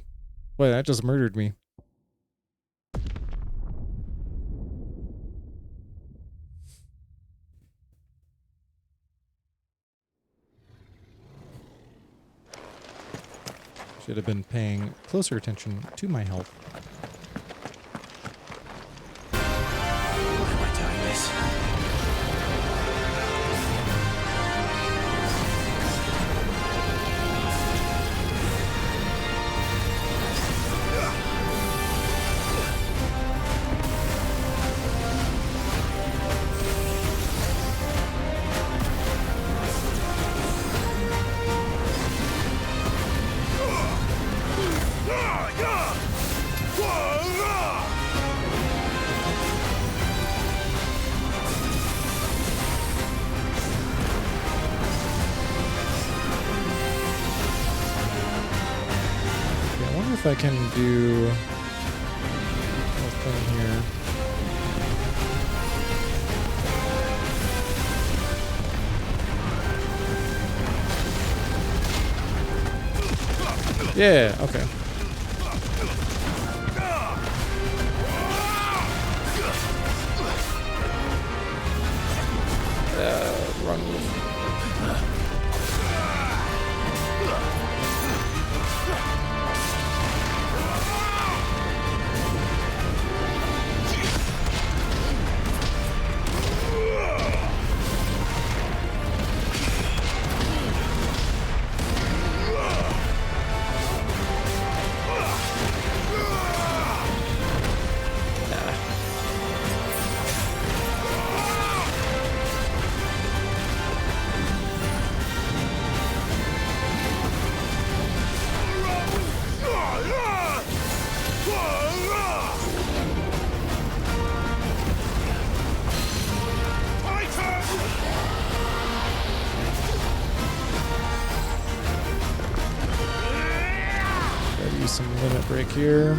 Boy, that just murdered me. Should have been paying closer attention to my health. Why am I doing this? If I can do what's going here. Yeah, okay. Wrong move. some limit break here.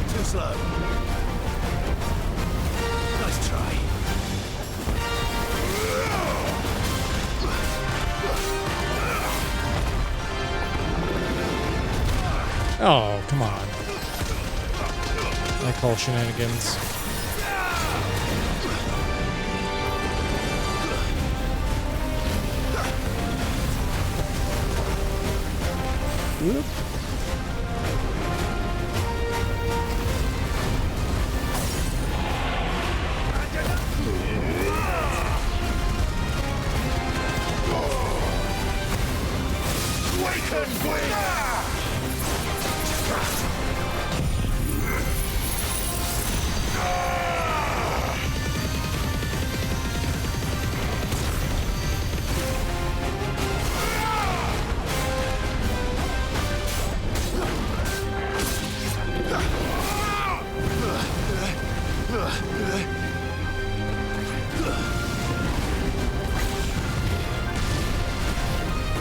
Too slow. Nice try. Oh, come on. I call shenanigans. Whoop.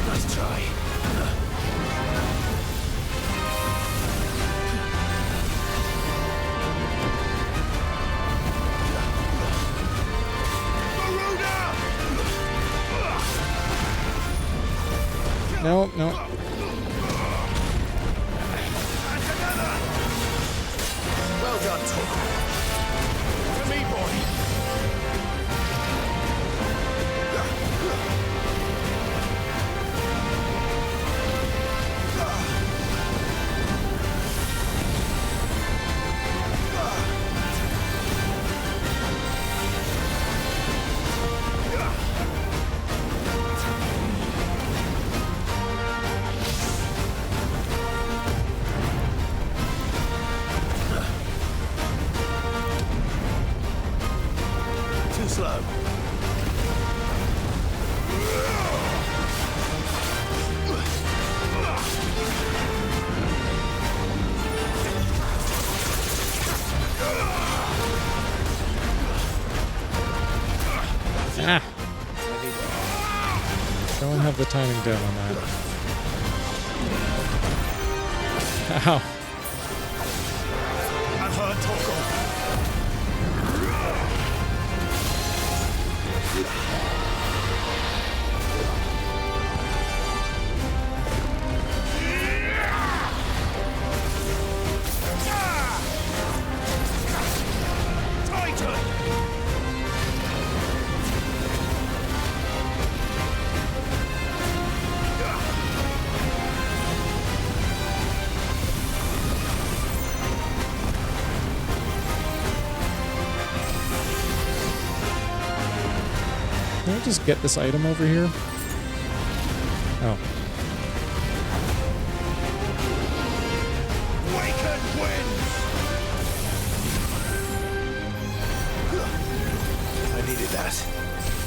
Nice try. No, no. Well done, Torko. To me, boy. Too slow. Ah. Don't have the timing down on that. Ow. I'm hurt, Torko. Can I just get this item over here? Oh. I needed that.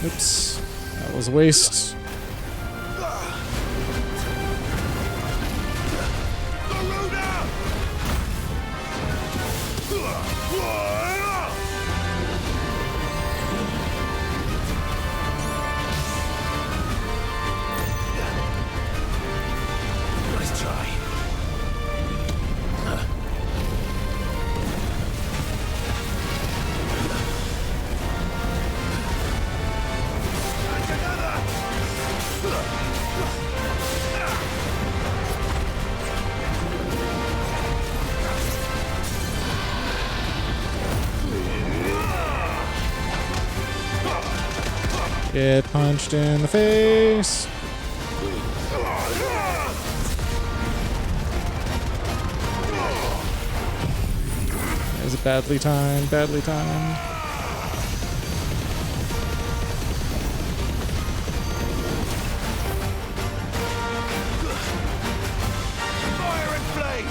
Oops. That was a waste. Nice try. Get punched in the face. That was badly timed, badly timed. Fire and flame!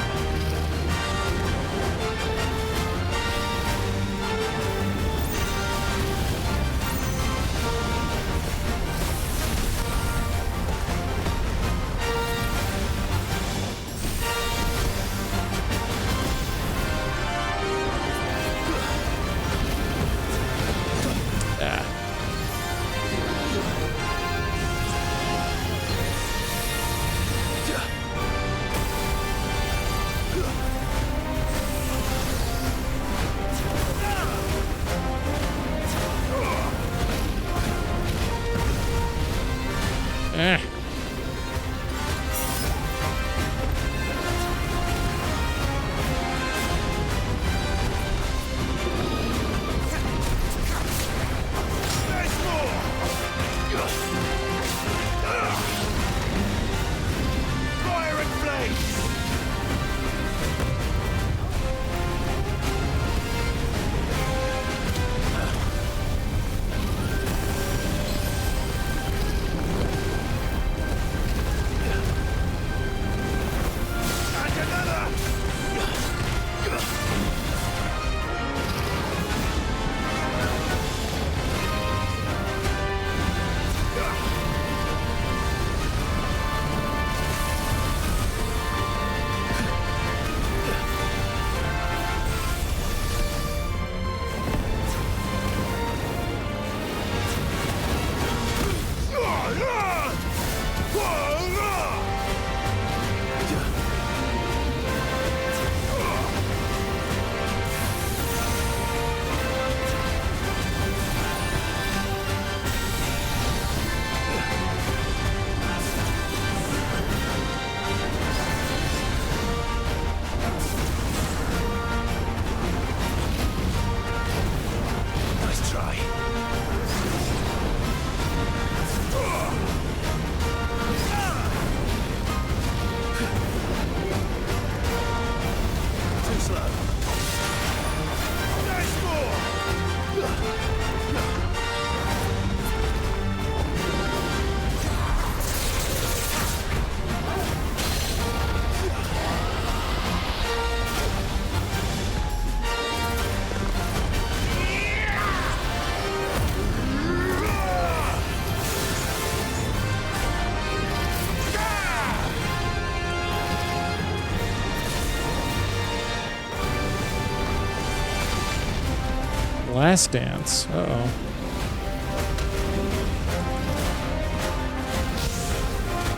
Last Dance. Uh-oh.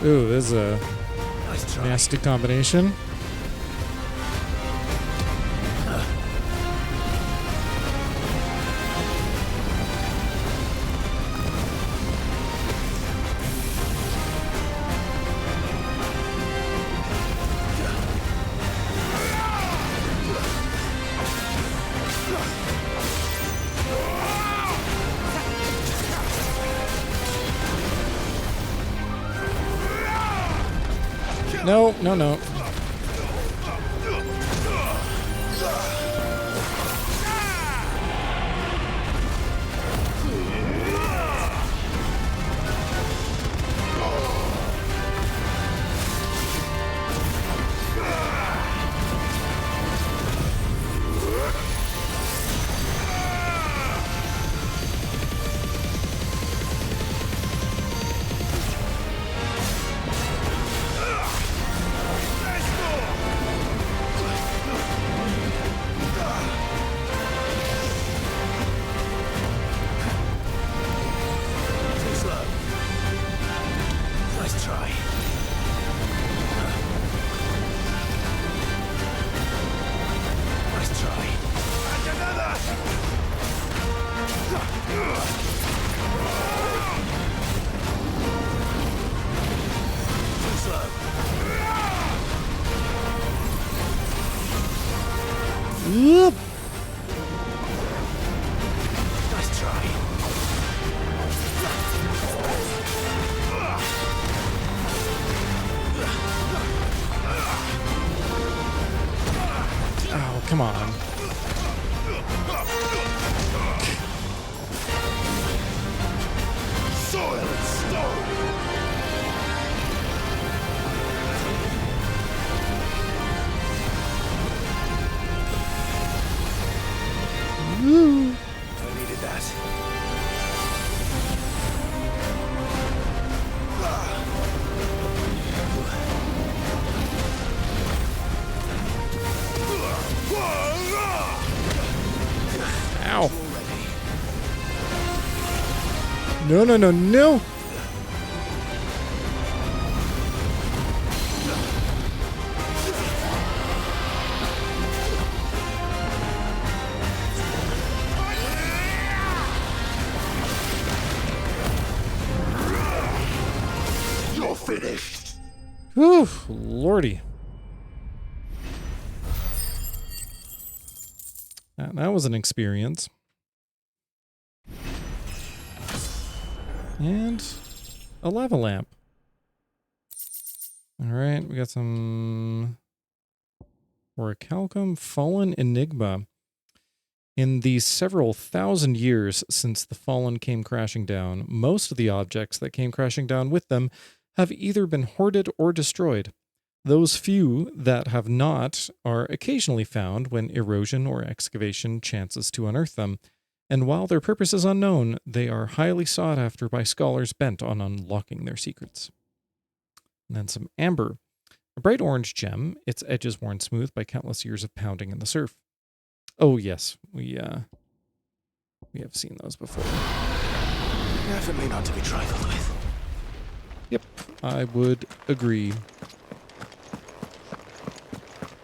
Ooh, this is a nasty combination. No, no, no. Yep. Nice try. Oh, come on. Soil and stone. Woo. I needed that. Ow. No, no, no, no. You're finished. Whew, lordy. That was an experience. And a lava lamp. All right, we got some orichalcum fallen enigma. In the several thousand years since the fallen came crashing down, most of the objects that came crashing down with them have either been hoarded or destroyed. Those few that have not are occasionally found when erosion or excavation chances to unearth them, and while their purpose is unknown, they are highly sought after by scholars bent on unlocking their secrets. And then some amber. A bright orange gem, its edges worn smooth by countless years of pounding in the surf. Oh yes, we have seen those before. Definitely not to be trifled with. Yep, I would agree.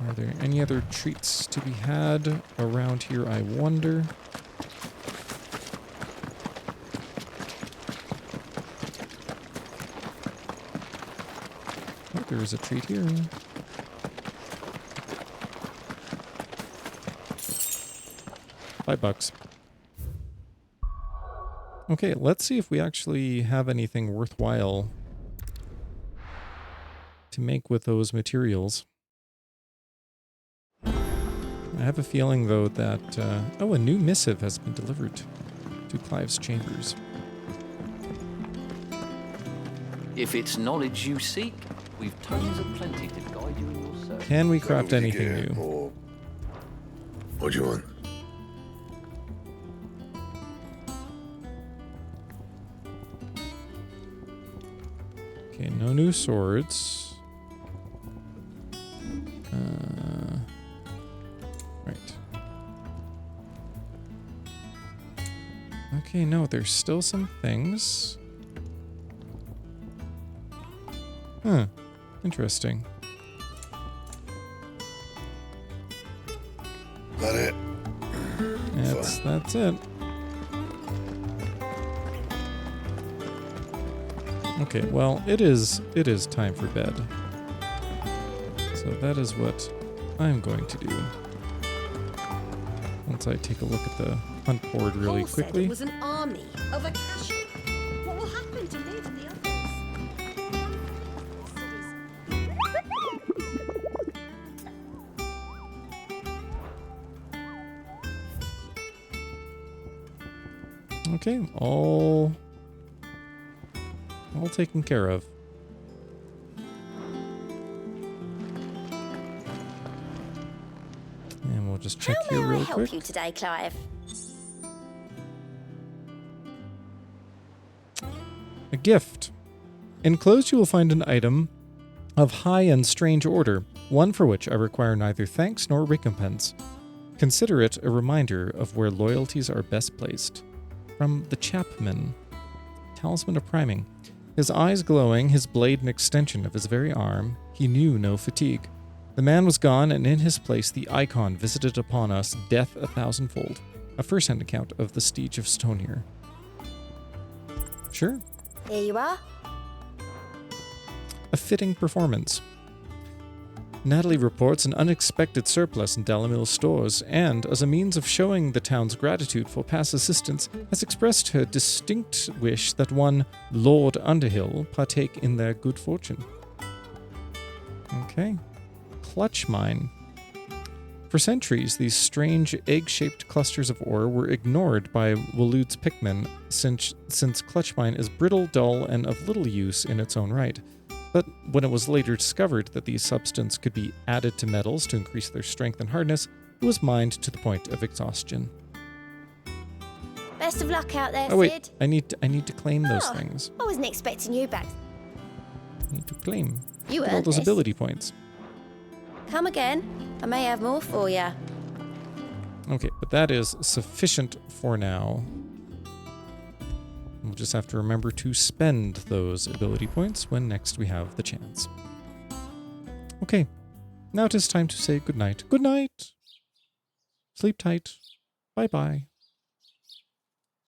Are there any other treats to be had around here, I wonder? Oh, there is a treat here. $5. Okay, let's see if we actually have anything worthwhile to make with those materials. I have a feeling, though, that... oh, a new missive has been delivered to Clive's chambers. If it's knowledge you seek, we've tons of plenty to guide you in your search. Can we craft anything new? Or what do you want? Okay, no new swords. Right. Okay, no, there's still some things. Huh. Interesting. That it? That's it. Okay, well, it is time for bed. So that is what I'm going to do. Once I take a look at the hunt board really Paul said quickly. it was an army of a Catchup. What will happen to me and the others? Okay, all taken care of. And we'll just check here real quick. How may I help you today, Clive? A gift. Enclosed you will find an item of high and strange order, one for which I require neither thanks nor recompense. Consider it a reminder of where loyalties are best placed. From the Chapman. Talisman of Priming. His eyes glowing, his blade an extension of his very arm, he knew no fatigue. The man was gone, and in his place the icon visited upon us death 1,000-fold. A first-hand account of the Siege of Stonier. Sure. Here you are. A fitting performance. Natalie reports an unexpected surplus in Dalamil's stores, and, as a means of showing the town's gratitude for past assistance, has expressed her distinct wish that one Lord Underhill partake in their good fortune. Okay. Clutch Mine. For centuries, these strange egg-shaped clusters of ore were ignored by Waloed's pickmen, since Clutch Mine is brittle, dull, and of little use in its own right. But when it was later discovered that these substances could be added to metals to increase their strength and hardness, it was mined to the point of exhaustion. Best of luck out there, Oh wait, Sid. I need to claim those things. I wasn't expecting you back. I need to claim. You Look at all earned those this. ability points. Come again. I may have more for you. Okay, but that is sufficient for now. We'll just have to remember to spend those ability points when next we have the chance. Okay, now it is time to say goodnight. Good night! Sleep tight. Bye-bye.